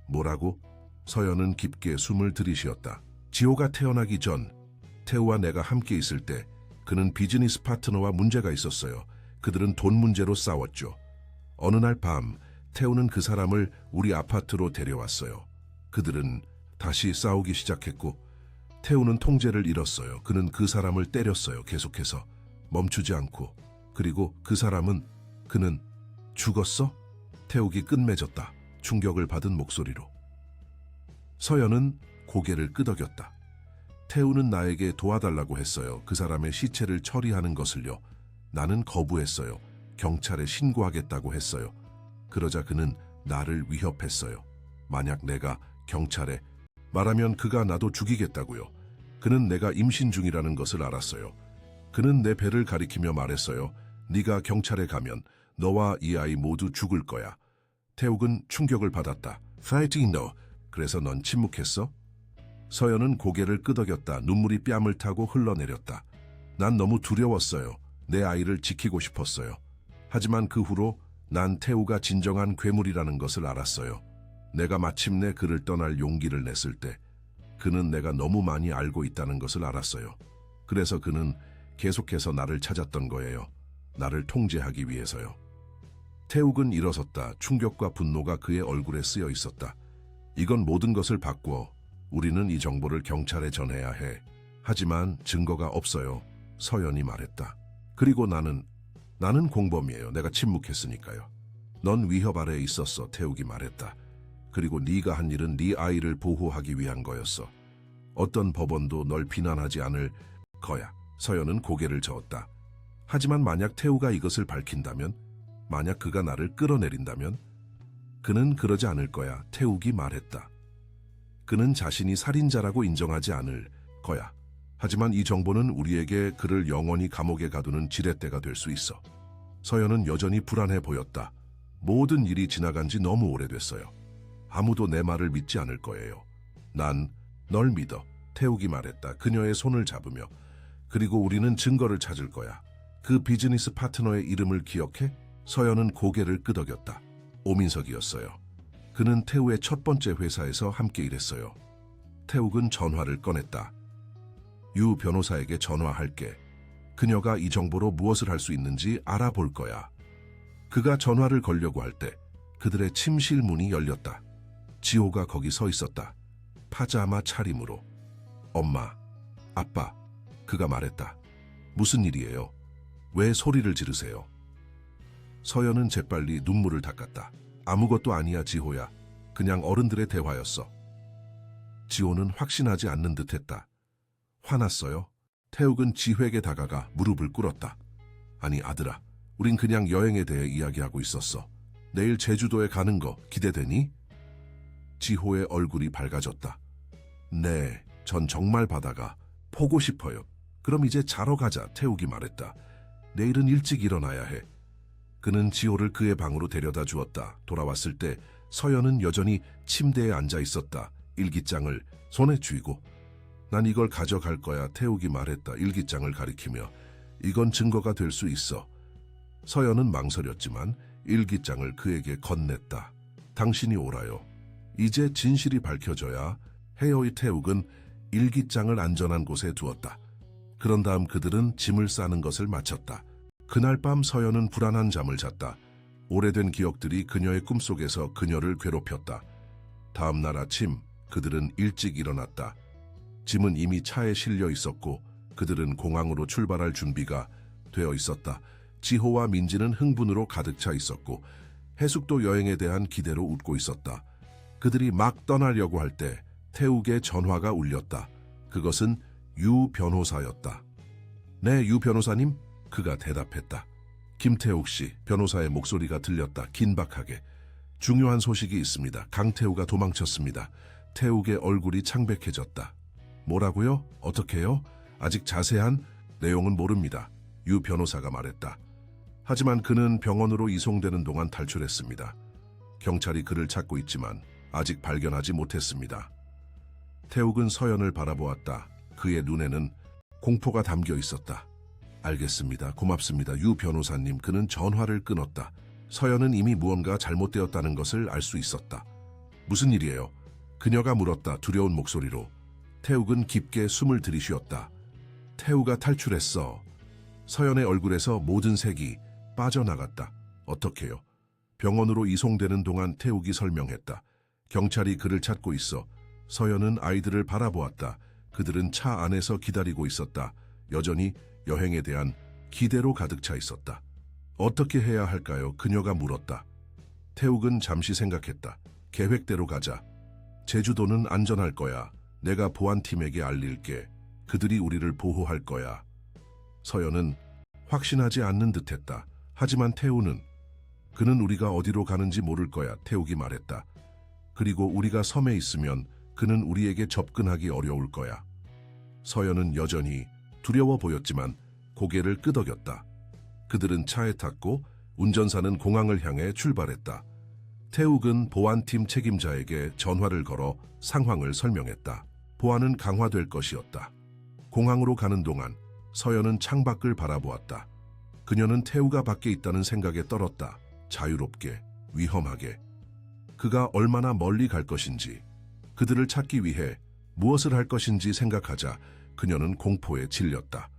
뭐라고? 서연은 깊게 숨을 들이쉬었다. 지호가 태어나기 전 태우와 내가 함께 있을 때 그는 비즈니스 파트너와 문제가 있었어요. 그들은 돈 문제로 싸웠죠. 어느 날 밤 태우는 그 사람을 우리 아파트로 데려왔어요. 그들은 다시 싸우기 시작했고 태우는 통제를 잃었어요. 그는 그 사람을 때렸어요. 계속해서 멈추지 않고. 그리고 그는 죽었어? 태욱이 끝맺었다. 충격을 받은 목소리로. 서연은 고개를 끄덕였다. 태우는 나에게 도와달라고 했어요. 그 사람의 시체를 처리하는 것을요. 나는 거부했어요. 경찰에 신고하겠다고 했어요. 그러자 그는 나를 위협했어요. 만약 내가 경찰에 말하면 그가 나도 죽이겠다고요. 그는 내가 임신 중이라는 것을 알았어요. 그는 내 배를 가리키며 말했어요. 네가 경찰에 가면 너와 이 아이 모두 죽을 거야. 태욱은 충격을 받았다. Fighting no. 그래서 넌 침묵했어? 서연은 고개를 끄덕였다. 눈물이 뺨을 타고 흘러내렸다. 난 너무 두려웠어요. 내 아이를 지키고 싶었어요. 하지만 그 후로 난 태우가 진정한 괴물이라는 것을 알았어요. 내가 마침내 그를 떠날 용기를 냈을 때 그는 내가 너무 많이 알고 있다는 것을 알았어요. 그래서 그는 계속해서 나를 찾았던 거예요. 나를 통제하기 위해서요. 태욱은 일어섰다. 충격과 분노가 그의 얼굴에 쓰여 있었다. 이건 모든 것을 바꾸어. 우리는 이 정보를 경찰에 전해야 해. 하지만 증거가 없어요. 서연이 말했다. 그리고 나는 공범이에요. 내가 침묵했으니까요. 넌 위협 아래에 있었어. 태욱이 말했다. 그리고 네가 한 일은 네 아이를 보호하기 위한 거였어. 어떤 법원도 널 비난하지 않을 거야. 서연은 고개를 저었다. 하지만 만약 태우가 이것을 밝힌다면, 만약 그가 나를 끌어내린다면, 그는 그러지 않을 거야. 태욱이 말했다. 그는 자신이 살인자라고 인정하지 않을 거야. 하지만 이 정보는 우리에게 그를 영원히 감옥에 가두는 지렛대가 될 수 있어. 서연은 여전히 불안해 보였다. 모든 일이 지나간 지 너무 오래됐어요. 아무도 내 말을 믿지 않을 거예요. 난 널 믿어. 태욱이 말했다. 그녀의 손을 잡으며. 그리고 우리는 증거를 찾을 거야. 그 비즈니스 파트너의 이름을 기억해? 서연은 고개를 끄덕였다. 오민석이었어요. 그는 태우의 첫 번째 회사에서 함께 일했어요. 태욱은 전화를 꺼냈다. 유 변호사에게 전화할게. 그녀가 이 정보로 무엇을 할 수 있는지 알아볼 거야. 그가 전화를 걸려고 할 때 그들의 침실 문이 열렸다. 지호가 거기 서 있었다. 파자마 차림으로. 엄마, 아빠, 그가 말했다. 무슨 일이에요? 왜 소리를 지르세요? 서연은 재빨리 눈물을 닦았다. 아무것도 아니야, 지호야. 그냥 어른들의 대화였어. 지호는 확신하지 않는 듯했다. 화났어요? 태욱은 지회에게 다가가 무릎을 꿇었다. 아니, 아들아. 우린 그냥 여행에 대해 이야기하고 있었어. 내일 제주도에 가는 거 기대되니? 지호의 얼굴이 밝아졌다. 네, 전 정말 바다가 보고 싶어요. 그럼 이제 자러 가자, 태욱이 말했다. 내일은 일찍 일어나야 해. 그는 지호를 그의 방으로 데려다 주었다. 돌아왔을 때 서연은 여전히 침대에 앉아 있었다. 일기장을 손에 쥐고. 난 이걸 가져갈 거야, 태욱이 말했다. 일기장을 가리키며. 이건 증거가 될 수 있어. 서연은 망설였지만 일기장을 그에게 건넸다. 당신이 오라요. 이제 진실이 밝혀져야 해요의 태욱은 일기장을 안전한 곳에 두었다. 그런 다음 그들은 짐을 싸는 것을 마쳤다. 그날 밤 서연은 불안한 잠을 잤다. 오래된 기억들이 그녀의 꿈속에서 그녀를 괴롭혔다. 다음 날 아침 그들은 일찍 일어났다. 짐은 이미 차에 실려 있었고 그들은 공항으로 출발할 준비가 되어 있었다. 지호와 민지는 흥분으로 가득 차 있었고 해숙도 여행에 대한 기대로 웃고 있었다. 그들이 막 떠나려고 할 때 태욱의 전화가 울렸다. 그것은 유 변호사였다. 네, 유 변호사님? 그가 대답했다. 김태욱 씨, 변호사의 목소리가 들렸다. 긴박하게. 중요한 소식이 있습니다. 강태우가 도망쳤습니다. 태욱의 얼굴이 창백해졌다. 뭐라고요? 어떻게요? 아직 자세한 내용은 모릅니다. 유 변호사가 말했다. 하지만 그는 병원으로 이송되는 동안 탈출했습니다. 경찰이 그를 찾고 있지만 아직 발견하지 못했습니다. 태욱은 서연을 바라보았다. 그의 눈에는 공포가 담겨 있었다. 알겠습니다. 고맙습니다. 유 변호사님. 그는 전화를 끊었다. 서연은 이미 무언가 잘못되었다는 것을 알 수 있었다. 무슨 일이에요? 그녀가 물었다. 두려운 목소리로. 태욱은 깊게 숨을 들이쉬었다. 태우가 탈출했어. 서연의 얼굴에서 모든 색이 빠져나갔다. 어떻게요? 병원으로 이송되는 동안 태욱이 설명했다. 경찰이 그를 찾고 있어. 서연은 아이들을 바라보았다. 그들은 차 안에서 기다리고 있었다. 여전히 여행에 대한 기대로 가득 차 있었다. 어떻게 해야 할까요? 그녀가 물었다. 태욱은 잠시 생각했다. 계획대로 가자. 제주도는 안전할 거야. 내가 보안팀에게 알릴게. 그들이 우리를 보호할 거야. 서연은 확신하지 않는 듯했다. 하지만 태우는 그는 우리가 어디로 가는지 모를 거야. 태욱이 말했다. 그리고 우리가 섬에 있으면 그는 우리에게 접근하기 어려울 거야. 서연은 여전히 두려워 보였지만 고개를 끄덕였다. 그들은 차에 탔고 운전사는 공항을 향해 출발했다. 태욱은 보안팀 책임자에게 전화를 걸어 상황을 설명했다. 보안은 강화될 것이었다. 공항으로 가는 동안 서연은 창밖을 바라보았다. 그녀는 태우가 밖에 있다는 생각에 떨었다. 자유롭게, 위험하게. 그가 얼마나 멀리 갈 것인지, 그들을 찾기 위해 무엇을 할 것인지 생각하자 그녀는 공포에 질렸다.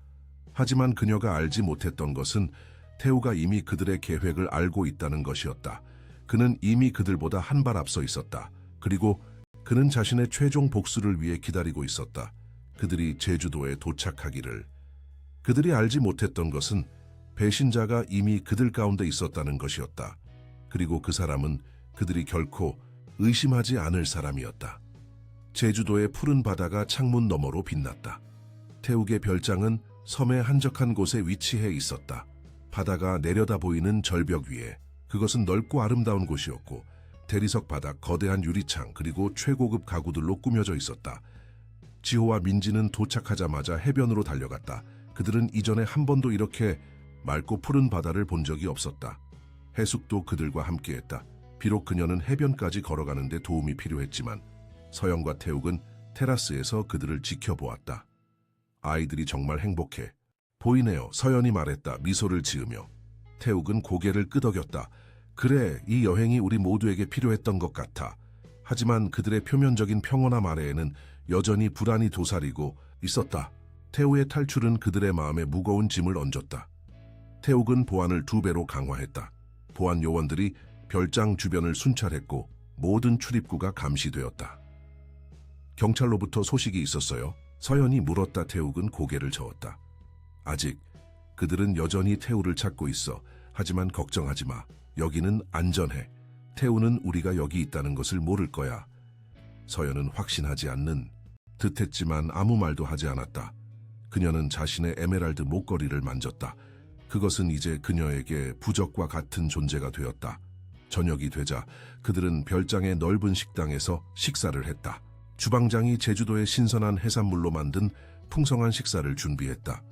하지만 그녀가 알지 못했던 것은 태우가 이미 그들의 계획을 알고 있다는 것이었다. 그는 이미 그들보다 한 발 앞서 있었다. 그리고 그는 자신의 최종 복수를 위해 기다리고 있었다. 그들이 제주도에 도착하기를. 그들이 알지 못했던 것은 배신자가 이미 그들 가운데 있었다는 것이었다. 그리고 그 사람은 그들이 결코 의심하지 않을 사람이었다. 제주도의 푸른 바다가 창문 너머로 빛났다. 태욱의 별장은 섬의 한적한 곳에 위치해 있었다. 바다가 내려다 보이는 절벽 위에. 그것은 넓고 아름다운 곳이었고 대리석 바닥, 거대한 유리창, 그리고 최고급 가구들로 꾸며져 있었다. 지호와 민지는 도착하자마자 해변으로 달려갔다. 그들은 이전에 한 번도 이렇게 맑고 푸른 바다를 본 적이 없었다. 해숙도 그들과 함께했다. 비록 그녀는 해변까지 걸어가는데 도움이 필요했지만 서영과 태욱은 테라스에서 그들을 지켜보았다. 아이들이 정말 행복해 보이네요. 서연이 말했다. 미소를 지으며. 태욱은 고개를 끄덕였다. 그래, 이 여행이 우리 모두에게 필요했던 것 같아. 하지만 그들의 표면적인 평온함 아래에는 여전히 불안이 도사리고 있었다. 태우의 탈출은 그들의 마음에 무거운 짐을 얹었다. 태욱은 보안을 2배로 강화했다. 보안 요원들이 별장 주변을 순찰했고 모든 출입구가 감시되었다. 경찰로부터 소식이 있었어요. 서연이 물었다. 태욱은 고개를 저었다. 아직. 그들은 여전히 태우를 찾고 있어. 하지만 걱정하지 마. 여기는 안전해. 태우는 우리가 여기 있다는 것을 모를 거야. 서연은 확신하지 않는 듯했지만 아무 말도 하지 않았다. 그녀는 자신의 에메랄드 목걸이를 만졌다. 그것은 이제 그녀에게 부적과 같은 존재가 되었다. 저녁이 되자 그들은 별장의 넓은 식당에서 식사를 했다. 주방장이 제주도의 신선한 해산물로 만든 풍성한 식사를 준비했다.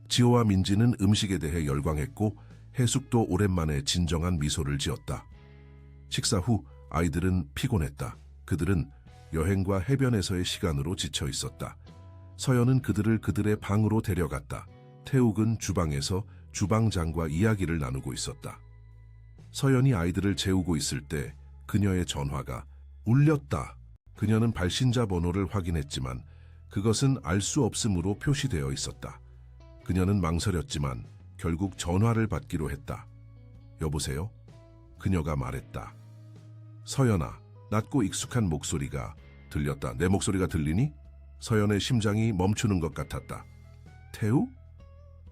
지호와 민지는 음식에 대해 열광했고 해숙도 오랜만에 진정한 미소를 지었다. 식사 후 아이들은 피곤했다. 그들은 여행과 해변에서의 시간으로 지쳐 있었다. 서연은 그들을 그들의 방으로 데려갔다. 태욱은 주방에서 주방장과 이야기를 나누고 있었다. 서연이 아이들을 재우고 있을 때 그녀의 전화가 울렸다. 그녀는 발신자 번호를 확인했지만 그것은 알 수 없음으로 표시되어 있었다. 그녀는 망설였지만 결국 전화를 받기로 했다. 여보세요? 그녀가 말했다. 서연아, 낮고 익숙한 목소리가 들렸다. 내 목소리가 들리니? 서연의 심장이 멈추는 것 같았다. 태우?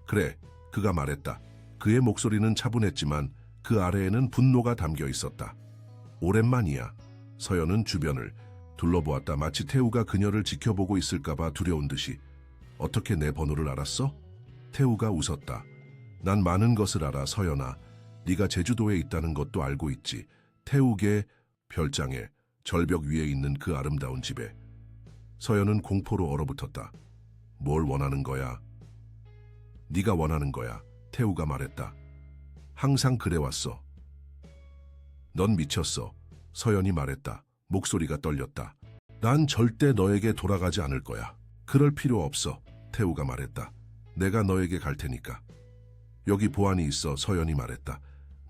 그래, 그가 말했다. 그의 목소리는 차분했지만 그 아래에는 분노가 담겨 있었다. 오랜만이야. 서연은 주변을 둘러보았다. 마치 태우가 그녀를 지켜보고 있을까봐 두려운 듯이. 어떻게 내 번호를 알았어? 태우가 웃었다. 난 많은 것을 알아, 서연아. 네가 제주도에 있다는 것도 알고 있지. 태우계 별장에 절벽 위에 있는 그 아름다운 집에. 서연은 공포로 얼어붙었다. 뭘 원하는 거야? 네가 원하는 거야. 태우가 말했다. 항상 그래왔어. 넌 미쳤어. 서연이 말했다. 목소리가 떨렸다. 난 절대 너에게 돌아가지 않을 거야. 그럴 필요 없어. 태우가 말했다. 내가 너에게 갈 테니까. 여기 보안이 있어. 서연이 말했다.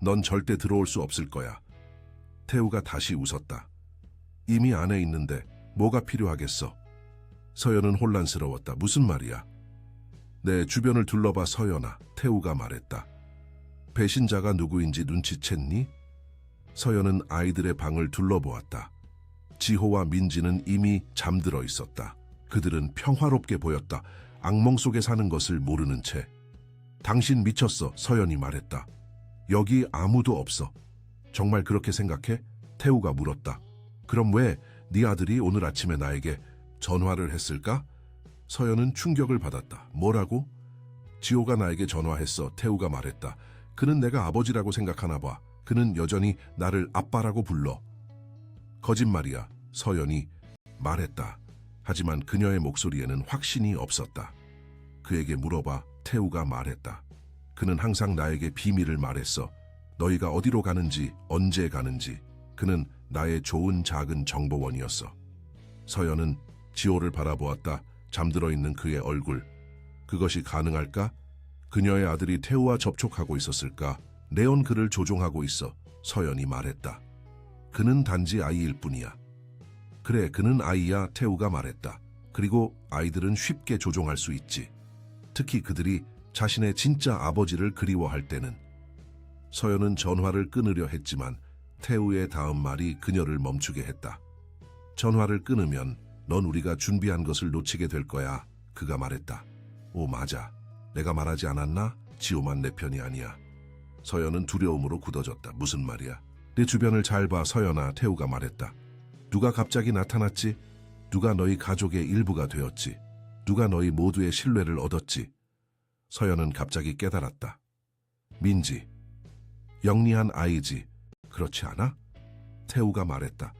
넌 절대 들어올 수 없을 거야. 태우가 다시 웃었다. 이미 안에 있는데 뭐가 필요하겠어? 서연은 혼란스러웠다. 무슨 말이야? 내 주변을 둘러봐, 서연아. 태우가 말했다. 배신자가 누구인지 눈치챘니? 서연은 아이들의 방을 둘러보았다. 지호와 민지는 이미 잠들어 있었다. 그들은 평화롭게 보였다. 악몽 속에 사는 것을 모르는 채. 당신 미쳤어. 서연이 말했다. 여기 아무도 없어. 정말 그렇게 생각해? 태우가 물었다. 그럼 왜 네 아들이 오늘 아침에 나에게 전화를 했을까? 서연은 충격을 받았다. 뭐라고? 지호가 나에게 전화했어. 태우가 말했다. 그는 내가 아버지라고 생각하나 봐. 그는 여전히 나를 아빠라고 불러. 거짓말이야. 서연이 말했다. 하지만 그녀의 목소리에는 확신이 없었다. 그에게 물어봐. 태우가 말했다. 그는 항상 나에게 비밀을 말했어. 너희가 어디로 가는지, 언제 가는지. 그는 나의 좋은 작은 정보원이었어. 서연은 지호를 바라보았다. 잠들어 있는 그의 얼굴. 그것이 가능할까? 그녀의 아들이 태우와 접촉하고 있었을까? 레온 그를 조종하고 있어. 서연이 말했다. 그는 단지 아이일 뿐이야. 그래, 그는 아이야. 태우가 말했다. 그리고 아이들은 쉽게 조종할 수 있지. 특히 그들이 자신의 진짜 아버지를 그리워할 때는. 서연은 전화를 끊으려 했지만 태우의 다음 말이 그녀를 멈추게 했다. 전화를 끊으면 넌 우리가 준비한 것을 놓치게 될 거야. 그가 말했다. 오, 맞아. 내가 말하지 않았나? 지호만 내 편이 아니야. 서연은 두려움으로 굳어졌다. 무슨 말이야? 내 주변을 잘 봐, 서연아. 태우가 말했다. 누가 갑자기 나타났지? 누가 너희 가족의 일부가 되었지? 누가 너희 모두의 신뢰를 얻었지? 서연은 갑자기 깨달았다. 민지. 영리한 아이지. 그렇지 않아? 태우가 말했다.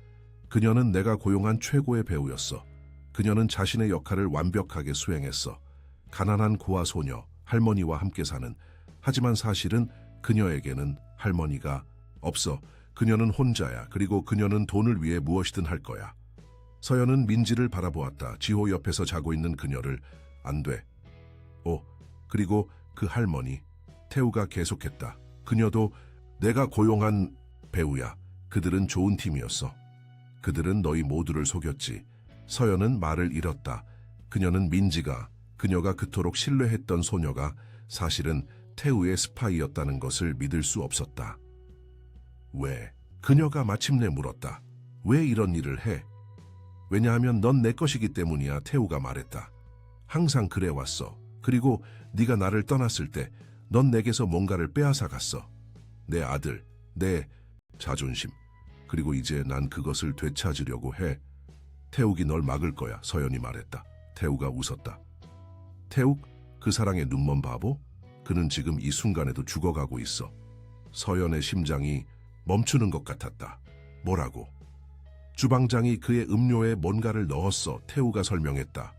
그녀는 내가 고용한 최고의 배우였어. 그녀는 자신의 역할을 완벽하게 수행했어. 가난한 고아 소녀, 할머니와 함께 사는. 하지만 사실은 그녀에게는 할머니가 없어. 그녀는 혼자야. 그리고 그녀는 돈을 위해 무엇이든 할 거야. 서연은 민지를 바라보았다. 지호 옆에서 자고 있는 그녀를. 안 돼. 그리고 그 할머니. 태우가 계속했다. 그녀도 내가 고용한 배우야. 그들은 좋은 팀이었어. 그들은 너희 모두를 속였지. 서연은 말을 잃었다. 그녀는 민지가, 그녀가 그토록 신뢰했던 소녀가 사실은 태우의 스파이였다는 것을 믿을 수 없었다. 왜? 그녀가 마침내 물었다. 왜 이런 일을 해? 왜냐하면 넌 내 것이기 때문이야. 태우가 말했다. 항상 그래왔어. 그리고 네가 나를 떠났을 때 넌 내게서 뭔가를 빼앗아 갔어. 내 아들, 내 자존심. 그리고 이제 난 그것을 되찾으려고 해. 태욱이 널 막을 거야. 서연이 말했다. 태우가 웃었다. 태욱? 그 사랑의 눈먼 바보? 그는 지금 이 순간에도 죽어가고 있어. 서연의 심장이 멈추는 것 같았다. 뭐라고? 주방장이 그의 음료에 뭔가를 넣었어. 태우가 설명했다.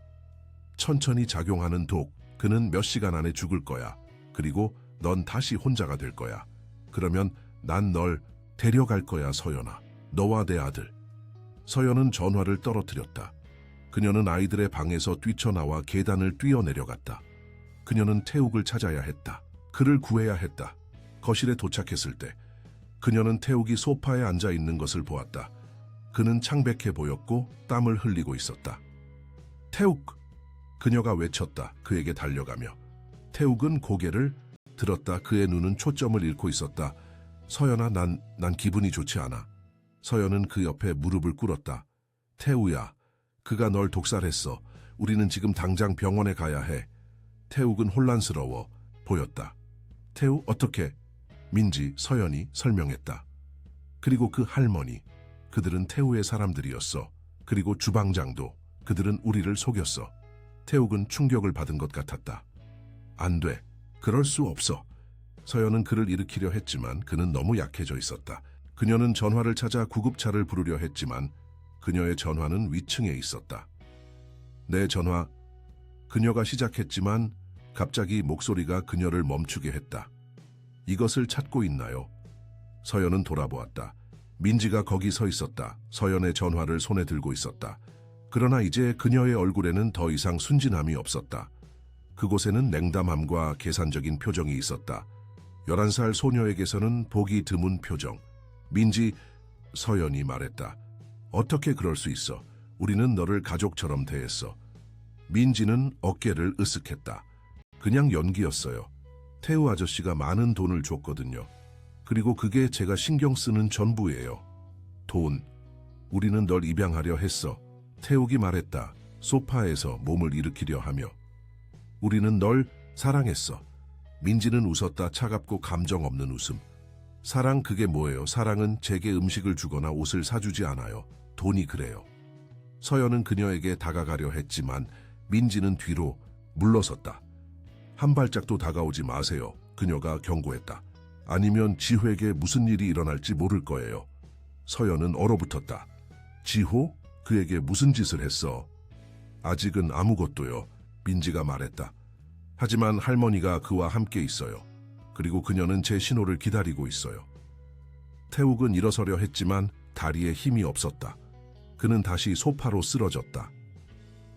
천천히 작용하는 독. 그는 몇 시간 안에 죽을 거야. 그리고 넌 다시 혼자가 될 거야. 그러면 난 널 데려갈 거야, 서연아. 너와 내 아들. 서연은 전화를 떨어뜨렸다. 그녀는 아이들의 방에서 뛰쳐나와 계단을 뛰어내려갔다. 그녀는 태욱을 찾아야 했다. 그를 구해야 했다. 거실에 도착했을 때 그녀는 태욱이 소파에 앉아 있는 것을 보았다. 그는 창백해 보였고 땀을 흘리고 있었다. 태욱! 그녀가 외쳤다. 그에게 달려가며. 태욱은 고개를 들었다. 그의 눈은 초점을 잃고 있었다. 서연아, 난 기분이 좋지 않아. 서연은 그 옆에 무릎을 꿇었다. 태우야, 그가 널 독살했어. 우리는 지금 당장 병원에 가야 해. 태욱은 혼란스러워 보였다. 태우, 어떻게? 민지, 서연이 설명했다. 그리고 그 할머니, 그들은 태우의 사람들이었어. 그리고 주방장도, 그들은 우리를 속였어. 태욱은 충격을 받은 것 같았다. 안 돼. 그럴 수 없어. 서연은 그를 일으키려 했지만 그는 너무 약해져 있었다. 그녀는 전화를 찾아 구급차를 부르려 했지만 그녀의 전화는 위층에 있었다. 내 전화. 그녀가 시작했지만 갑자기 목소리가 그녀를 멈추게 했다. 이것을 찾고 있나요? 서연은 돌아보았다. 민지가 거기 서 있었다. 서연의 전화를 손에 들고 있었다. 그러나 이제 그녀의 얼굴에는 더 이상 순진함이 없었다. 그곳에는 냉담함과 계산적인 표정이 있었다. 11살 소녀에게서는 보기 드문 표정. 민지, 서연이 말했다. 어떻게 그럴 수 있어? 우리는 너를 가족처럼 대했어. 민지는 어깨를 으쓱했다. 그냥 연기였어요. 태우 아저씨가 많은 돈을 줬거든요. 그리고 그게 제가 신경 쓰는 전부예요. 돈. 우리는 널 입양하려 했어. 태욱이 말했다. 소파에서 몸을 일으키려 하며. 우리는 널 사랑했어. 민지는 웃었다. 차갑고 감정 없는 웃음. 사랑, 그게 뭐예요? 사랑은 제게 음식을 주거나 옷을 사주지 않아요. 돈이 그래요. 서연은 그녀에게 다가가려 했지만 민지는 뒤로 물러섰다. 한 발짝도 다가오지 마세요. 그녀가 경고했다. 아니면 지호에게 무슨 일이 일어날지 모를 거예요. 서연은 얼어붙었다. 지호? 그에게 무슨 짓을 했어? 아직은 아무것도요. 민지가 말했다. 하지만 할머니가 그와 함께 있어요. 그리고 그녀는 제 신호를 기다리고 있어요. 태욱은 일어서려 했지만 다리에 힘이 없었다. 그는 다시 소파로 쓰러졌다.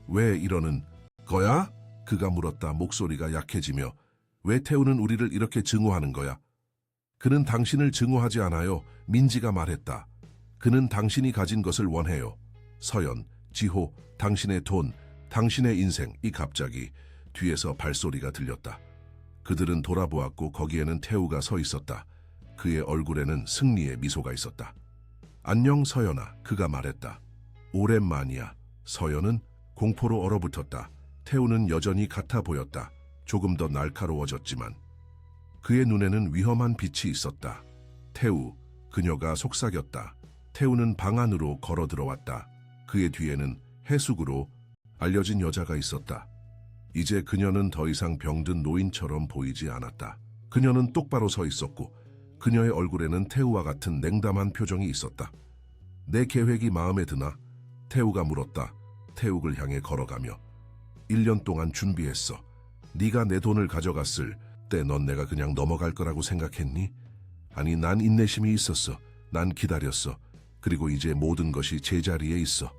왜 이러는 거야? 그가 물었다. 목소리가 약해지며. 왜 태우는 우리를 이렇게 증오하는 거야? 그는 당신을 증오하지 않아요. 민지가 말했다. 그는 당신이 가진 것을 원해요. 서연, 지호, 당신의 돈, 당신의 인생. 이 갑자기 뒤에서 발소리가 들렸다. 그들은 돌아보았고 거기에는 태우가 서 있었다. 그의 얼굴에는 승리의 미소가 있었다. 안녕 서연아, 그가 말했다. 오랜만이야. 서연은 공포로 얼어붙었다. 태우는 여전히 같아 보였다. 조금 더 날카로워졌지만 그의 눈에는 위험한 빛이 있었다. 태우, 그녀가 속삭였다. 태우는 방 안으로 걸어 들어왔다. 그의 뒤에는 해숙으로 알려진 여자가 있었다. 이제 그녀는 더 이상 병든 노인처럼 보이지 않았다. 그녀는 똑바로 서 있었고 그녀의 얼굴에는 태우와 같은 냉담한 표정이 있었다. 내 계획이 마음에 드나? 태우가 물었다. 태욱을 향해 걸어가며 1년 동안 준비했어. 네가 내 돈을 가져갔을 때 넌 내가 그냥 넘어갈 거라고 생각했니? 아니, 난 인내심이 있었어. 난 기다렸어. 그리고 이제 모든 것이 제자리에 있어.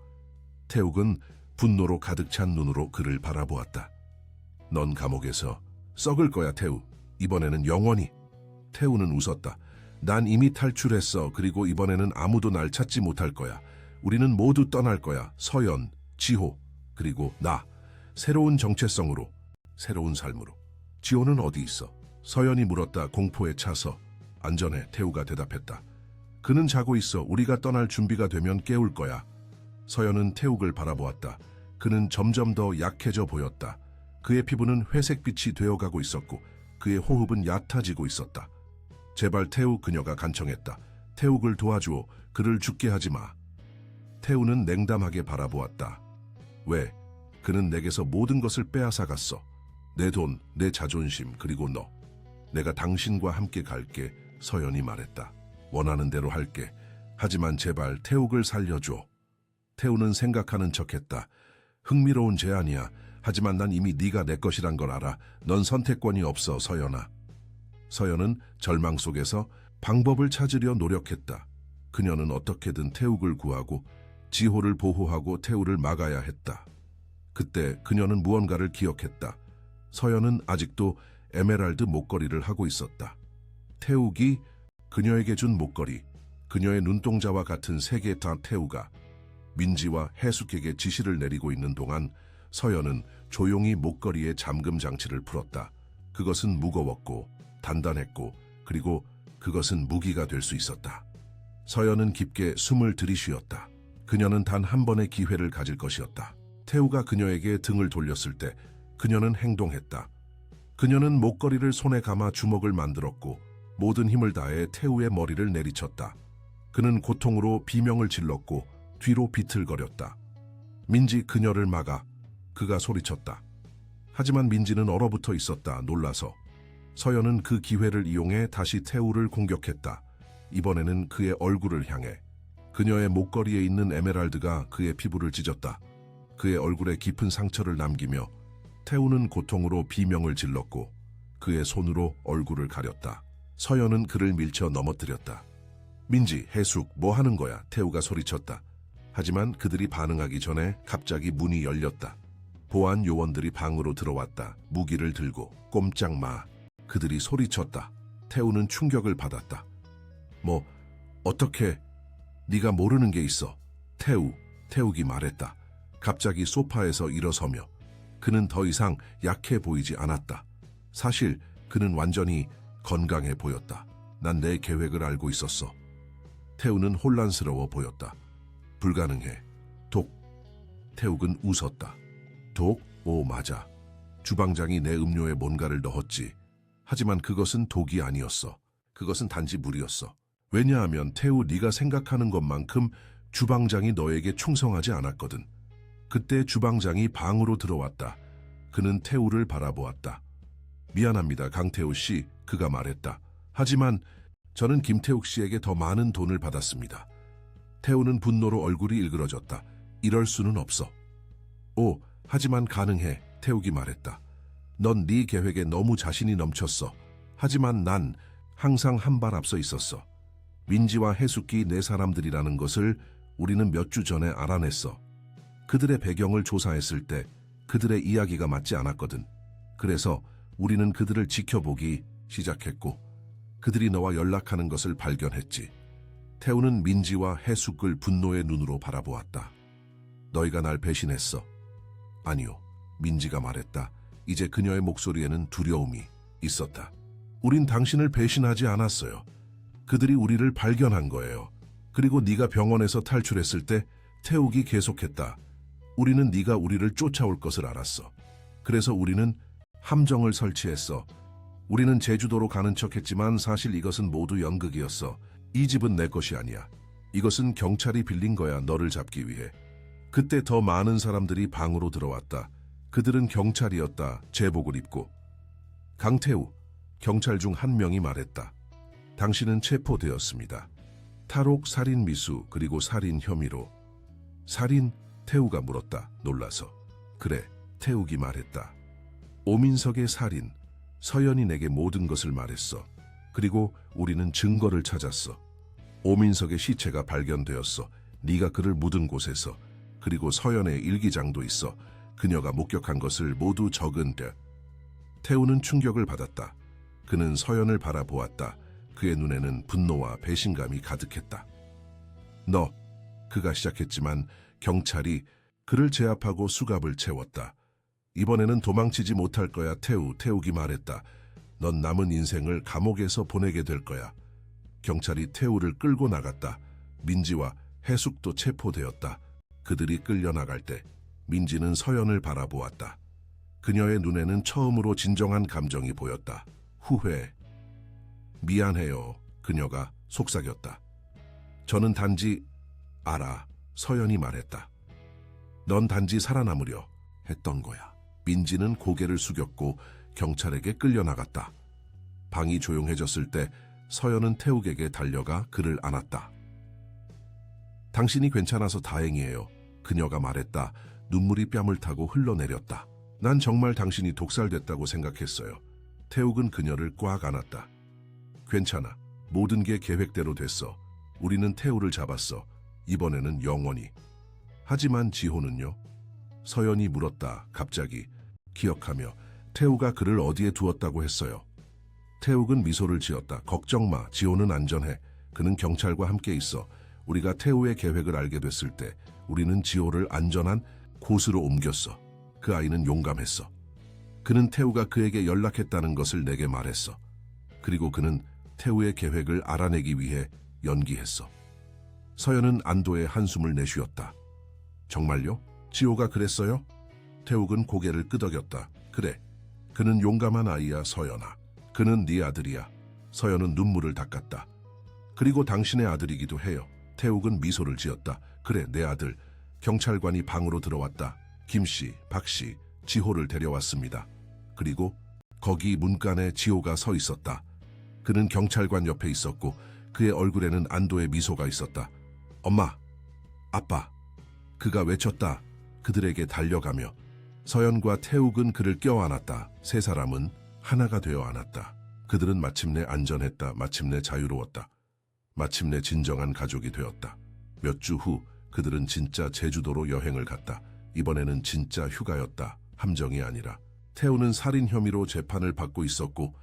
태욱은 분노로 가득 찬 눈으로 그를 바라보았다. 넌 감옥에서 썩을 거야, 태우. 이번에는 영원히. 태우는 웃었다. 난 이미 탈출했어. 그리고 이번에는 아무도 날 찾지 못할 거야. 우리는 모두 떠날 거야. 서연, 지호, 그리고 나. 새로운 정체성으로, 새로운 삶으로. 지호는 어디 있어? 서연이 물었다. 공포에 차서. 안전해, 태우가 대답했다. 그는 자고 있어. 우리가 떠날 준비가 되면 깨울 거야. 서연은 태욱을 바라보았다. 그는 점점 더 약해져 보였다. 그의 피부는 회색빛이 되어가고 있었고 그의 호흡은 얕아지고 있었다. 제발 태욱, 그녀가 간청했다. 태욱을 도와주오. 그를 죽게 하지 마. 태우는 냉담하게 바라보았다. 왜? 그는 내게서 모든 것을 빼앗아갔어. 내 돈, 내 자존심, 그리고 너. 내가 당신과 함께 갈게. 서연이 말했다. 원하는 대로 할게. 하지만 제발 태욱을 살려줘. 태우는 생각하는 척했다. 흥미로운 제안이야. 하지만 난 이미 네가 내 것이란 걸 알아. 넌 선택권이 없어, 서연아. 서연은 절망 속에서 방법을 찾으려 노력했다. 그녀는 어떻게든 태욱을 구하고 지호를 보호하고 태우를 막아야 했다. 그때 그녀는 무언가를 기억했다. 서연은 아직도 에메랄드 목걸이를 하고 있었다. 태욱이 그녀에게 준 목걸이, 그녀의 눈동자와 같은 세 개 다. 태우가 민지와 해숙에게 지시를 내리고 있는 동안 서연은 조용히 목걸이의 잠금 장치를 풀었다. 그것은 무거웠고 단단했고 그리고 그것은 무기가 될 수 있었다. 서연은 깊게 숨을 들이쉬었다. 그녀는 단 한 번의 기회를 가질 것이었다. 태우가 그녀에게 등을 돌렸을 때 그녀는 행동했다. 그녀는 목걸이를 손에 감아 주먹을 만들었고 모든 힘을 다해 태우의 머리를 내리쳤다. 그는 고통으로 비명을 질렀고 뒤로 비틀거렸다. 민지 그녀를 막아 그가 소리쳤다. 하지만 민지는 얼어붙어 있었다. 놀라서. 서연은 그 기회를 이용해 다시 태우를 공격했다. 이번에는 그의 얼굴을 향해. 그녀의 목걸이에 있는 에메랄드가 그의 피부를 찢었다. 그의 얼굴에 깊은 상처를 남기며 태우는 고통으로 비명을 질렀고 그의 손으로 얼굴을 가렸다. 서연은 그를 밀쳐 넘어뜨렸다. 민지, 해숙, 뭐 하는 거야? 태우가 소리쳤다. 하지만 그들이 반응하기 전에 갑자기 문이 열렸다. 보안 요원들이 방으로 들어왔다. 무기를 들고. 꼼짝 마. 그들이 소리쳤다. 태우는 충격을 받았다. 뭐, 어떻게? 네가 모르는 게 있어. 태욱이 말했다. 갑자기 소파에서 일어서며. 그는 더 이상 약해 보이지 않았다. 사실 그는 완전히 건강해 보였다. 난 내 계획을 알고 있었어. 태우는 혼란스러워 보였다. 불가능해. 독. 태욱은 웃었다. 독? 오, 맞아. 주방장이 내 음료에 뭔가를 넣었지. 하지만 그것은 독이 아니었어. 그것은 단지 물이었어. 왜냐하면 태우, 네가 생각하는 것만큼 주방장이 너에게 충성하지 않았거든. 그때 주방장이 방으로 들어왔다. 그는 태우를 바라보았다. 미안합니다, 강태우 씨, 그가 말했다. 하지만 저는 김태욱 씨에게 더 많은 돈을 받았습니다. 태우는 분노로 얼굴이 일그러졌다. 이럴 수는 없어. 오, 하지만 가능해, 태욱이 말했다. 넌 네 계획에 너무 자신이 넘쳤어. 하지만 난 항상 한 발 앞서 있었어. 민지와 해숙기 내 사람들이라는 것을 우리는 몇 주 전에 알아냈어. 그들의 배경을 조사했을 때 그들의 이야기가 맞지 않았거든. 그래서 우리는 그들을 지켜보기 시작했고 그들이 너와 연락하는 것을 발견했지. 태우는 민지와 해숙을 분노의 눈으로 바라보았다. 너희가 날 배신했어. 아니요, 민지가 말했다. 이제 그녀의 목소리에는 두려움이 있었다. 우린 당신을 배신하지 않았어요. 그들이 우리를 발견한 거예요. 그리고 네가 병원에서 탈출했을 때 태욱이 계속했다. 우리는 네가 우리를 쫓아올 것을 알았어. 그래서 우리는 함정을 설치했어. 우리는 제주도로 가는 척했지만 사실 이것은 모두 연극이었어. 이 집은 내 것이 아니야. 이것은 경찰이 빌린 거야, 너를 잡기 위해. 그때 더 많은 사람들이 방으로 들어왔다. 그들은 경찰이었다. 제복을 입고. 강태우, 경찰 중 한 명이 말했다. 당신은 체포되었습니다. 탈옥, 살인 미수, 그리고 살인 혐의로. 살인? 태우가 물었다. 놀라서. 그래, 태욱이 말했다. 오민석의 살인. 서연이 내게 모든 것을 말했어. 그리고 우리는 증거를 찾았어. 오민석의 시체가 발견되었어. 네가 그를 묻은 곳에서. 그리고 서연의 일기장도 있어. 그녀가 목격한 것을 모두 적은 데. 태우는 충격을 받았다. 그는 서연을 바라보았다. 그의 눈에는 분노와 배신감이 가득했다. 너, 그가 시작했지만 경찰이 그를 제압하고 수갑을 채웠다. 이번에는 도망치지 못할 거야, 태욱이 말했다. 넌 남은 인생을 감옥에서 보내게 될 거야. 경찰이 태우를 끌고 나갔다. 민지와 해숙도 체포되었다. 그들이 끌려나갈 때 민지는 서연을 바라보았다. 그녀의 눈에는 처음으로 진정한 감정이 보였다. 후회. 미안해요. 그녀가 속삭였다. 저는 단지 알아. 서연이 말했다. 넌 단지 살아남으려 했던 거야. 민지는 고개를 숙였고 경찰에게 끌려나갔다. 방이 조용해졌을 때 서연은 태욱에게 달려가 그를 안았다. 당신이 괜찮아서 다행이에요. 그녀가 말했다. 눈물이 뺨을 타고 흘러내렸다. 난 정말 당신이 독살됐다고 생각했어요. 태욱은 그녀를 꽉 안았다. 괜찮아. 모든 게 계획대로 됐어. 우리는 태우를 잡았어. 이번에는 영원히. 하지만 지호는요? 서연이 물었다. 갑자기. 기억하며 태우가 그를 어디에 두었다고 했어요. 태욱은 미소를 지었다. 걱정 마. 지호는 안전해. 그는 경찰과 함께 있어. 우리가 태우의 계획을 알게 됐을 때 우리는 지호를 안전한 곳으로 옮겼어. 그 아이는 용감했어. 그는 태우가 그에게 연락했다는 것을 내게 말했어. 그리고 그는 태우의 계획을 알아내기 위해 연기했어. 서연은 안도의 한숨을 내쉬었다. 정말요? 지호가 그랬어요? 태욱은 고개를 끄덕였다. 그래. 그는 용감한 아이야, 서연아. 그는 네 아들이야. 서연은 눈물을 닦았다. 그리고 당신의 아들이기도 해요. 태욱은 미소를 지었다. 그래, 내 아들. 경찰관이 방으로 들어왔다. 김씨, 박씨, 지호를 데려왔습니다. 그리고 거기 문간에 지호가 서 있었다. 그는 경찰관 옆에 있었고 그의 얼굴에는 안도의 미소가 있었다. 엄마, 아빠. 그가 외쳤다. 그들에게 달려가며 서연과 태욱은 그를 껴안았다. 세 사람은 하나가 되어 안았다. 그들은 마침내 안전했다. 마침내 자유로웠다. 마침내 진정한 가족이 되었다. 몇 주 후 그들은 진짜 제주도로 여행을 갔다. 이번에는 진짜 휴가였다. 함정이 아니라. 태우는 살인 혐의로 재판을 받고 있었고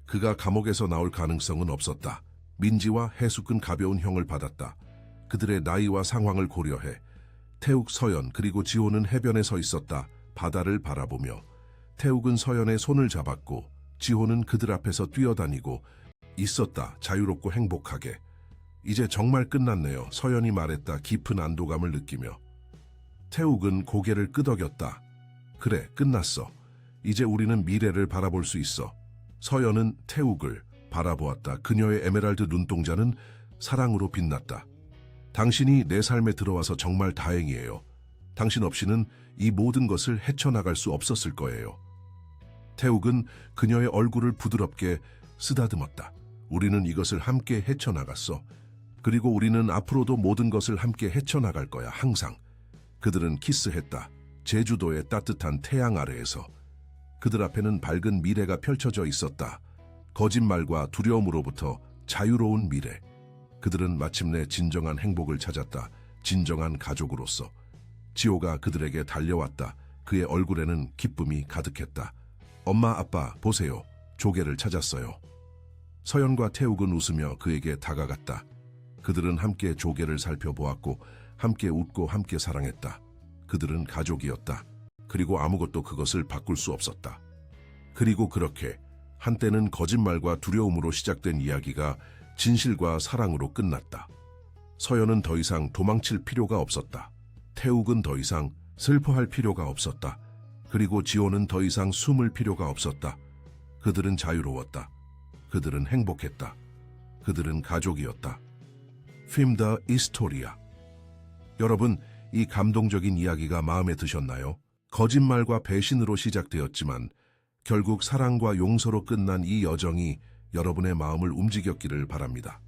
그가 감옥에서 나올 가능성은 없었다. 민지와 해숙은 가벼운 형을 받았다. 그들의 나이와 상황을 고려해 태욱, 서연 그리고 지호는 해변에 서 있었다. 바다를 바라보며 태욱은 서연의 손을 잡았고 지호는 그들 앞에서 뛰어다니고 있었다. 자유롭고 행복하게. 이제 정말 끝났네요. 서연이 말했다. 깊은 안도감을 느끼며. 태욱은 고개를 끄덕였다. 그래, 끝났어. 이제 우리는 미래를 바라볼 수 있어. 서연은 태욱을 바라보았다. 그녀의 에메랄드 눈동자는 사랑으로 빛났다. 당신이 내 삶에 들어와서 정말 다행이에요. 당신 없이는 이 모든 것을 헤쳐나갈 수 없었을 거예요. 태욱은 그녀의 얼굴을 부드럽게 쓰다듬었다. 우리는 이것을 함께 헤쳐나갔어. 그리고 우리는 앞으로도 모든 것을 함께 헤쳐나갈 거야, 항상. 그들은 키스했다. 제주도의 따뜻한 태양 아래에서. 그들 앞에는 밝은 미래가 펼쳐져 있었다. 거짓말과 두려움으로부터 자유로운 미래. 그들은 마침내 진정한 행복을 찾았다. 진정한 가족으로서. 지호가 그들에게 달려왔다. 그의 얼굴에는 기쁨이 가득했다. 엄마, 아빠, 보세요. 조개를 찾았어요. 서연과 태욱은 웃으며 그에게 다가갔다. 그들은 함께 조개를 살펴보았고 함께 웃고 함께 사랑했다. 그들은 가족이었다. 그리고 아무것도 그것을 바꿀 수 없었다. 그리고 그렇게 한때는 거짓말과 두려움으로 시작된 이야기가 진실과 사랑으로 끝났다. 서연은 더 이상 도망칠 필요가 없었다. 태욱은 더 이상 슬퍼할 필요가 없었다. 그리고 지호는 더 이상 숨을 필요가 없었다. 그들은 자유로웠다. 그들은 행복했다. 그들은 가족이었다. Film the Historia. 여러분, 이 감동적인 이야기가 마음에 드셨나요? 거짓말과 배신으로 시작되었지만 결국 사랑과 용서로 끝난 이 여정이 여러분의 마음을 움직였기를 바랍니다.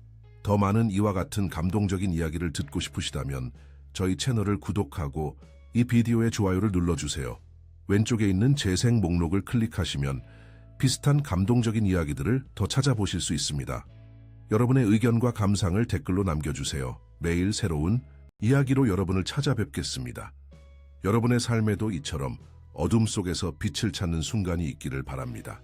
더 많은 이와 같은 감동적인 이야기를 듣고 싶으시다면 저희 채널을 구독하고 이 비디오에 좋아요를 눌러주세요. 왼쪽에 있는 재생 목록을 클릭하시면 비슷한 감동적인 이야기들을 더 찾아보실 수 있습니다. 여러분의 의견과 감상을 댓글로 남겨주세요. 매일 새로운 이야기로 여러분을 찾아뵙겠습니다. 여러분의 삶에도 이처럼 어둠 속에서 빛을 찾는 순간이 있기를 바랍니다.